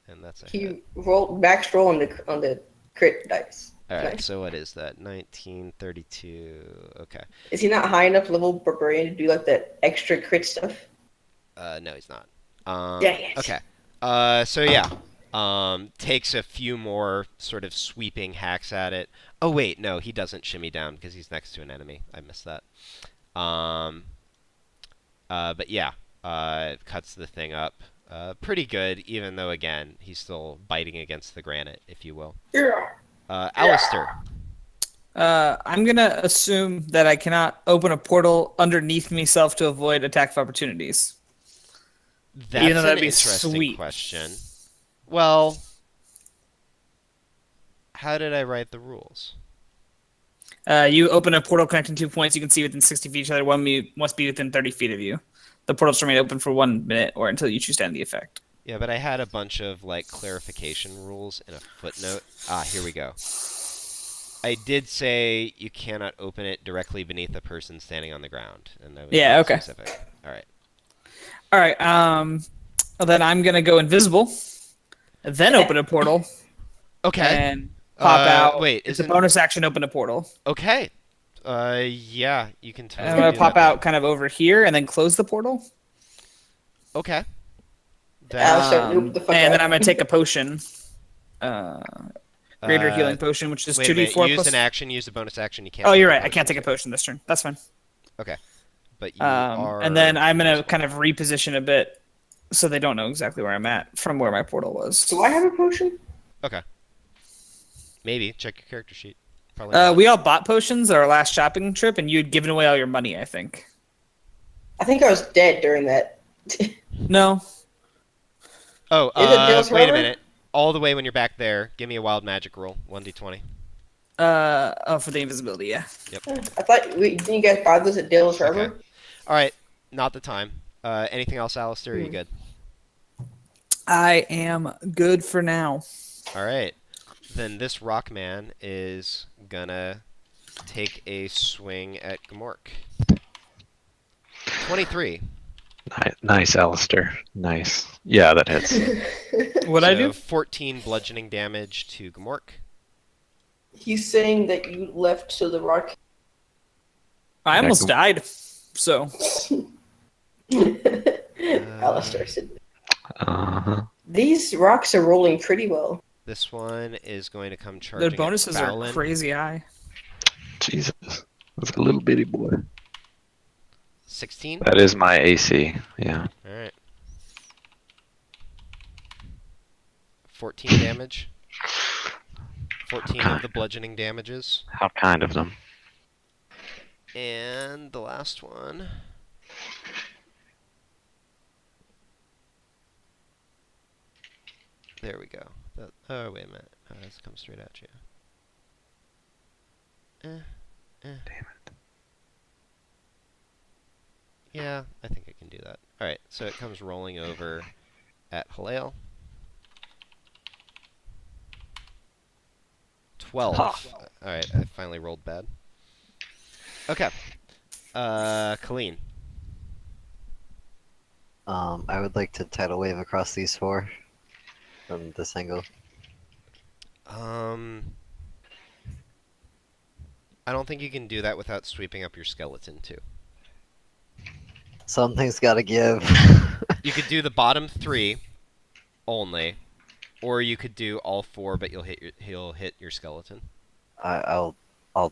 And that's a Can hit. you roll max roll on the crit dice? Alright, Nice. so what is that? 1932. Okay. Is he not high enough level barbarian to do like that extra crit stuff? No, he's not. Dang it. Okay. So yeah. Takes a few more sort of sweeping hacks at it. Oh wait, no, he doesn't shimmy down because he's next to an enemy. I missed that. But yeah, cuts the thing up. Pretty good, even though again he's still biting against the granite, if you will. Yeah. Alistair. I'm gonna assume that I cannot open a portal underneath myself to avoid attack of opportunities. That's Even though that'd an be interesting sweet. question. Well, how did I write the rules? You open a portal connecting 2 points you can see within 60 feet of each other. One must be within 30 feet of you. The portals remain open for 1 minute or until you choose to end the effect. Yeah, but I had a bunch of like clarification rules in a footnote. Ah, here we go. I did say you cannot open it directly beneath a person standing on the ground, and I was Yeah, being okay. specific. All right. All right. Well, then I'm gonna go invisible, then open a portal, Okay. and pop out. Wait, It's a isn't bonus action. Open a portal. okay? Yeah, you can totally. And I'm gonna do pop that. out kind of over here, and then close the portal. Okay. I'll start Um, loop the fuck and then out. I'm gonna take a potion, greater healing potion, which is Wait a minute. 2d4 Use plus. an action. Use a bonus action. You can't. Oh, take you're a right. I potion. can't take a potion this turn. That's fine. But you are. And then I'm gonna invisible. kind of reposition a bit, so they don't know exactly where I'm at from where my portal was. Do I have a potion? Okay. Maybe check your character sheet. Probably. Not. We all bought potions at our last shopping trip, and you had given away all your money, I think. I think I was dead during that. No. Oh, Is it Dale's wait a Harbor? minute. All the way when you're back there, give me a wild magic roll. 1d20. For the invisibility, yeah. I thought didn't you guys buy this at Dale's Harbor? Okay. All right. Not the time. Anything else, Alistair? Are you good? I am good for now. All right. Then this rock man is gonna take a swing at Gmork. 23. Nice, Alistair. Nice. Yeah, that hits. What'd I do? 14 bludgeoning damage to Gmork. He's saying that you left to the rock. I almost died. So Alistair said, Uh-huh. these rocks are rolling pretty well. This one is going to come charging. their bonuses at are Fowlin. crazy high. Jesus. That's a little bitty boy. 16. That is my AC. Yeah. All right. 14 damage. 14 of the bludgeoning damages. How kind of them. And the last one. There we go. Oh, wait a minute. This comes straight at you. Damn it. Yeah, I think I can do that. Alright, so it comes rolling over at Halal. 12. Alright, I finally rolled bad. Okay. Colleen. I would like to tidal wave across these four from this angle. I don't think you can do that without sweeping up your skeleton, too. Something's gotta give. You could do the bottom three only, Or you could do all 4, but he'll hit your skeleton. I'll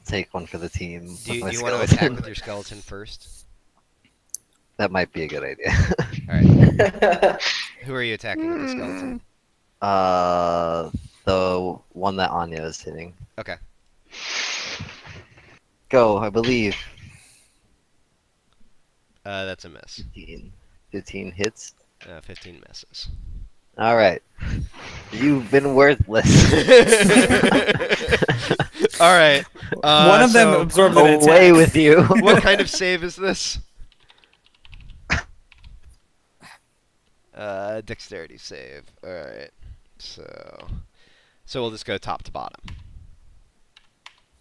take one for the team. Do with my you want to attack skeleton. with your skeleton first? That might be a good idea. Alright. Who are you attacking with the skeleton? The one that Anya is hitting. Okay. Go, I believe. That's a miss. 15 hits. 15 misses. Alright. You've been worthless. Alright. One of them absorbed an attack. Away with you. What kind of save is this? Dexterity save. Alright. So we'll just go top to bottom.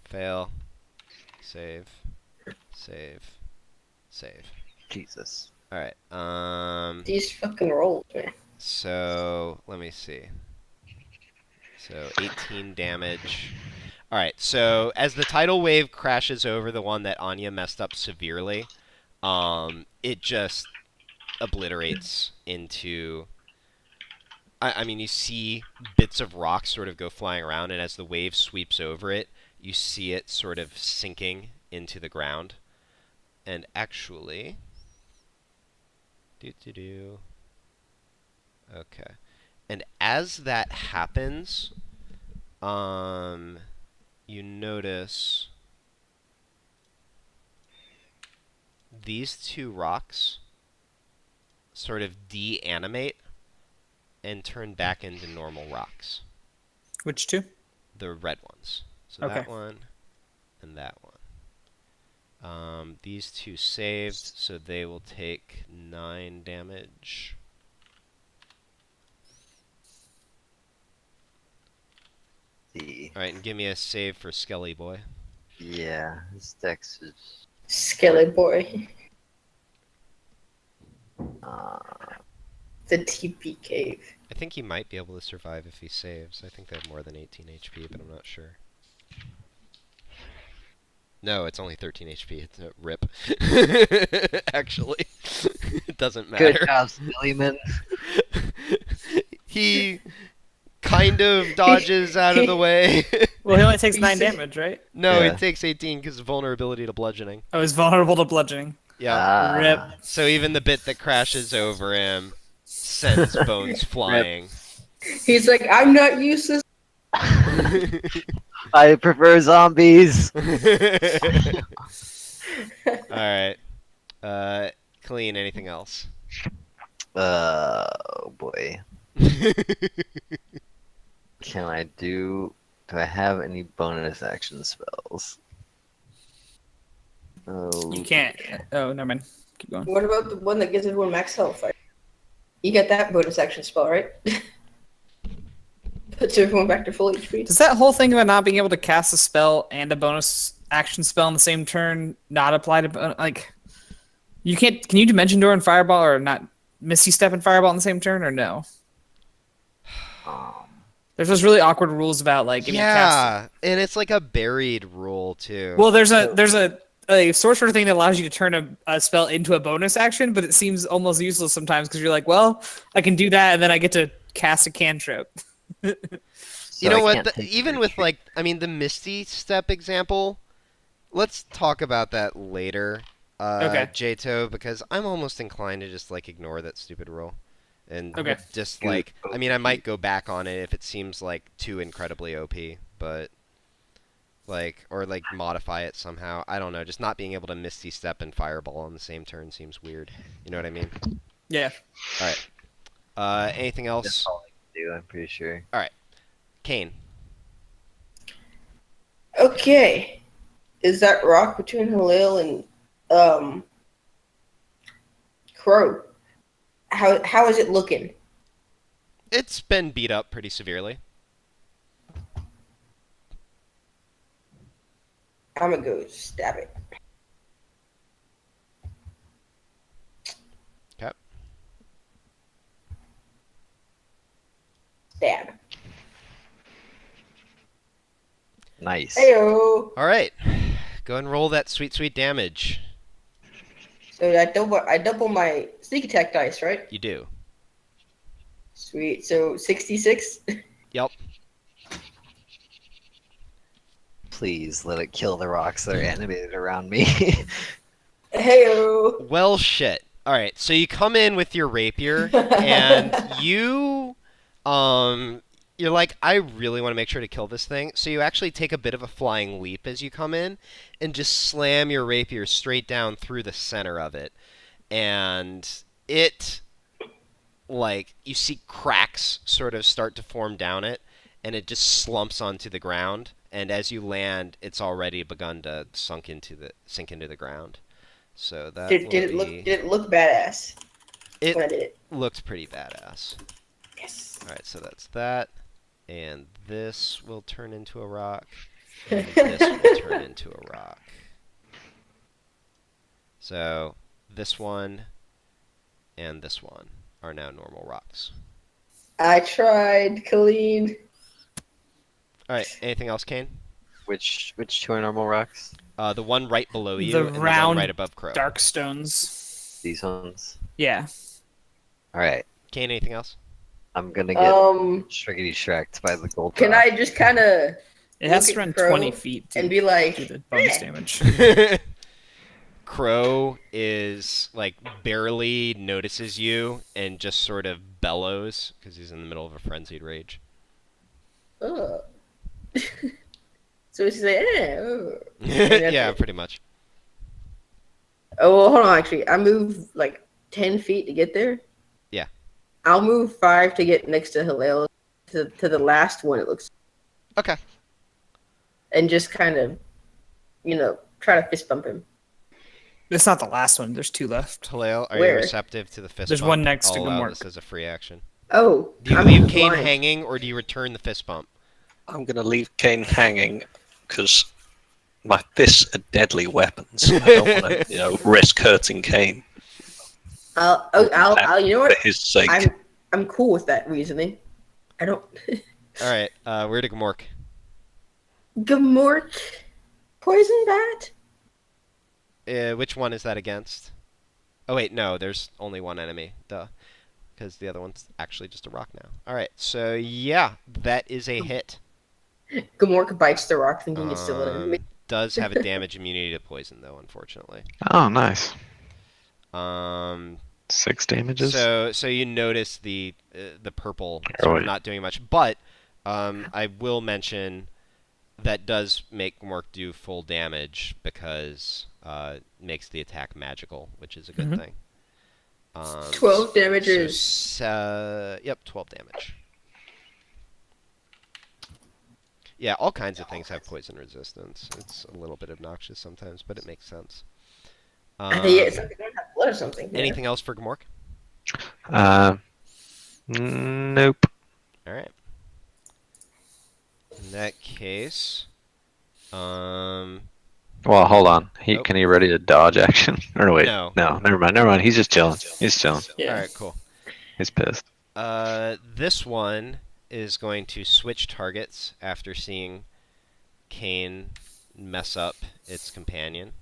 Fail. Save. Save. Save. Jesus. Alright. These fucking rolls, man. So let me see. So 18 damage. Alright, so as the tidal wave crashes over the one that Anya messed up severely, it just obliterates into... I mean, you see bits of rock sort of go flying around, and as the wave sweeps over it, you see it sort of sinking into the ground. And actually... Okay. And as that happens, you notice these 2 rocks sort of de-animate and turn back into normal rocks. Which 2? The red ones. So Okay. that one and that one. These 2 saved, so they will take 9 damage. Alright, and give me a save for Skelly Boy. Yeah, his dex is... Skelly boy. The TP cave. I think he might be able to survive if he saves. I think they have more than 18 HP, but I'm not sure. No, it's only 13 HP. It's a rip. Actually, it doesn't matter. Good job, Sillyman. He kind of dodges out of the way. Well, he only takes 9 damage, right? No, Yeah. it takes 18 because of vulnerability to bludgeoning. Oh, he's vulnerable to bludgeoning. Yeah. Rip. So even the bit that crashes over him sends bones flying. He's like, I'm not useless. I prefer zombies. Alright. Clean, anything else? Oh boy. Can I do I have any bonus action spells? Oh, You can't. Oh, never mind. Keep going. What about the one that gives everyone max health? Right? You get that bonus action spell, right? Puts everyone back to full HP. Does that whole thing about not being able to cast a spell and a bonus action spell in the same turn not apply to like? You can't. Can you Dimension Door and Fireball or not? Misty Step and Fireball in the same turn or no? There's those really awkward rules about like if you cast. And it's like a buried rule too. Well, there's a sorcerer thing that allows you to turn a spell into a bonus action, but it seems almost useless sometimes because you're like, well, I can do that and then I get to cast a cantrip. so you know I what? can't take Even the with retreat. the Misty Step example, let's talk about that later, Okay. Jato, because I'm almost inclined to just like ignore that stupid rule, and Okay. just Good like I OP. might go back on it if it seems like too incredibly OP, but like or like modify it somehow. I don't know. Just not being able to Misty Step and Fireball on the same turn seems weird. You know what I mean? Yeah. All right. Anything else? That's all I can do, I'm pretty sure. Kane. Okay. Is that rock between Halil and Crow? How is it looking? It's been beat up pretty severely. I'm gonna go stab it. Okay. Stab. Nice. Heyo. All right. Go and roll that sweet damage. So I double my sneak attack dice, right? You do. Sweet. So 66. Yep. Please let it kill the rocks that are animated around me. Heyo. Well, shit. All right. So you come in with your rapier, and you're like, I really want to make sure to kill this thing. So you actually take a bit of a flying leap as you come in, and just slam your rapier straight down through the center of it, and it, like, you see cracks sort of start to form down it, and it just slumps onto the ground. And as you land, it's already begun to sink into the ground. So that Did it look badass It when I did it? looked pretty badass. Yes. All right, so that's that, and this will turn into a rock, and this will turn into a rock. So this one and this one are now normal rocks. I tried, Colleen. All right, anything else, Kane? Which two are normal rocks? The one right below you The and the one round right above Crow. Dark stones. These ones. Yeah. All right. Kane, anything else? I'm gonna get shriggity shreked by the gold. Can rock. I just kind of It has Look to at run Crow 20 feet to and be like, do the bonus "Eh." damage. Crow is, like, barely notices you and just sort of bellows because he's in the middle of a frenzied rage. Oh. So she's like, Yeah, pretty much. Oh, well, hold on. Actually, I moved like 10 feet to get there. Yeah. I'll move 5 to get next to Hillel to the last one. It looks, Okay. and just kind of, try to fist bump him. It's not the last one. There's 2 left. Halil, are you Where? receptive to the fist There's bump? one next to I'll allow Gmork. this as a free action. Oh, Do you I'm leave Kane blind. hanging, or do you return the fist bump? I'm going to leave Kane hanging because my fists are deadly weapons. I don't want to, risk hurting Kane I'll you know for what? his sake. I'm cool with that reasoning. I don't. All right, where to Gmork? Gmork, poison bat. Which one is that against? Oh wait, no, there's only one enemy. Duh. Because the other one's actually just a rock now. All right, so yeah, that is a hit. Gmork bites the rock, thinking it's still an enemy. Does have a damage immunity to poison, though, unfortunately. Oh, nice. 6 damages. So you notice the purple sort of not doing much, but I will mention that does make Gmork do full damage because it makes the attack magical, which is a good thing. 12 damages. Yep, 12 damage. Yeah, all kinds of things have poison resistance. It's a little bit obnoxious sometimes, but it makes sense. Yeah, something don't have blood or something. Yeah. Anything else for Gmork? Nope. All right. In that case, Well, hold on. Nope. Can he ready to dodge action? Or wait, No. never mind. He's just chilling. He's chilling. Yeah. all right, cool. He's pissed. This one is going to switch targets after seeing Kane mess up its companion.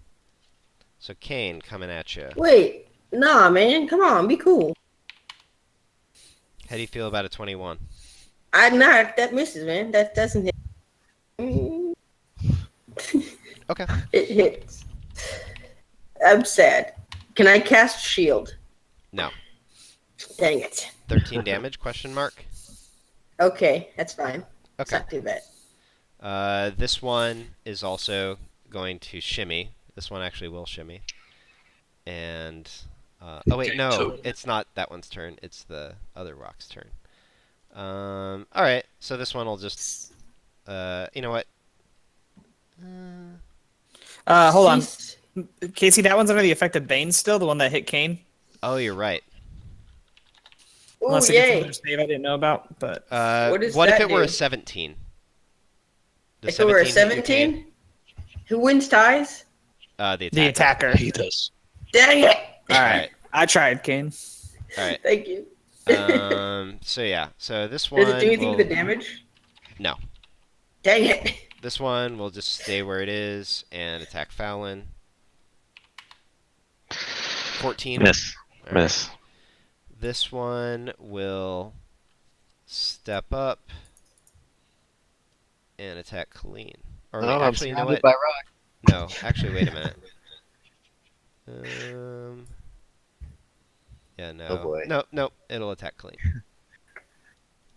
So Kane, coming at you. Wait, nah, man, come on, be cool. How do you feel about a 21? That misses, man. That doesn't hit. Okay. It hits. I'm sad. Can I cast shield? No. Dang it. 13 damage? Question mark. Okay, that's fine. It's Okay. not too bad. This one is also going to shimmy. This one actually will shimmy. And oh wait, no, it's not that one's turn. It's the other rock's turn. All right, so this one will just. You know what? Hold on. Cease- Casey, that one's under the effect of Bane still, the one that hit Kane. Oh, you're right. Ooh, Unless it gets yay. another save I didn't know about, but What if that it were a do? 17? If it were a 17, who wins ties? The the attacker. He does. Dang it! All right. I tried, Kane. All right. Thank you. So yeah. So this one. Does it do anything will, with the damage? No. Dang it! This one will just stay where it is and attack Fallon. 14. Miss. All right. Miss. This one will step up and attack Colleen. Or No, wait, I'm actually, you know surrounded what? by rock. No, actually, wait a minute. Yeah, no. Oh boy. No, no, it'll attack Colleen.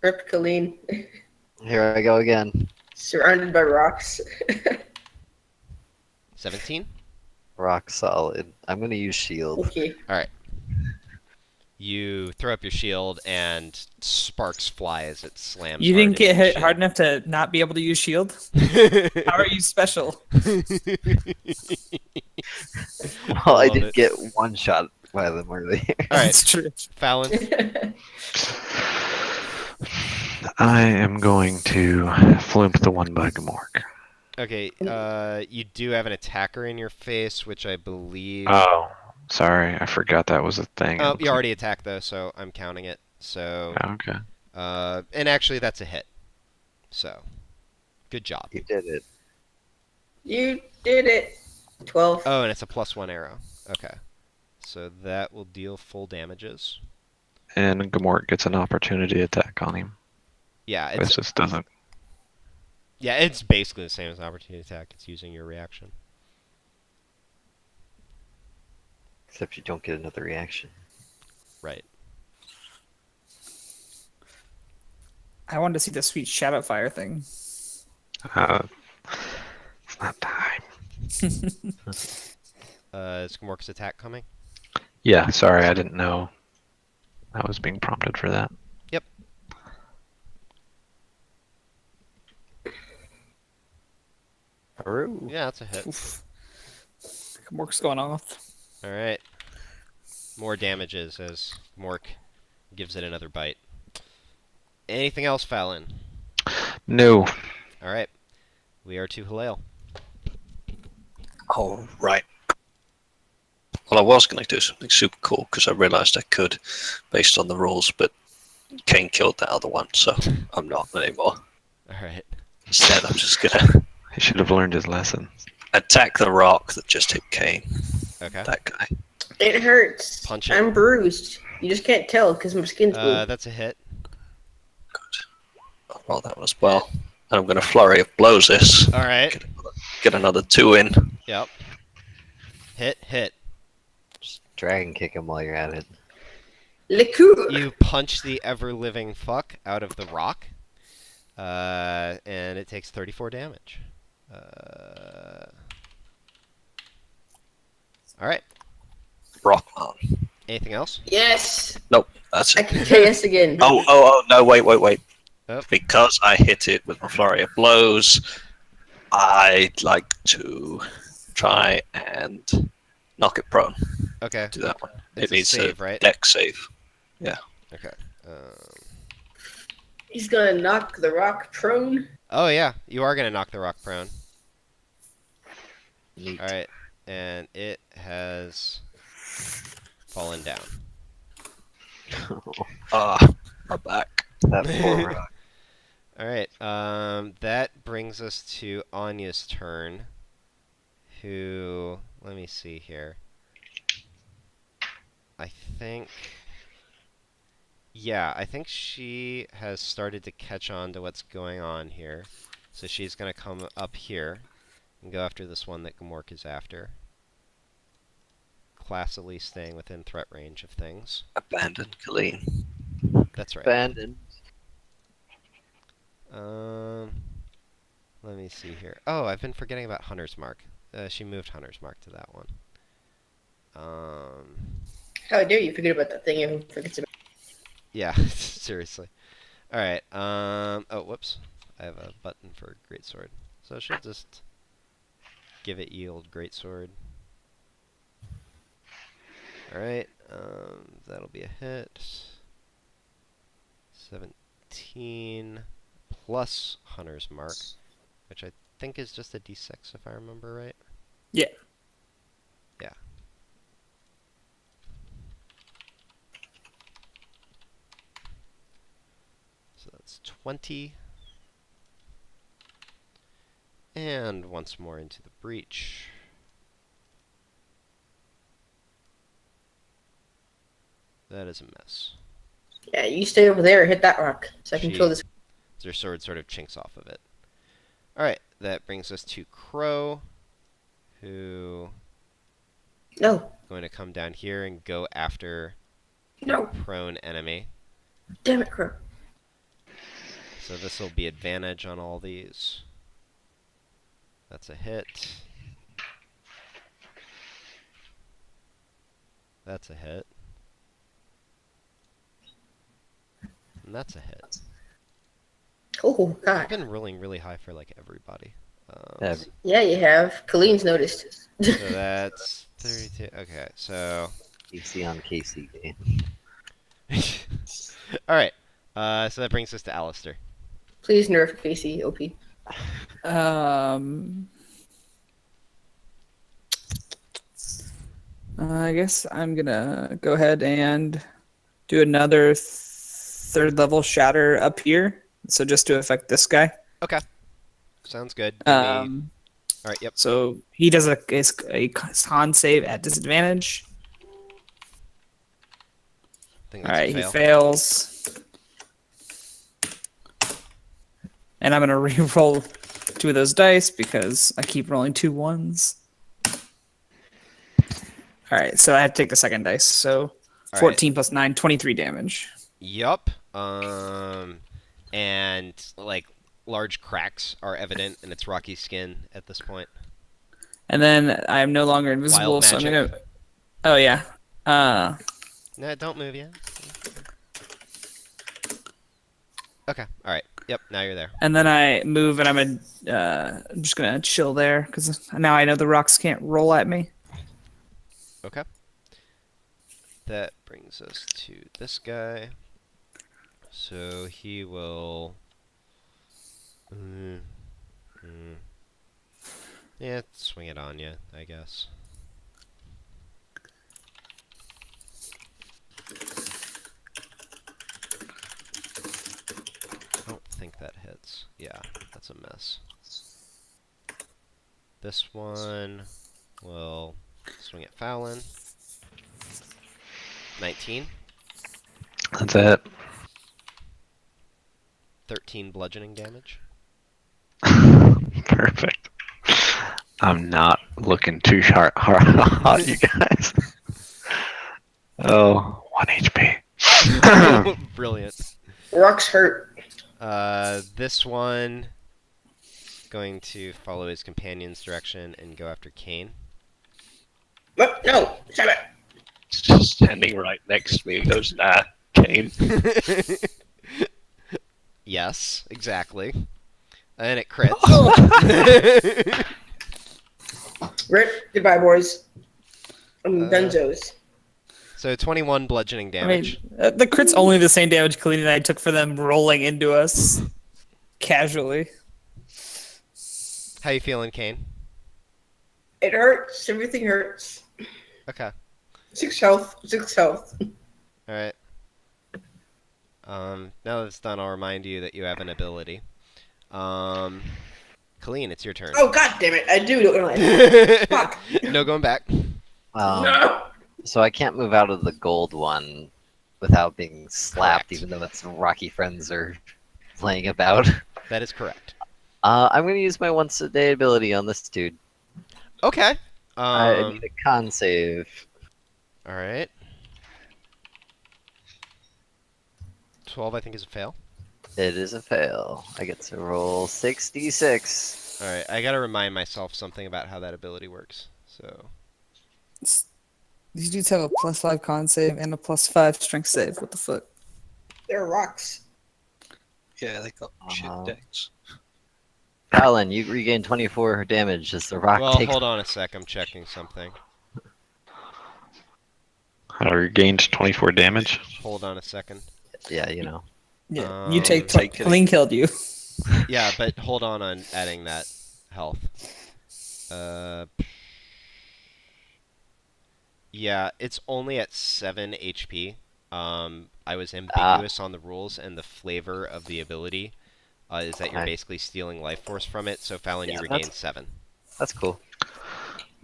Rip Colleen. Here I go again. Surrounded by rocks. 17? Rock solid. I'm gonna use shield. Okay. Alright. You throw up your shield and sparks fly as it slams. You hard didn't get into your hit hard enough to not be able to use shield? shield. How are you special? Well, I Love did it. get one shot by them earlier. Alright, That's true. Fallon. I am going to flimp the one by Gamork. Okay, you do have an attacker in your face, which I believe... Oh, sorry. I forgot that was a thing. Oh, you already attacked, though, so I'm counting it. So, Okay. and actually, that's a hit. So, good job. You did it. You did it. 12. Oh, and it's a +1 arrow. Okay. So that will deal full damages. And Gamork gets an opportunity attack on him. Yeah, It it's just doesn't. yeah, it's basically the same as opportunity attack. It's using your reaction. Except you don't get another reaction. Right. I wanted to see the sweet shadow fire thing. It's not time. Is Gamork's attack coming? Yeah, sorry, I didn't know I was being prompted for that. Yep. Haru. Yeah, that's a hit. Oof. Mork's going off. All right. More damages as Mork gives it another bite. Anything else, Fallon? No. All right. We are to Halal. Oh, right. Well, I was going to do something super cool because I realised I could based on the rules, but Kane killed that other one, so I'm not anymore. All right. Instead, I'm just going to He should have learned his lesson. attack the rock that just hit Kane. Okay. That guy. It hurts. Punch it. I'm bruised. You just can't tell because my skin's blue. That's a hit. Good. I'll roll that one as well. And I'm going to flurry of blows this. All right. Get another 2 in. Yep. Hit. Just dragon kick him while you're at it. Liqueur. You punch the ever-living fuck out of the rock, and it takes 34 damage. All right. Rock on. Anything else? Yes. Nope, that's I it. can KS again. Oh, no, wait. Oh. Because I hit it with my flurry of blows, I'd like to try and knock it prone. Okay. Do that one. It's It a needs save, a right? dex save. Okay. He's gonna knock the rock prone. Oh yeah, you are gonna knock the rock prone. Neat. All right, and it has fallen down. My back. That poor rock. All right. That brings us to Anya's turn. Who? Let me see here. I think. Yeah, I think she has started to catch on to what's going on here. So she's gonna come up here and go after this one that Gamork is after. Classily staying within threat range of things. Abandoned Colleen. That's right. Abandoned. Let me see here. Oh, I've been forgetting about Hunter's Mark. She moved Hunter's Mark to that one. How dare you forget about that thing everyone forgets about? Yeah, seriously. Alright, oh, whoops. I have a button for Greatsword. So I should just give it yield Greatsword. Alright, that'll be a hit. 17 plus Hunter's Mark, which I think is just a d6 if I remember right. Yeah. Yeah. So that's 20. And once more into the breach. That is a miss. Yeah, you stay over there and hit that rock, so I can kill this. Your sword sort of chinks off of it. Alright, that brings us to Crow, who No. is going to come down here and go after No. prone enemy. Damn it, Crow. So this will be advantage on all these. That's a hit. That's a hit. And that's a hit. Oh, I've God. been rolling really high for like everybody. Yeah, you have. Colleen's noticed. So that's 32. Okay, so... KC on KC game. Alright, so that brings us to Alistair. Please nerf Casey, OP. I guess I'm gonna go ahead and do another third level shatter up here. So just to affect this guy. Okay. Sounds good. Alright, yep. So he does a con save at disadvantage. I think that's Alright, a he fail. fails. And I'm gonna re-roll 2 of those dice because I keep rolling 2 1s. Alright, so I have to take the second dice. So 14 plus 9, 23 damage. Yup. And like large cracks are evident in its rocky skin at this point. And then I am no longer invisible, Wild so I'm magic. gonna. Oh yeah. No, don't move yet. Okay. All right. Yep. Now you're there. And then I move, and I'm just gonna chill there because now I know the rocks can't roll at me. Okay. That brings us to this guy. So he will. Yeah, swing it on you, I guess. I don't think that hits. Yeah, that's a miss. This one will swing at Fallon. 19. That's it. 13 bludgeoning damage. Perfect. I'm not looking too hot, you guys. Oh, 1 HP. Brilliant. Rocks hurt. This one going to follow his companion's direction and go after Kane. No, shut it. Just standing right next to me. He goes, nah, Kane. Yes, exactly. And it crits. Rip, goodbye, boys. Benzos. So 21 bludgeoning damage. The crit's only the same damage Colleen and I took for them rolling into us casually. How you feeling, Kane? It hurts. Everything hurts. Okay. 6 health. 6 health. Alright. Now that it's done, I'll remind you that you have an ability. Colleen, it's your turn. Oh, god damn it. I do don't realize. Fuck. No going back. No. So I can't move out of the gold one without being slapped, Correct. even though its rocky friends are playing about. That is correct. I'm going to use my once a day ability on this dude. Okay. I need a con save. Alright. 12, I think, is a fail. It is a fail. I get to roll 66. Alright, I gotta remind myself something about how that ability works. So, These dudes have a +5 con save and a +5 strength save. What the fuck? They're rocks. Yeah, they got shit decks. Alan, you regain 24 damage as the rock well, takes. hold on a sec, I'm checking something. I regained 24 damage. Hold on a second. Yeah, you know. Yeah, you take take it. Colleen killed you. Yeah, but hold on adding that health. Yeah, it's only at 7 HP. I was ambiguous on the rules, and the flavor of the ability is that you're Okay. basically stealing life force from it, so Fallon, Yeah, you regain 7. That's cool.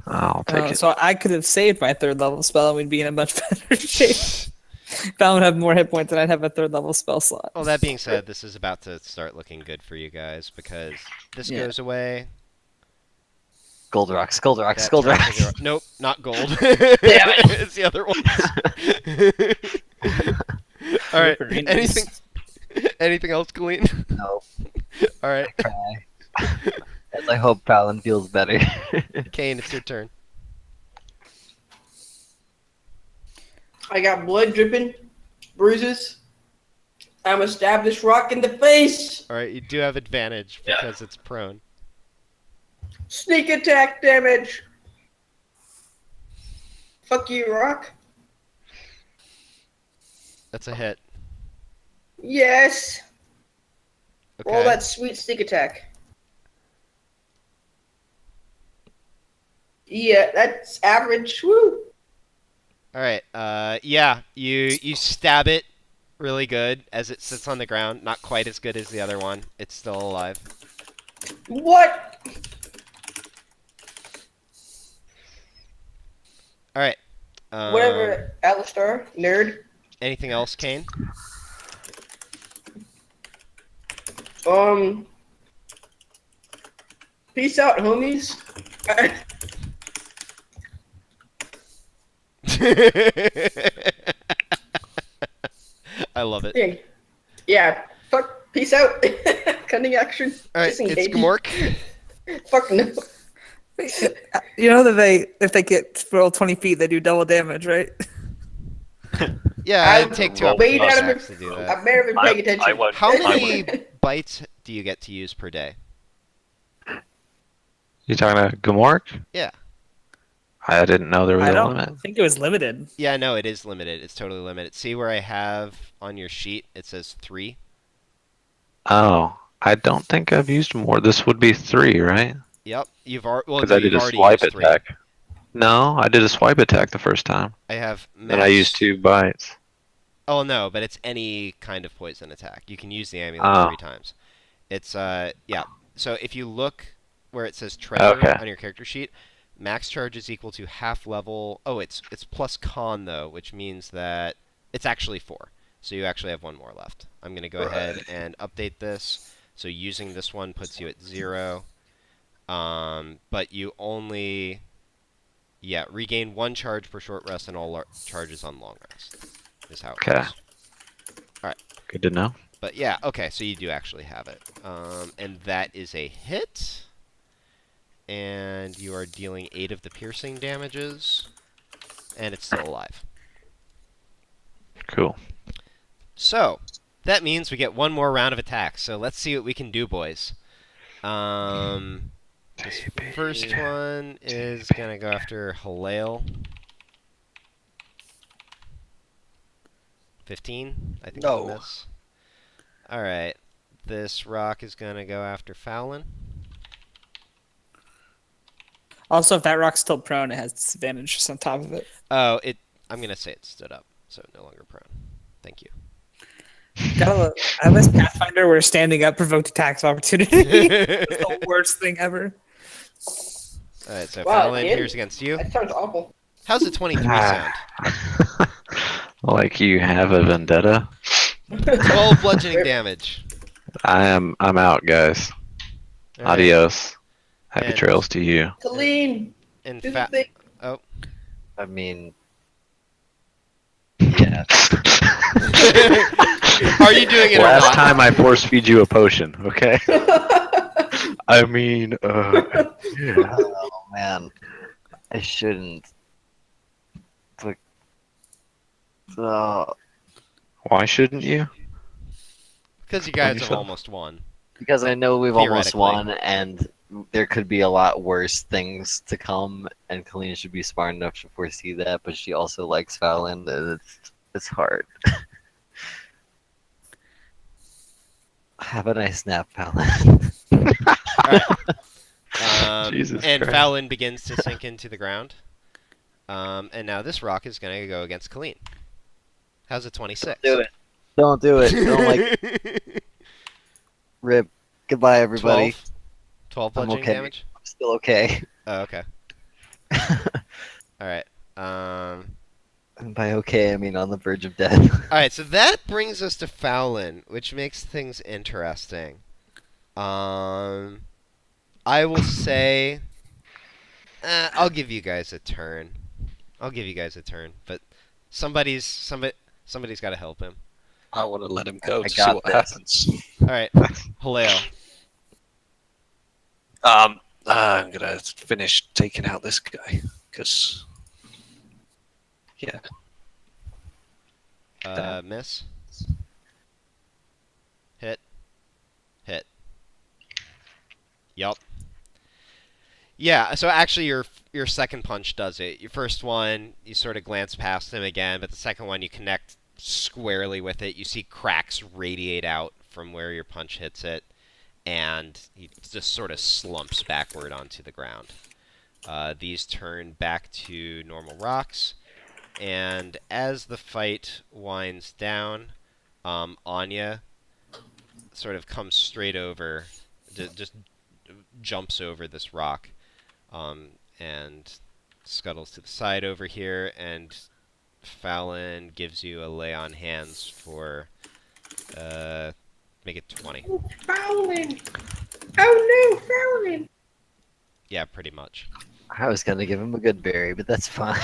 I'll take it. So I could have saved my 3rd level spell and we'd be in a much better shape. Fallon would have more hit points, and I'd have a 3rd level spell slot. Well, that being said, this is about to start looking good for you guys because this Yeah. goes away. Gold rocks, gold rocks, That gold turns rocks. into- Nope, not gold. it. It's the other ones. All right. Anything else, Colleen? No, All right. cry. As I hope Fallon feels better. Kane, it's your turn. I got blood dripping, bruises. I'm gonna stab this rock in the face. All right, you do have advantage because it's prone. Sneak attack damage. Fuck you, rock. That's a hit. Yes. Okay. Roll that sweet sneak attack. Yeah, that's average. Woo. All right. Yeah, you stab it really good as it sits on the ground. Not quite as good as the other one. It's still alive. What? All right. Whatever, Alistar, nerd. Anything else, Kane? Peace out, homies. I love it. Yeah. Fuck. Peace out. Cunning action. All right, it's Disengage. Gmork. Fuck no. You know that if they get roll 20 feet, they do double damage, right? Yeah, it'd I've take 2 way opportunity out of attacks to do I've that. never been paying attention. I won't. How I many won't. bites do you get to use per day? You talking to Gamork? Yeah. I didn't know there was I a don't limit. think it was limited. Yeah, no, it is limited. It's totally limited. See where I have on your sheet? It says 3. Oh, I don't think I've used more. This would be 3, right? Yep. You've already. Well, Because I did a already swipe used 3. attack. No, I did a swipe attack the first time. I have. And I used 2 bites. Oh no, but it's any kind of poison attack. You can use the amulet Oh. 3 times. It's yeah. So if you look where it says treasure Okay. on your character sheet, max charge is equal to half level. Oh, it's plus con though, which means that it's actually 4. So you actually have 1 more left. I'm gonna go ahead and update this. So using this one puts you at 0. But you only regain 1 charge per short rest and all charges on long rest. Is how it Okay. goes. Good to know. But yeah, okay, so you do actually have it. And that is a hit. And you are dealing 8 of the piercing damages. And it's still alive. Cool. So, that means we get 1 more round of attacks. So let's see what we can do, boys. This first one is going to go after Halal. 15, I think No. I'll miss. Alright, this rock is going to go after Fallon. Also, if that rock's still prone, it has disadvantage just on top of it. Oh, I'm going to say it stood up, so no longer prone. Thank you. I was Pathfinder where standing up provoked attacks of opportunity. It's the worst thing ever. Alright, so Wow, Fallon, kid. here's against you. That sounds awful. How's the 23 sound? Like you have a vendetta. 12 bludgeoning damage. I'm out, guys. All right. Adios. Happy And- trails to you. Colleen, And do the thing. I mean, yeah. Are you doing it or Last not? time I force feed you a potion, okay? I mean, yeah. Oh man, I shouldn't. But, Why shouldn't you? Because you guys have yourself. almost won. because I know we've almost Theoretically. won, and there could be a lot worse things to come, and Colleen should be smart enough to foresee that, but she also likes Fallon, and it's hard. Have a nice nap, Fallon. Jesus and Christ. Fallon begins to sink into the ground. And now this rock is going to go against Colleen. How's a 26? Do it. Don't do it. Don't like rip. Goodbye, everybody. 12 I'm bludgeoning okay. damage? I'm still okay. Oh, okay. Alright. Bye, by okay, I mean on the verge of death. Alright, so that brings us to Fowlin, which makes things interesting. I will say... I'll give you guys a turn. But somebody's got to help him. I want to let him go I to see got what this. happens. Alright, Haleo. I'm gonna finish taking out this guy because, yeah. Miss. Hit. Yup. Yeah, so actually your second punch does it. Your first one, you sort of glance past him again, but the second one you connect squarely with it. You see cracks radiate out from where your punch hits it, and he just sort of slumps backward onto the ground. These turn back to normal rocks, and as the fight winds down, Anya sort of comes straight over, just jumps over this rock, and scuttles to the side over here, and Fallon gives you a lay on hands for, make it 20. Fowling! Oh no, Fowling! Yeah, pretty much. I was gonna give him a good berry, but that's fine.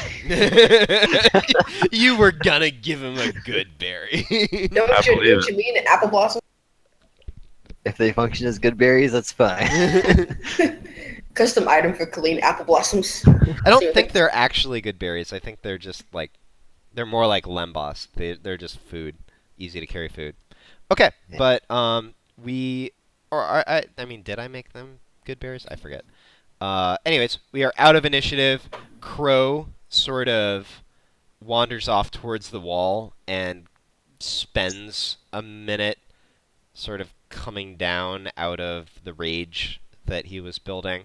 You were gonna give him a good berry. Don't you believe mean an apple blossom? If they function as good berries, that's fine. Custom item for Colleen apple blossoms. I don't think they're actually good berries. I think they're just like, they're more like lembas. They're just food, easy to carry food. Okay, Yeah. but I mean, did I make them good berries? I forget. Anyways, we are out of initiative. Crow sort of wanders off towards the wall and spends a minute sort of coming down out of the rage that he was building.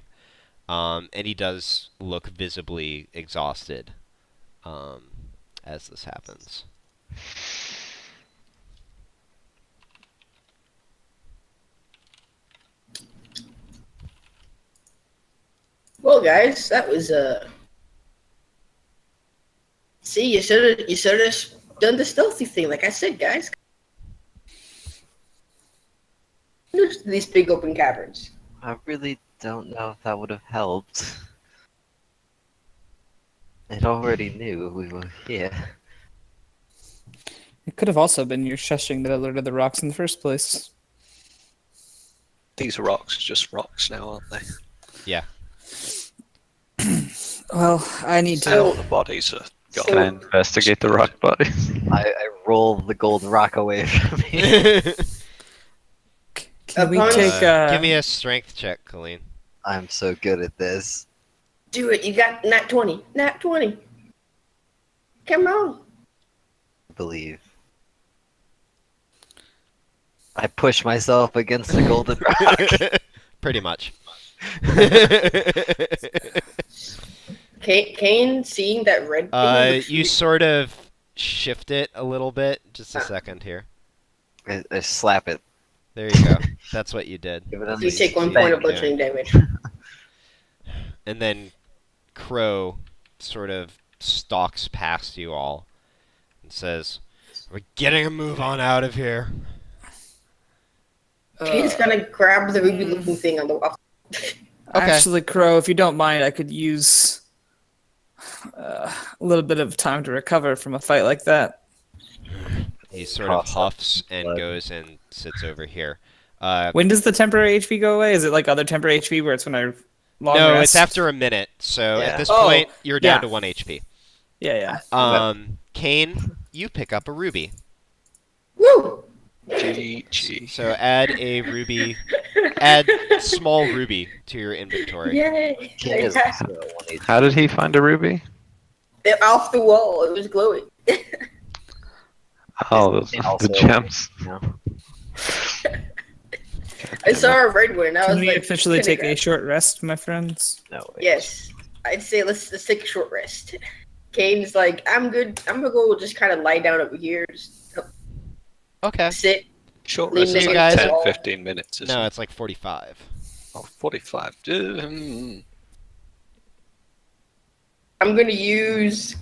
And he does look visibly exhausted as this happens. Well, guys, that was See, you should have done the stealthy thing, like I said, guys. These big open caverns. I really don't know if that would have helped. It already knew we were here. It could have also been your shushing that alerted the rocks in the first place. These rocks are just rocks now, aren't they? Yeah. Well, I need And all to. the bodies are gone. Can I investigate the rock body? I roll the gold rock away from me. Can we Upon- take? Give me a strength check, Colleen. I'm so good at this. Do it. You got nat 20. Nat 20. Come on. I believe. I push myself against the golden rock. Pretty much. Kane, seeing that red thing on the You tree- sort of shift it a little bit. Just a second here. I slap it. There you go. That's what you did. Give it a you take 1 Yeah, point of yeah. bludgeoning damage. And then Crow sort of stalks past you all and says, "We're getting a move on out of here." Kane's gonna grab the ruby-looking thing on the wall. Okay. Actually, Crow, if you don't mind, I could use a little bit of time to recover from a fight like that. He sort of Cross up huffs and blood. goes and sits over here. When does the temporary HP go away? Is it like other temporary HP where it's when I long No, rest? it's after a minute. So Yeah. at this Oh, point, you're down yeah. to 1 HP. Yeah, yeah. Kane, you pick up a ruby. Woo! GG. So add a ruby, add small ruby to your inventory. Yay! King is also 180. How did he find a ruby? They're off the wall. It was glowing. Oh, those And are also- the gems. No. I saw a red one. I Can was we like, officially take a "Kinda short rest, my friends? No. Wait. Yes, I'd say let's take a short rest. Kane's like, I'm good. I'm gonna go just kind of lie down over here, just Okay. sit. Short Lean rest is you like guys- 10, 15 minutes, isn't No, it? it's like 45. Oh, 45. I'm gonna use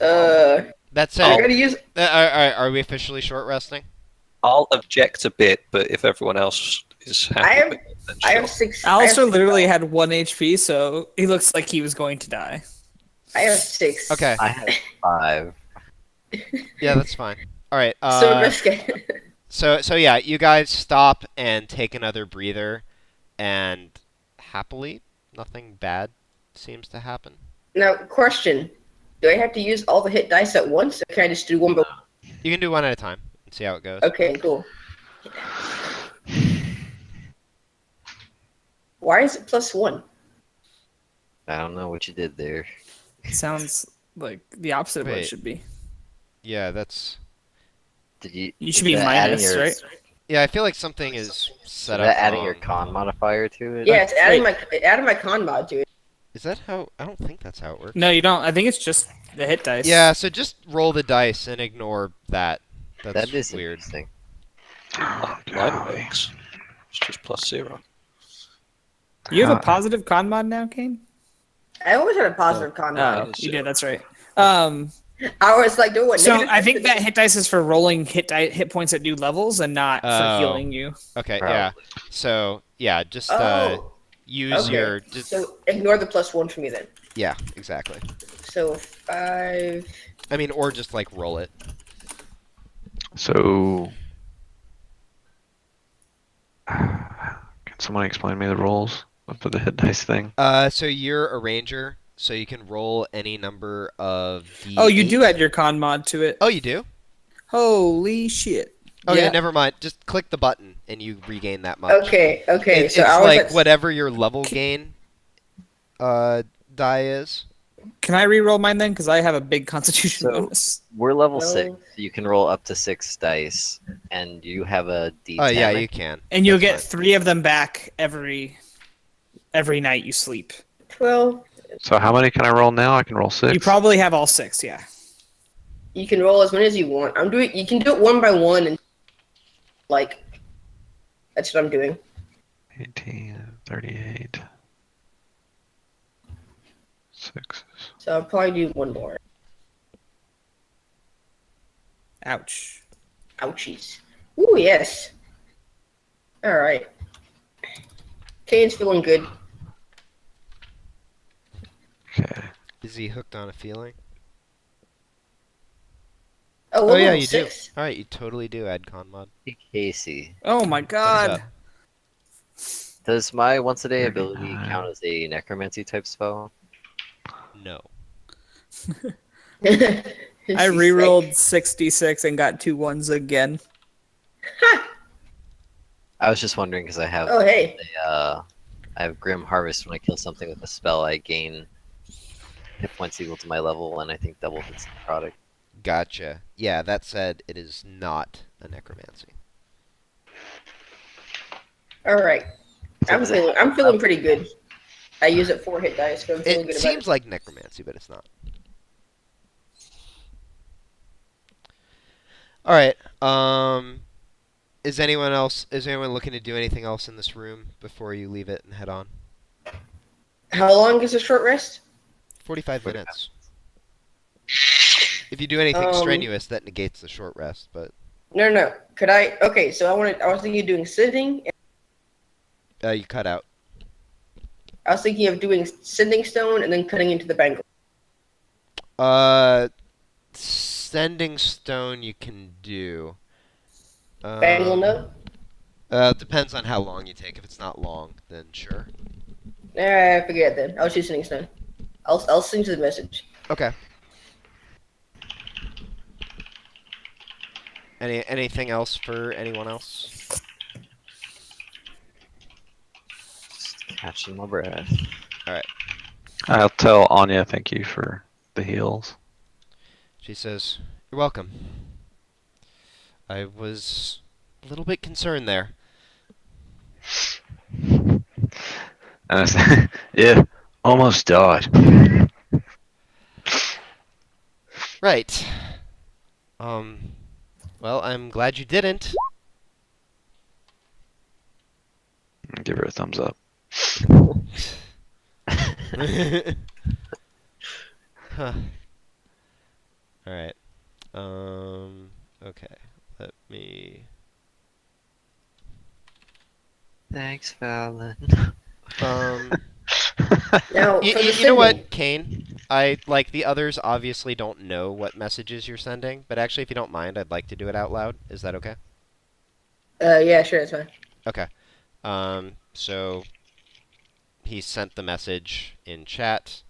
That's You're it. gonna use. Are we officially short resting? I'll object a bit, but if everyone else is happy I have. with it, then I sure. have 6. I have Alistair 6 literally health. had 1 HP, so he looks like he was going to die. I have 6. Okay. I have 5. Yeah, that's fine. All right. So risky. So yeah, you guys stop and take another breather, and happily, nothing bad seems to happen. Now, question: do I have to use all the hit dice at once, or can I just do one by? You can do one at a time and see how it goes. Okay, cool. Why is it +1? I don't know what you did there. Sounds like the opposite of what it Wait. should be. Yeah, that's. Did you? You should is be that adding minus, your, right? Yeah, I feel like something is Is set up that adding your wrong. con modifier to it? Yeah, it's adding my con mod to it. Is that how? I don't think that's how it works. No, you don't. I think it's just the hit dice. Yeah, so just roll the dice and ignore that. That's That is weird. interesting. Mine works. It's just +0. You have a positive con mod now, Kane? I always had a positive con mod. Oh, you did. That's right. I was like, do what? So negative- I think that hit dice is for rolling hit points at new levels and not Oh. for healing you. Okay, Probably. yeah. So yeah, just Oh, use okay. your. Just, So ignore the +1 for me then. yeah, exactly. So 5. I mean, or just like roll it. So, can someone explain me the rules for the hit dice thing? So you're a ranger, so you can roll any number of D8. Oh, you do add your con mod to it. Oh, you do? Holy shit. Okay, Yeah. never mind. Just click the button and you regain that much. Okay, okay. It's so I was like at, whatever your level gain die is. Can I re-roll mine then? Because I have a big constitution So- bonus. We're level No. 6. You can roll up to 6 dice, and you have a D10. Oh yeah, I you think. can. And you'll That's get 3 of them back every night you sleep. 12. So how many can I roll now? I can roll 6. You probably have all 6, yeah. You can roll as many as you want. You can do it one by one, and like, that's what I'm doing. 18, 38. 6. So I'll probably do one more. Ouch. Ouchies. Ooh, yes. All right. Kane's feeling good. Okay. Is he hooked on a feeling? Oh, Oh we're yeah, level you 6. do. All right, you totally do add con mod. Hey, Casey, Oh my god. does my once a day ability 39. count as a necromancy type spell? No. I re-rolled 66 and got 2 1s again. I was just wondering because I have Oh, hey. I have Grim Harvest. When I kill something with a spell, I gain hit points equal to my level, and I think double hits the product. Gotcha. Yeah, that said, it is not a necromancy. All right. So I'm does it feeling have- pretty good. I use it 4 hit dice, so I'm feeling It good seems about like necromancy, but it's not. All right. Is anyone looking to do anything else in this room before you leave it and head on? it. How long is a short rest? 45 minutes. If you do anything strenuous, that negates the short rest, but No. Could I? Okay, so I was thinking of doing sitting. you cut out. I was thinking of doing sending stone and then cutting into the bangle. Sending stone you can do. Bangle note? Depends on how long you take. If it's not long, then sure. Nah, forget it then. I'll choose sending stone. I'll send you the message. Okay. Anything else for anyone else? Just catching my breath. I'll tell Anya thank you for the heals. She says, "You're welcome. I was a little bit concerned there." And I said, yeah, almost died. Right. Well, I'm glad you didn't. Give her a thumbs up. Huh. All right. Okay. Let me. Thanks, Fallon. Now, You, for the you know sending. what, Kane? The others obviously don't know what messages you're sending, but actually, if you don't mind, I'd like to do it out loud. Is that okay? Yeah, sure, that's fine. Okay. So he sent the message in chat.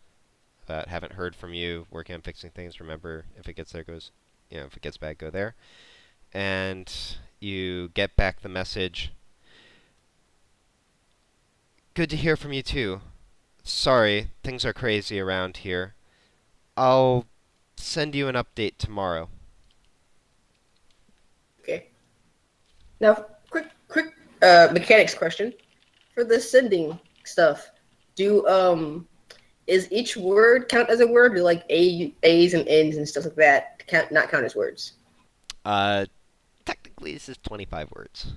Haven't heard from you. Working on fixing things. Remember, if it gets there, goes. If it gets bad, go there. And you get back the message. Good to hear from you too. Sorry, things are crazy around here. I'll send you an update tomorrow. Okay. Now, quick mechanics question. For the sending stuff, is each word count as a word? Do like A's and N's and stuff like that not count as words? Technically, this is 25 words.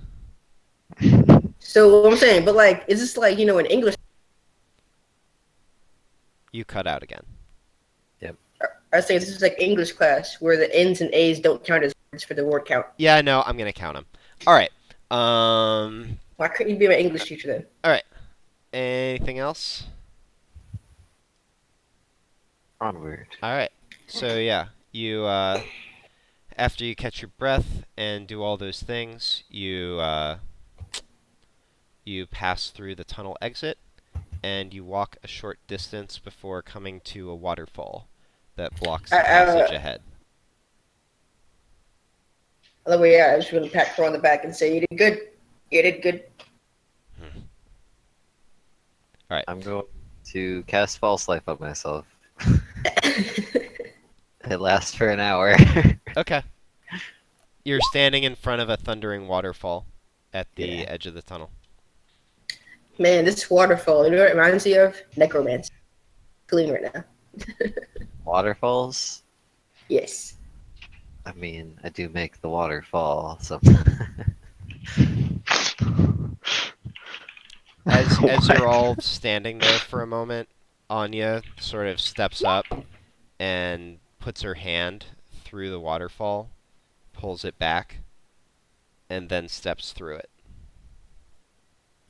So what I'm saying, but like, is this like, in English? You cut out again. I was saying this is like English class where the N's and A's don't count as words for the word count. Yeah, no, I'm gonna count them. All right. Why couldn't you be my English teacher then? All right. Anything else? Onward. All right. So yeah, you after you catch your breath and do all those things, you pass through the tunnel exit, and you walk a short distance before coming to a waterfall that blocks the passage ahead. By the way, I just want to pat her on the back and say, you did good. You did good. All right. I'm going to cast False Life on myself. It lasts for an hour. Okay. You're standing in front of a thundering waterfall at the edge of the tunnel. Man, this waterfall, you know what it reminds me of? Necromancy. Clean right now. Waterfalls? Yes. I mean, I do make the waterfall, so... As you're all standing there for a moment, Anya sort of steps up and puts her hand through the waterfall, pulls it back, and then steps through it.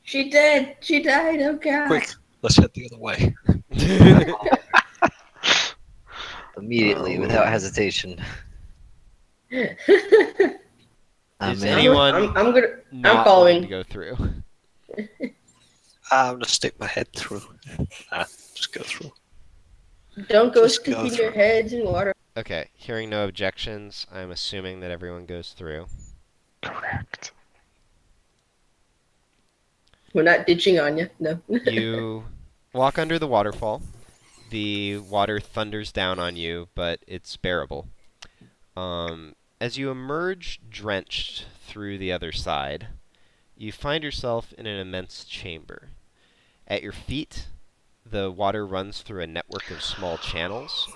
She did. She died. Oh, God. Quick, let's head the other way. Immediately, without hesitation. Is Man. anyone I'm not following. willing to go through? I'm gonna stick my head through. Just go through. Don't go Just go sticking your through. heads in water. Okay, hearing no objections, I'm assuming that everyone goes through. Correct. We're not ditching on you. No. You walk under the waterfall. The water thunders down on you, but it's bearable. As you emerge drenched through the other side, you find yourself in an immense chamber. At your feet, the water runs through a network of small channels,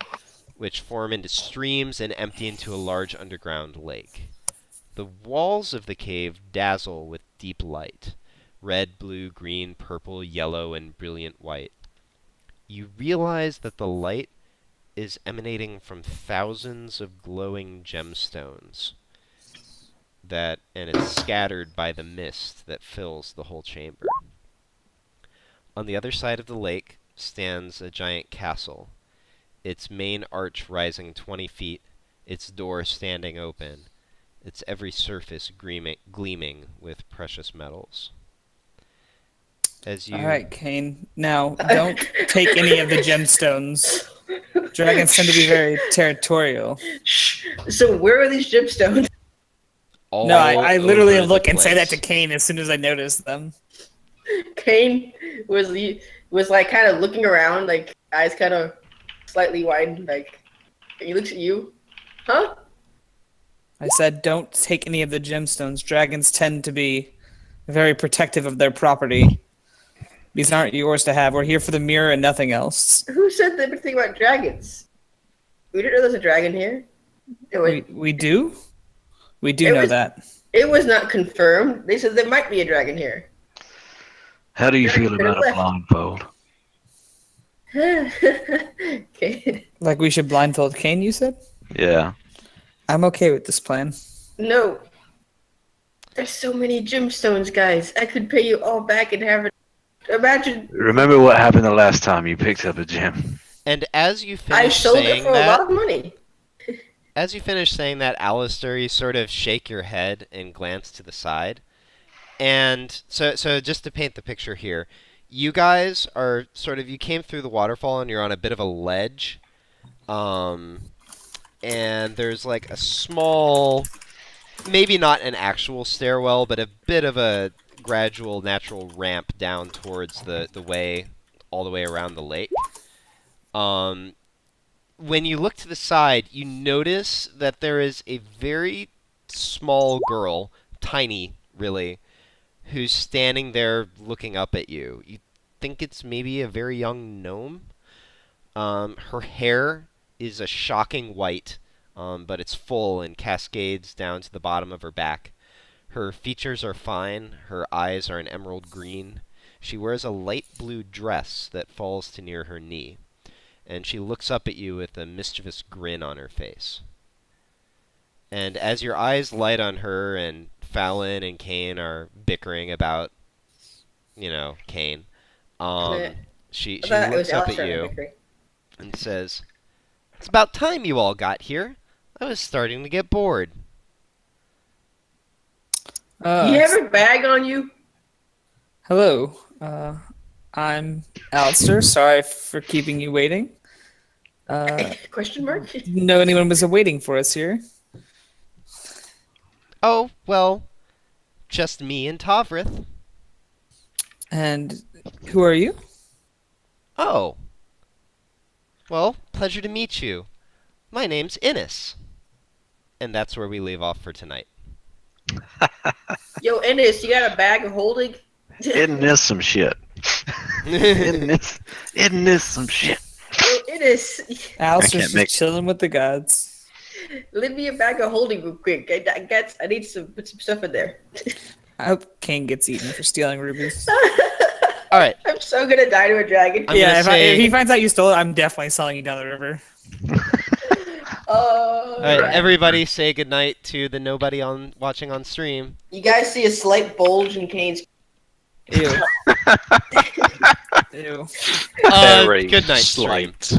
which form into streams and empty into a large underground lake. The walls of the cave dazzle with deep light. Red, blue, green, purple, yellow, and brilliant white. You realize that the light is emanating from thousands of glowing gemstones, and it's scattered by the mist that fills the whole chamber. On the other side of the lake stands a giant castle, its main arch rising 20 feet, its door standing open, its every surface gleaming with precious metals. All right, Kane. Now, don't take any of the gemstones. Dragons tend to be very territorial. So where are these gemstones? All No, I literally over the look and say that place. to Kane as soon as I notice them. Kane was like kind of looking around, like eyes kind of slightly wide, like he looks at you. Huh? I said, don't take any of the gemstones. Dragons tend to be very protective of their property. These aren't yours to have. We're here for the mirror and nothing else. Who said everything about dragons? We didn't know there's a dragon here. We do? We do know that. It was not confirmed. They said there might be a dragon here. How do you feel Dragon about a left. blindfold? Okay. Like we should blindfold Kane, you said? Yeah. I'm okay with this plan. No. There's so many gemstones, guys. I could pay you all back and have it. Imagine Remember what happened the last time you picked up a gem? And as you I finish sold it saying for a lot of money. as you finish saying that, Alistair, you sort of shake your head and glance to the side. And so just to paint the picture here, you guys are sort of, you came through the waterfall and you're on a bit of a ledge. And there's like a small, maybe not an actual stairwell, but a bit of a gradual natural ramp down towards the way, all the way around the lake. When you look to the side, you notice that there is a very small girl, tiny, really, who's standing there looking up at you. You think it's maybe a very young gnome. Her hair is a shocking white, but it's full and cascades down to the bottom of her back. Her features are fine. Her eyes are an emerald green. She wears a light blue dress that falls to near her knee. And she looks up at you with a mischievous grin on her face. And as your eyes light on her and Fallon and Kane are bickering about, Kane, she looks up at you and says, "It's about time you all got here. I was starting to get bored." You have a bag on you? Hello. I'm Alistair. Sorry for keeping you waiting. Question mark? Didn't know anyone was waiting for us here. Oh, well, just me and Tavrith. And who are you? Oh. Well, pleasure to meet you. My name's Innes. And that's where we leave off for tonight. Yo, Ennis, you got a bag of holding? Isn't this some shit? Isn't this some shit? Yo, Ennis, Alistair's just chilling with the gods. lend me a bag of holding real quick. I need put some stuff in there. I hope Kane gets eaten for stealing rubies. All right. I'm so gonna die to a dragon. If he finds out you stole it, I'm definitely selling you down the river. All right, everybody say goodnight to the nobody watching on stream. You guys see a slight bulge in Kane's. Ew. Ew. Good night, stream. Slight.